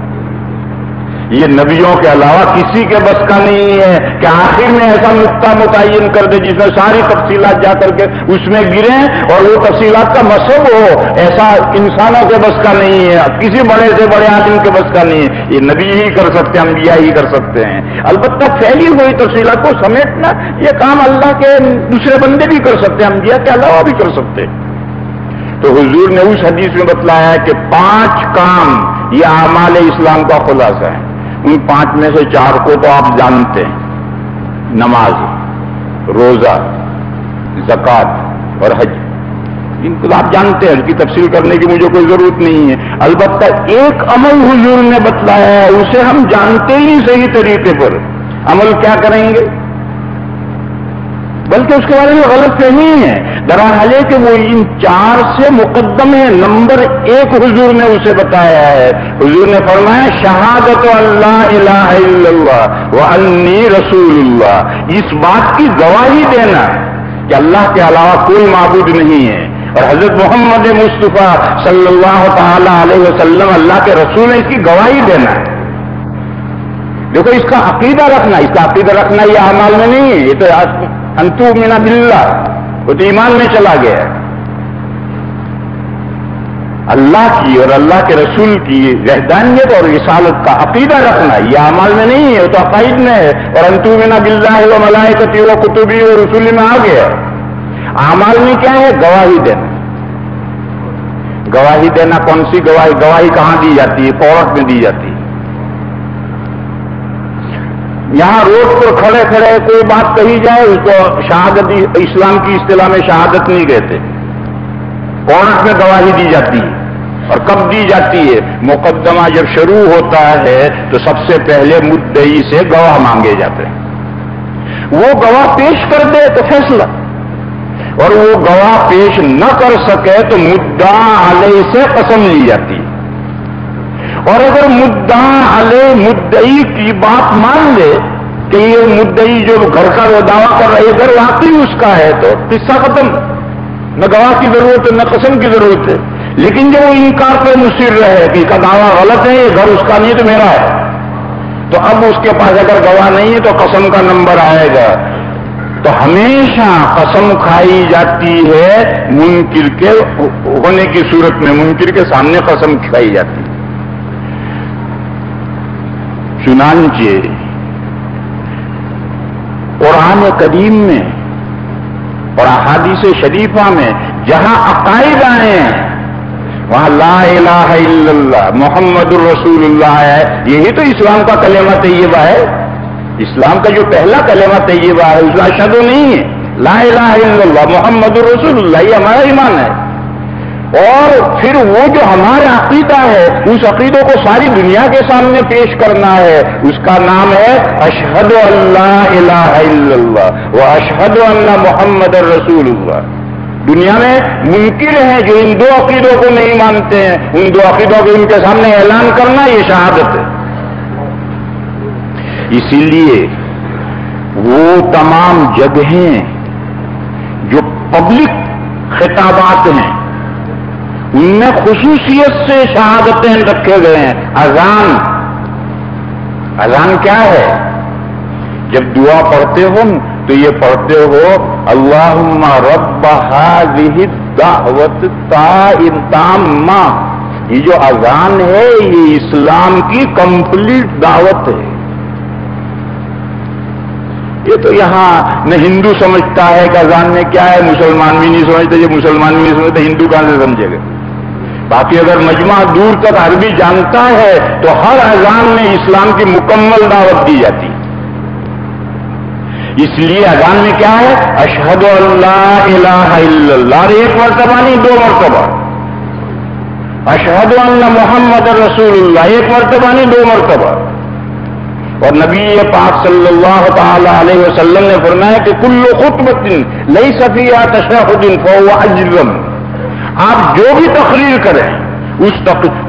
یہ نبیوں کے علاوہ کسی کے بس کا نہیں ہے کہ آخر میں ایسا نقطہ متعین کر دے جس میں ساری تفصیلات جا کر کے اس میں گریں اور وہ تفصیلات کا مصب ہو. ایسا انسانوں کے بس کا نہیں ہے، کسی بڑے سے بڑے آدمی کے بس کا نہیں ہے. یہ نبی ہی کر سکتے ہیں، انبیاء ہی کر سکتے ہیں. البتہ پھیلی ہوئی تفصیلات کو سمیٹنا یہ کام اللہ کے دوسرے بندے بھی کر سکتے ہیں، انبیاء کے علاوہ بھی کر سکتے ہیں. تو حضور نے اس حدیث میں بتلایا ہے کہ 5 کام یہ اعمال اسلام کا خلاصہ ہے. ان 5 میں سے 4 کو تو آپ جانتے ہیں، نماز، روزہ، زکوٰۃ اور حج. ان کو آپ جانتے ہیں، اس کی تفصیل کرنے کی مجھے کوئی ضرورت نہیں ہے. البتہ ایک عمل حضور نے بتلایا ہے، اسے ہم جانتے ہی نہیں صحیح طریقے پر. عمل کیا کریں گے؟ بلکہ اس کے بارے میں غلط فہمی ہے. دراصل ہے کہ وہ ان 4 سے مقدم ہے. نمبر 1 حضور نے اسے بتایا ہے. حضور نے فرمایا شہادت اللہ الہ الا اللہ وانی رسول اللہ. اس بات کی گواہی دینا کہ اللہ کے علاوہ کوئی معبود نہیں ہے اور حضرت محمد مصطفیٰ صلی اللہ تعالی علیہ وسلم اللہ کے رسول ہیں، اس کی گواہی دینا ہے. دیکھو اس کا عقیدہ رکھنا، اس کا عقیدہ رکھنا یہ اعمال میں نہیں ہے، یہ تو انتؤمن باللہ، وہ تو ایمان میں چلا گیا ہے. اللہ کی اور اللہ کے رسول کی وحدانیت اور رسالت کا عقیدہ رکھنا یہ اعمال میں نہیں ہے، وہ تو عقائد میں ہے. اور انتؤمن باللہ و ملائکتہ و کتبہ و رسلہ میں آ گیا. اعمال میں کیا ہے؟ گواہی دینا. گواہی دینا کون سی گواہی؟ گواہی کہاں دی جاتی ہے؟ کورٹ میں دی جاتی ہے. یہاں روڈ پر کھڑے کھڑے کوئی بات کہی جائے اس کو شہادت، اسلام کی اصطلاح میں شہادت نہیں کہتے. کورٹ میں گواہی دی جاتی ہے. اور کب دی جاتی ہے؟ مقدمہ جب شروع ہوتا ہے تو سب سے پہلے مدعی سے گواہ مانگے جاتے ہیں. وہ گواہ پیش کر دے تو فیصلہ، اور وہ گواہ پیش نہ کر سکے تو مدعا علیہ سے قسم لی جاتی ہے. اور اگر مدعا علیہ مدعی کی بات مان لے کہ یہ مدعی جو گھر کا وہ دعویٰ کر رہا ہے اگر واقعی اس کا ہے تو قصہ ختم، نہ گواہ کی ضرورت ہے نہ قسم کی ضرورت ہے. لیکن جب وہ انکار پہ مصر رہے کہ اس کا دعویٰ غلط ہے، یہ گھر اس کا نہیں تو میرا ہے، تو اب اس کے پاس اگر گواہ نہیں ہے تو قسم کا نمبر آئے گا. تو ہمیشہ قسم کھائی جاتی ہے منکر کے ہونے کی صورت میں، منکر کے سامنے قسم کھائی جاتی ہے. چنانچہ قرآن کریم میں اور احادیث شریفہ میں جہاں عقائد آئے ہیں وہاں لا الہ الا اللہ محمد الرسول اللہ ہے. یہی تو اسلام کا کلمہ طیبہ ہے. اسلام کا جو پہلا کلمہ طیبہ ہے اس میں اشہد نہیں ہے، لا الہ الا اللہ محمد الرسول اللہ، یہ ہمارا ایمان ہے. اور پھر وہ جو ہمارا عقیدہ ہے اس عقیدوں کو ساری دنیا کے سامنے پیش کرنا ہے. اس کا نام ہے اشہد ان لا الہ الا اللہ و اشہد ان محمد الرسول اللہ. دنیا میں منکر ہیں جو ان 2 عقیدوں کو نہیں مانتے ہیں، ان 2 عقیدوں کو ان کے سامنے اعلان کرنا یہ شہادت ہے. اسی لیے وہ تمام جگہیں جو پبلک خطابات ہیں ان میں خصوصیت سے شہادتیں رکھے گئے ہیں. اذان کیا ہے؟ جب دعا پڑھتے ہو تو یہ پڑھتے ہو اللہم رب ہذہ الدعوۃ التامہ. یہ جو اذان ہے یہ اسلام کی کمپلیٹ دعوت ہے. یہ تو یہاں نہ ہندو سمجھتا ہے کہ اذان میں کیا ہے، مسلمان بھی نہیں سمجھتے. یہ مسلمان بھی نہیں سمجھتے، ہندو کہاں سے سمجھے گا؟ باقی اگر مجمع دور تک عربی جانتا ہے تو ہر اذان میں اسلام کی مکمل دعوت دی جاتی. اس لیے اذان میں کیا ہے؟ اشہد ان لا الہ الا اللہ. اور 1 مرتبہ نہیں 2 مرتبہ. اشہد ان محمد رسول اللہ 1 مرتبہ نہیں 2 مرتبہ. اور نبی پاک صلی اللہ تعالی علیہ وسلم نے فرمایا کہ کل خطبۃ لیس فیہا تشہد فہو اجرم. آپ جو بھی تقریر کریں اس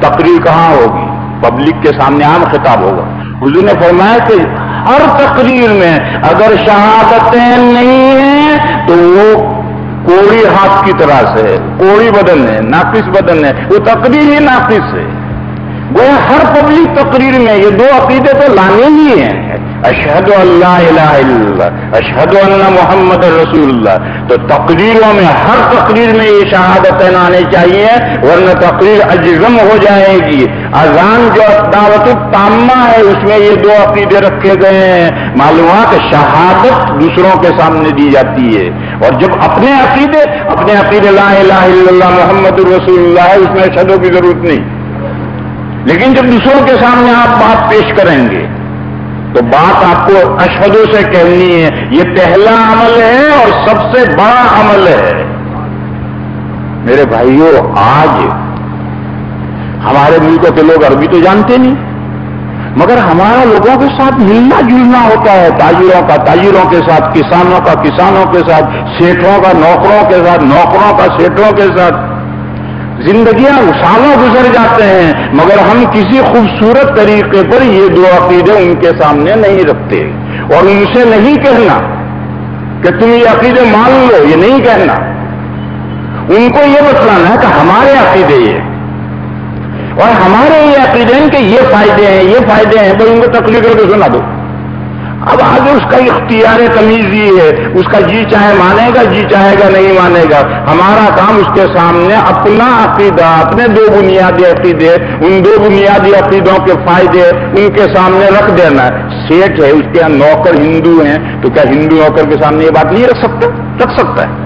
تقریر کہاں ہوگی؟ پبلک کے سامنے عام خطاب ہوگا. حضور نے فرمایا کہ ہر تقریر میں اگر شہادتیں نہیں ہیں تو وہ کوڑی ہاتھ کی طرح سے ہے، کوڑی بدن ہے، ناقص بدن ہے، وہ تقریر ہی ناقص ہے. گویا ہر پبلک تقریر میں یہ 2 عقیدے تو لانے ہی ہیں، اشہد ان لا الہ الا اللہ اشہد ان محمد رسول اللہ. تو تقریروں میں ہر تقریر میں یہ شہادتیں آنے چاہیے ورنہ تقریر اجرم ہو جائے گی. اذان جو دعوت التامہ ہے اس میں یہ 2 عقیدے رکھے گئے ہیں. معلومات شہادت دوسروں کے سامنے دی جاتی ہے اور جب اپنے عقیدے لا الہ الا اللہ محمد رسول اللہ ہے اس میں اشہدوں کی ضرورت نہیں. لیکن جب دوسروں کے سامنے آپ بات پیش کریں گے تو بات آپ کو اشہدوں سے کہنی ہے. یہ پہلا عمل ہے اور سب سے بڑا عمل ہے. میرے بھائیوں، آج ہمارے ملکوں کے لوگ عربی تو جانتے نہیں، مگر ہمارا لوگوں کے ساتھ ملنا جلنا ہوتا ہے، تاجروں کا تاجروں کے ساتھ، کسانوں کا کسانوں کے ساتھ، سیٹھوں کا نوکروں کے ساتھ، نوکروں کا سیٹھوں کے ساتھ. زندگیاں سالوں گزر جاتے ہیں مگر ہم کسی خوبصورت طریقے پر یہ دو عقیدے ان کے سامنے نہیں رکھتے، اور ان سے نہیں کہنا کہ تم یہ عقیدے مان لو، یہ نہیں کہنا. ان کو یہ بتلانا ہے کہ ہمارے عقیدے یہ، اور ہمارے یہ عقیدے ہیں کہ یہ فائدے ہیں، یہ فائدے ہیں، بھائی ان کو تقریر کر کے سنا دو. اب آگے اس کا اختیار تمیز یہ ہے، اس کا جی چاہے مانے گا، جی چاہے گا نہیں مانے گا. ہمارا کام اس کے سامنے اپنا عقیدہ، اپنے دو بنیادی عقیدے، ان دو بنیادی عقیدوں کے فائدے ان کے سامنے رکھ دینا ہے. سیٹ ہے، اس کے یہاں نوکر ہندو ہیں، تو کیا ہندو نوکر کے سامنے یہ بات نہیں رکھ سکتا؟ رکھ سکتا ہے.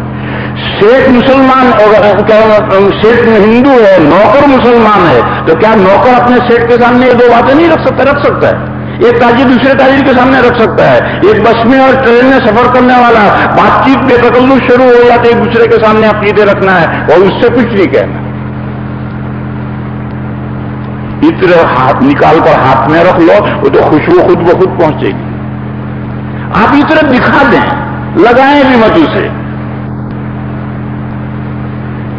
سیٹ مسلمان، سیٹ ہندو ہے، نوکر مسلمان ہے، تو کیا نوکر اپنے سیٹ کے سامنے یہ دو باتیں نہیں رکھ سکتا؟ رکھ سکتا ہے. ایک تاجر دوسرے تاجر کے سامنے رکھ سکتا ہے. ایک بس میں اور ٹرین میں سفر کرنے والا بات چیت بے تکلف شروع ہو جاتے، ایک دوسرے کے سامنے عقیدے رکھنا ہے اور اس سے کچھ نہیں کہنا. عطر ہاتھ نکال کر ہاتھ میں رکھ لو، وہ تو خوشبو خود بخود پہنچے گی. آپ عطر دکھا دیں، لگائیں بھی مت اسے،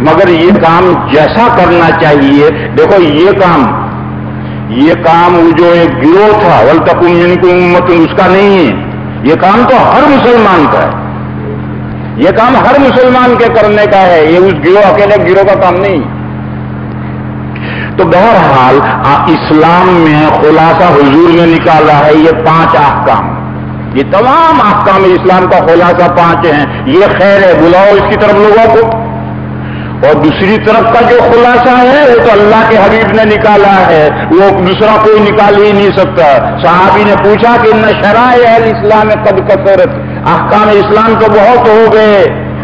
مگر یہ کام جیسا کرنا چاہیے. دیکھو یہ کام جو ایک گروہ تھا وَلْتَكُن مِّنكُمْ أُمَّةٌ، اس کا نہیں ہے. یہ کام تو ہر مسلمان کا ہے، یہ کام ہر مسلمان کے کرنے کا ہے، یہ اس گروہ اکیلے گروہ کا کام نہیں. تو بہرحال اسلام میں خلاصہ حضور نے نکالا ہے یہ 5 احکام. یہ تمام احکام اسلام کا خلاصہ 5 ہیں. یہ خیر ہے، بلاؤ اس کی طرف لوگوں کو. اور دوسری طرف کا جو خلاصہ ہے وہ تو اللہ کے حبیب نے نکالا ہے، وہ دوسرا کوئی نکال ہی نہیں سکتا. صحابی نے پوچھا کہ ان شرائع الاسلام قد کثرت، احکام اسلام تو بہت ہو گئے.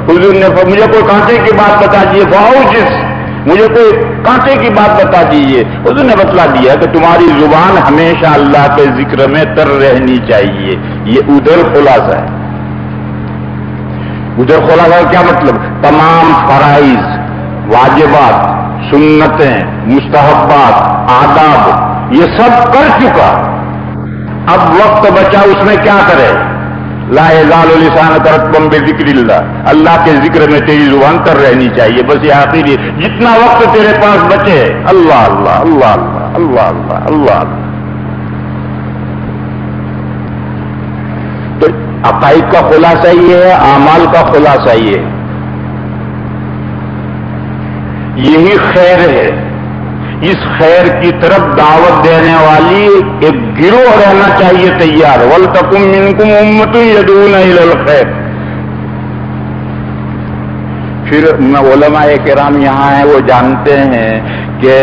حضور نے مجھے کوئی کانٹے کی بات بتا دیجیے، مجھے کوئی کانٹے کی بات بتا دیجیے. حضور نے بتلا دیا کہ تمہاری زبان ہمیشہ اللہ کے ذکر میں تر رہنی چاہیے. یہ ادھر خلاصہ ہے. ادھر خلاصہ کیا مطلب؟ تمام فرائض، واجبات، سنتیں، مستحبات، آداب، یہ سب کر چکا. اب وقت بچا، اس میں کیا کرے؟ لا یزال لسانک رطبا بذکر اللہ، اللہ کے ذکر میں تیری زبان تر رہنی چاہیے. بس یہ آخری جتنا وقت تیرے پاس بچے، اللہ اللہ اللہ اللہ اللہ اللہ اللہ اللہ. تو عقائد کا خلاصہ یہ ہے، اعمال کا خلاصہ یہ ہے. یہی خیر ہے. اس خیر کی طرف دعوت دینے والی ایک گروہ رہنا چاہیے تیار. وَلْتَكُن مِّنكُمْ أُمَّةٌ يَدْعُونَ إِلَى الْخَيْرِ. پھر علماء کرام یہاں ہیں، وہ جانتے ہیں کہ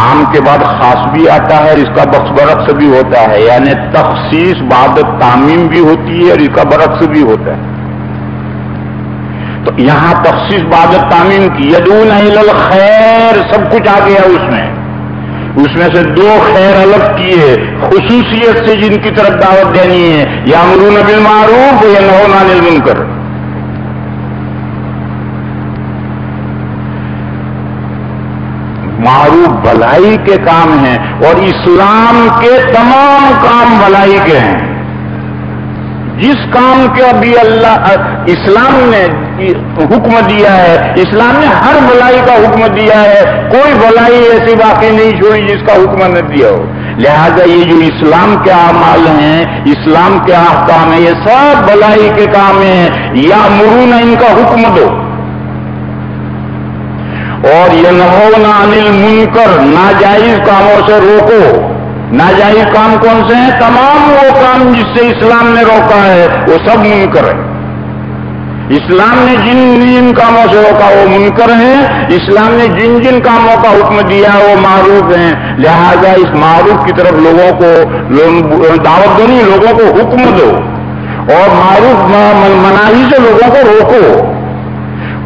عام کے بعد خاص بھی آتا ہے، اس کا برعکس بھی ہوتا ہے. یعنی تخصیص بعد تعمیم بھی ہوتی ہے اور اس کا برعکس بھی ہوتا ہے. تو یہاں تخصیص بعد تعمیم کی، یدعون الی الخیر، سب کچھ آ گیا اس میں سے 2 خیر الگ کیے خصوصیت سے جن کی طرف دعوت دینی ہے. یامرون بالمعروف وینہون عن المنکر. معروف بھلائی کے کام ہیں اور اسلام کے تمام کام بھلائی کے ہیں. جس کام کے ابھی اسلام نے حکم دیا ہے، اسلام نے ہر بھلائی کا حکم دیا ہے. کوئی بھلائی ایسی باقی نہیں چھوڑی جس کا حکم نہ دیا ہو. لہذا یہ جو اسلام کے اعمال ہیں، اسلام کے احکام ہیں، یہ سب بھلائی کے کام ہیں. یامرون، ان کا حکم دو، اور ینہون عن المنکر، ناجائز کاموں سے روکو. ناجائز کام کون سے ہیں؟ تمام وہ کام جس سے اسلام نے روکا ہے وہ سب منکر ہے. اسلام نے جن کاموں سے روکا وہ منکر ہیں، اسلام نے جن کاموں کا حکم دیا وہ معروف ہیں. لہذا اس معروف کی طرف لوگوں کو دعوت دو، نہیں، لوگوں کو حکم دو، اور معروف مناہی سے لوگوں کو روکو.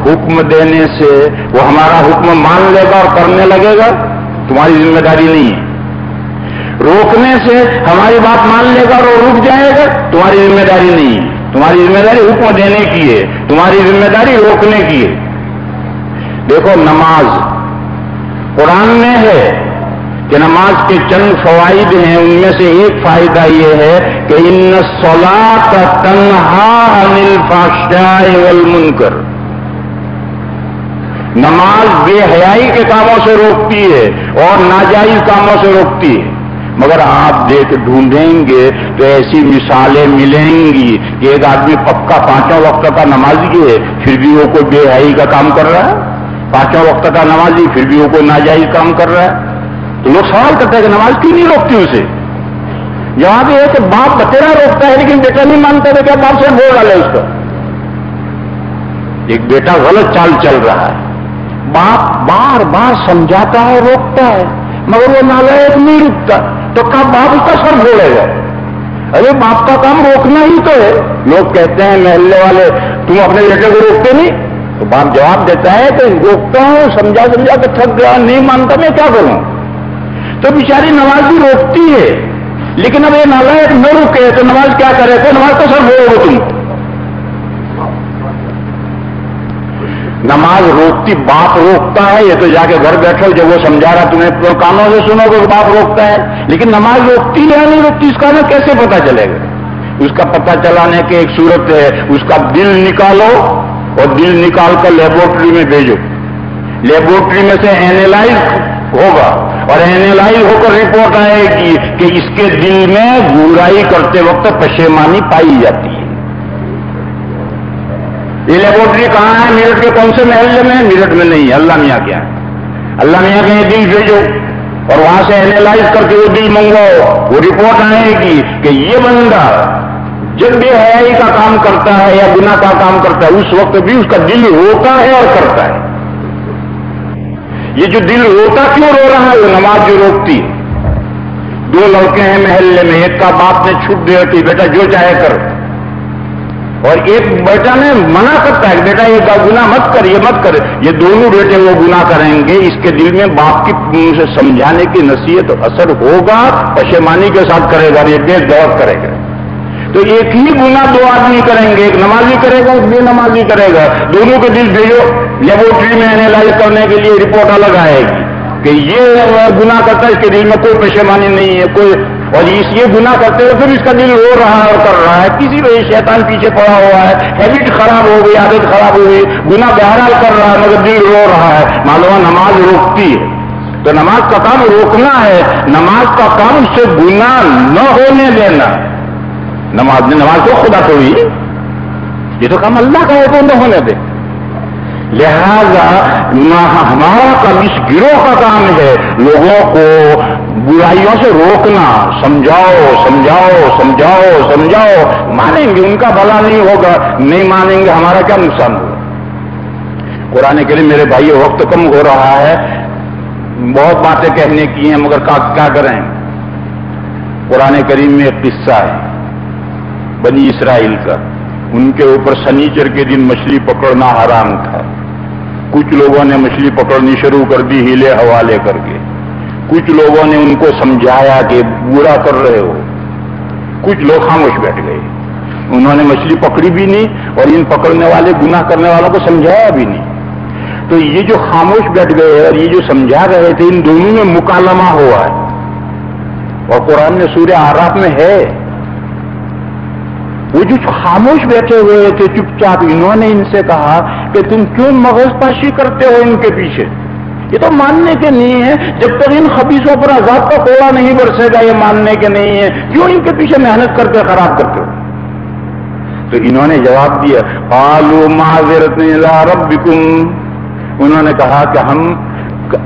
حکم دینے سے وہ ہمارا حکم مان لے گا اور کرنے لگے گا، تمہاری ذمہ داری نہیں ہے. روکنے سے ہماری بات مان لے گا اور رک جائے گا، تمہاری ذمہ داری نہیں ہے. تمہاری ذمہ داری حکم دینے کی ہے، تمہاری ذمہ داری روکنے کی ہے. دیکھو نماز قرآن میں ہے کہ نماز کے چند فوائد ہیں، ان میں سے ایک فائدہ یہ ہے کہ ان الصلاۃ تنہا عن الفحشاء والمنکر، نماز بے حیائی کے کاموں سے روکتی ہے اور ناجائز کاموں سے روکتی ہے۔ مگر آپ ڈھونڈیں گے تو ایسی مثالیں ملیں گی کہ ایک آدمی پکا 5 وقت کا نمازی ہے، پھر بھی وہ کوئی بے حیائی کا کام کر رہا ہے، 5 وقت کا نمازی پھر بھی وہ کوئی ناجائز کام کر رہا ہے۔ تو لوگ سوال کرتے ہیں کہ نماز کیوں نہیں روکتی اسے؟ جواب یہ ہے کہ باپ بتیرا روکتا ہے لیکن بیٹا نہیں مانتا، تو کیا باپ سے بول ڈالے اس کا؟ ایک بیٹا غلط چال چل رہا ہے، باپ بار بار سمجھاتا ہے، روکتا ہے، مگر وہ نالائق نہیں رکتا، تو کیا باپ اس کا سر پھوڑے گا؟ ارے باپ کا کام روکنا ہی تو ہے۔ لوگ کہتے ہیں محلے والے تم اپنے بیٹے کو روکتے نہیں؟ تو باپ جواب دیتا ہے کہ روکتا ہوں، سمجھا کے تھک گیا، نہیں مانتا، میں کیا کروں؟ تو بیچاری نماز بھی روکتی ہے، لیکن اب یہ نالائق نہ رکے تو نماز کیا کرے؟ تو نماز تو سر پھوڑے گا تم۔ نماز روکتی باپ روکتا ہے، یہ تو جا کے گھر بیٹھو، جب وہ سمجھا رہا تمہیں کانوں سے سنو کہ باپ روکتا ہے، لیکن نماز روکتی ہے یا نہیں روکتی اس کا نا کیسے پتا چلے گا؟ اس کا پتا چلانے کی ایک صورت ہے، اس کا دل نکالو اور دل نکال کر لیبورٹری میں بھیجو، لیبورٹری میں سے اینالائز ہوگا اور اینالائز ہو کر رپورٹ آئے گی کہ اس کے دل میں برائی کرتے وقت پشیمانی پائی جاتی ہے۔ یہ لیبورٹری کہاں ہے؟ میرٹھ کے کون سے محلے میں؟ میرٹھ میں نہیں ہے، اللہ میاں کیا ہے، اللہ میاں کے دل بھیجو اور وہاں سے اینالائز کر کے وہ دل منگواؤ، وہ رپورٹ آئے گی کہ یہ بندہ جب بے حیائی کا کام کرتا ہے یا گناہ کا کام کرتا ہے اس وقت بھی اس کا دل روتا ہے اور کرتا ہے۔ یہ جو دل روتا کیوں رو رہا ہے؟ وہ نماز جو روکتی ہے۔ 2 لڑکے ہیں محلے میں، ایک کا باپ نے چھوٹ دیا کہ بیٹا جو چاہے کر، اور ایک بیٹا نے منع کرتا ہے کہ بیٹا یہ گناہ مت کر، یہ مت کر۔ یہ دونوں بیٹے وہ گناہ کریں گے، اس کے دل میں باپ کی سے سمجھانے کی نصیحت اثر ہوگا، پشیمانی کے ساتھ کرے گا، یہ بے دور کرے گا۔ تو ایک ہی گناہ 2 آدمی کریں گے، ایک نمازی کرے گا، ایک بے نمازی کرے گا، دونوں کے دل بھیجو، لیبورٹری میں اینالائز کرنے کے لیے رپورٹ الگ آئے گی کہ یہ گناہ کرتا ہے، اس کے دل میں کوئی پشیمانی نہیں ہے، کوئی، اور یہ گناہ کرتے ہوئے پھر اس کا دل رو رہا ہے اور کر رہا ہے، کسی وجہ شیطان پیچھے پڑا ہوا ہے، ہیبٹ خراب ہو گئی، عادت خراب ہو گئی، گناہ بہرحال کر رہا ہے مگر دل رو رہا ہے، معلوم نماز روکتی ہے۔ تو نماز کا کام روکنا ہے، نماز کا کام سے گناہ نہ ہونے دینا۔ نماز کو خدا تھوڑی، یہ تو کام اللہ کا ہے تو نہ ہونے دے۔ لہذا ہمارا کام، اس گروہ کا کام ہے لوگوں کو برائیوں سے روکنا، سمجھاؤ سمجھاؤ سمجھاؤ سمجھاؤ، مانیں گے ان کا بھلا نہیں ہوگا، نہیں مانیں گے ہمارا کیا نقصان ہوگا؟ قرآن کریم میرے بھائی وقت کم ہو رہا ہے، بہت باتیں کہنے کی ہیں مگر کیا کریں؟ قرآن کریم میں ایک قصہ ہے بنی اسرائیل کا، ان کے اوپر سنیچر کے دن مچھلی پکڑنا حرام تھا۔ کچھ لوگوں نے مچھلی پکڑنی شروع کر دی ہیلے حوالے کر کے، کچھ لوگوں نے ان کو سمجھایا کہ برا کر رہے ہو، کچھ لوگ خاموش بیٹھ گئے، انہوں نے مچھلی پکڑی بھی نہیں اور ان پکڑنے والے گناہ کرنے والوں کو سمجھایا بھی نہیں۔ تو یہ جو خاموش بیٹھ گئے اور یہ جو سمجھا رہے تھے، ان دونوں میں مکالمہ ہوا ہے، اور قرآن میں سورہ اعراف میں ہے، وہ جو خاموش بیٹھے ہوئے تھے چپ چاپ، انہوں نے ان سے کہا کہ تم کیوں مغز پاشی کرتے ہو ان کے پیچھے؟ یہ تو ماننے کے نہیں ہے، جب تک ان خبیثوں پر عذاب کا کوڑا نہیں برسے گا یہ ماننے کے نہیں ہے، کیوں ان کے پیچھے محنت کر کے خراب کرتے ہو؟ تو انہوں نے جواب دیا، قالوا معذرۃ الی ربکم، انہوں نے کہا کہ ہم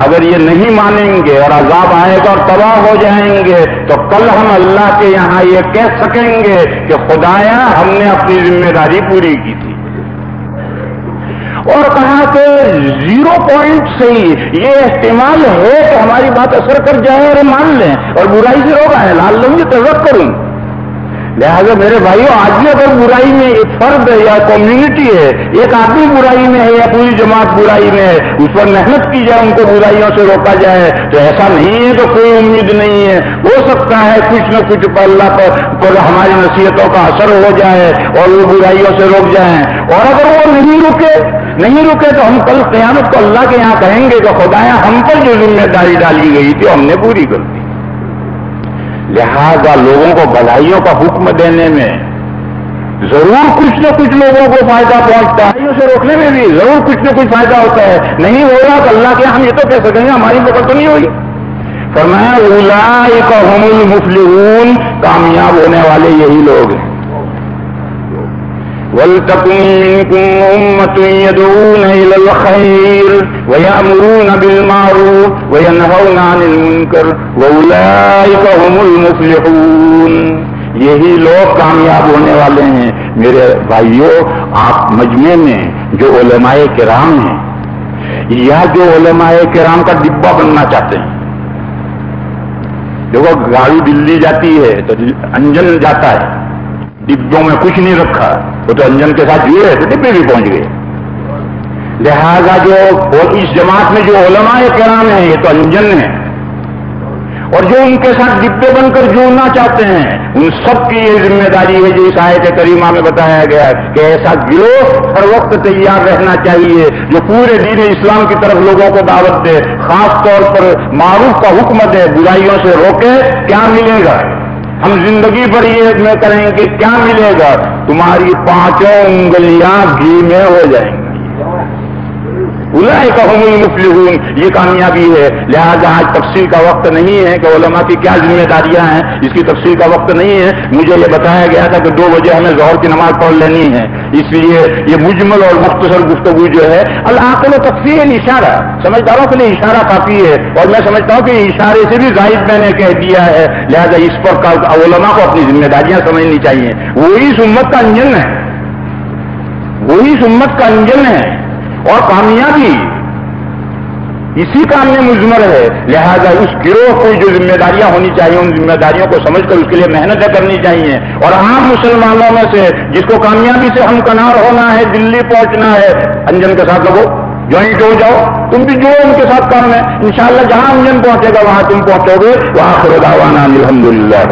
اگر یہ نہیں مانیں گے اور عذاب آئے گا اور تباہ ہو جائیں گے تو کل ہم اللہ کے یہاں یہ کہہ سکیں گے کہ خدایا ہم نے اپنی ذمہ داری پوری کی تھی۔ اور کہا کہ 0 پوائنٹ سے ہی یہ احتمال ہے کہ ہماری بات اثر کر جائے اور مان لیں اور برائی سے روکا ہے، لعلہم یتذکرون۔ لہذا میرے بھائیوں، آج بھی اگر برائی میں ایک فرد یا کمیونٹی ہے، ایک آدمی برائی میں ہے یا پوری جماعت برائی میں ہے، اس پر محنت کی جائے، ان کو برائیوں سے روکا جائے، تو ایسا نہیں ہے کہ کوئی امید نہیں ہے، ہو سکتا ہے کچھ نہ کچھ اللہ پر ہماری نصیحتوں کا اثر ہو جائے اور وہ برائیوں سے روک جائیں۔ اور اگر وہ نہیں رکے نہیں رکے تو ہم کل قیامت کو اللہ کے یہاں کہیں گے کہ خدایا ہم پر جو ذمہ داری ڈالی گئی تھی ہم نے پوری کر دی. لہذا لوگوں کو بھلائیوں کا حکم دینے میں ضرور کچھ نہ کچھ لوگوں کو فائدہ پہنچتا ہے، اسے روکنے میں بھی ضرور کچھ نہ کچھ فائدہ ہوتا ہے. نہیں ہو رہا تو اللہ کے ہم یہ تو کہہ سکیں گے ہماری پکڑ تو نہیں ہوئی. فرمایا اولئک هم المفلحون، کامیاب ہونے والے یہی لوگ ہیں. وَلْتَكُن مِّنكُمْ أُمَّةٌ يَدْعُونَ إِلَى الْخَيْرِ وَيَأْمُرُونَ بِالْمَعْرُوفِ وَيَنْهَوْنَ عَنِ الْمُنكَرِ وَأُولَئِكَ هُمُ الْمُفْلِحُونَ. یہی لوگ کامیاب ہونے والے ہیں. میرے بھائیوں، آپ مجمع میں جو علماء کرام ہیں یا جو علماء کرام کا ڈبہ بننا چاہتے ہیں، دیکھو گاڑی دلی جاتی ہے تو انجن جاتا ہے، ڈبوں میں کچھ نہیں رکھا، وہ تو انجن کے ساتھ جڑے تو ڈبے بھی پہنچ گئے. لہذا جو اس جماعت میں جو علماء کرام ہیں یہ تو انجن ہیں، اور جو ان کے ساتھ ڈبے بن کر جڑنا چاہتے ہیں ان سب کی یہ ذمہ داری ہے جو اس آیت کریمہ میں بتایا گیا ہے کہ ایسا گروہ ہر وقت تیار رہنا چاہیے جو پورے دین اسلام کی طرف لوگوں کو دعوت دے، خاص طور پر معروف کا حکم دے، برائیوں سے روکے. کیا ملے گا؟ ہم زندگی بھر یہ میں کریں کہ کیا ملے گا؟ تمہاری 5 انگلیاں گھی میں ہو جائیں گی. اولئک هم المفلحون، یہ کامیابی ہے. لہذا آج تفصیل کا وقت نہیں ہے کہ علماء کی کیا ذمہ داریاں ہیں، اس کی تفصیل کا وقت نہیں ہے. مجھے یہ بتایا گیا تھا کہ 2 بجے ہمیں ظہر کی نماز پڑھ لینی ہے، اس لیے یہ مجمل اور مختصر گفتگو جو ہے العاقل تکفی الاشارہ، سمجھداروں کے لیے اشارہ کافی ہے، اور میں سمجھتا ہوں کہ اشارے سے بھی زائد میں نے کہہ دیا ہے. لہذا اس پر علماء کو اپنی ذمہ داریاں سمجھنی چاہیے. وہی اس امت کا انجن ہے، وہی اس امت کا انجن ہے، اور کامیابی اسی کام میں مضمر ہے. لہذا اس گروہ کو جو ذمہ داریاں ہونی چاہیے ان ذمہ داریوں کو سمجھ کر اس کے لیے محنتیں کرنی چاہیے. اور عام مسلمانوں میں سے جس کو کامیابی سے ہمکنار ہونا ہے، دلی پہنچنا ہے، انجن کے ساتھ لگو، جوائنٹ ہو جاؤ، تم بھی جڑو ان کے ساتھ کام میں. انشاءاللہ جہاں انجن پہنچے گا وہاں تم پہنچو گے. وآخر دعوانا الحمدللہ.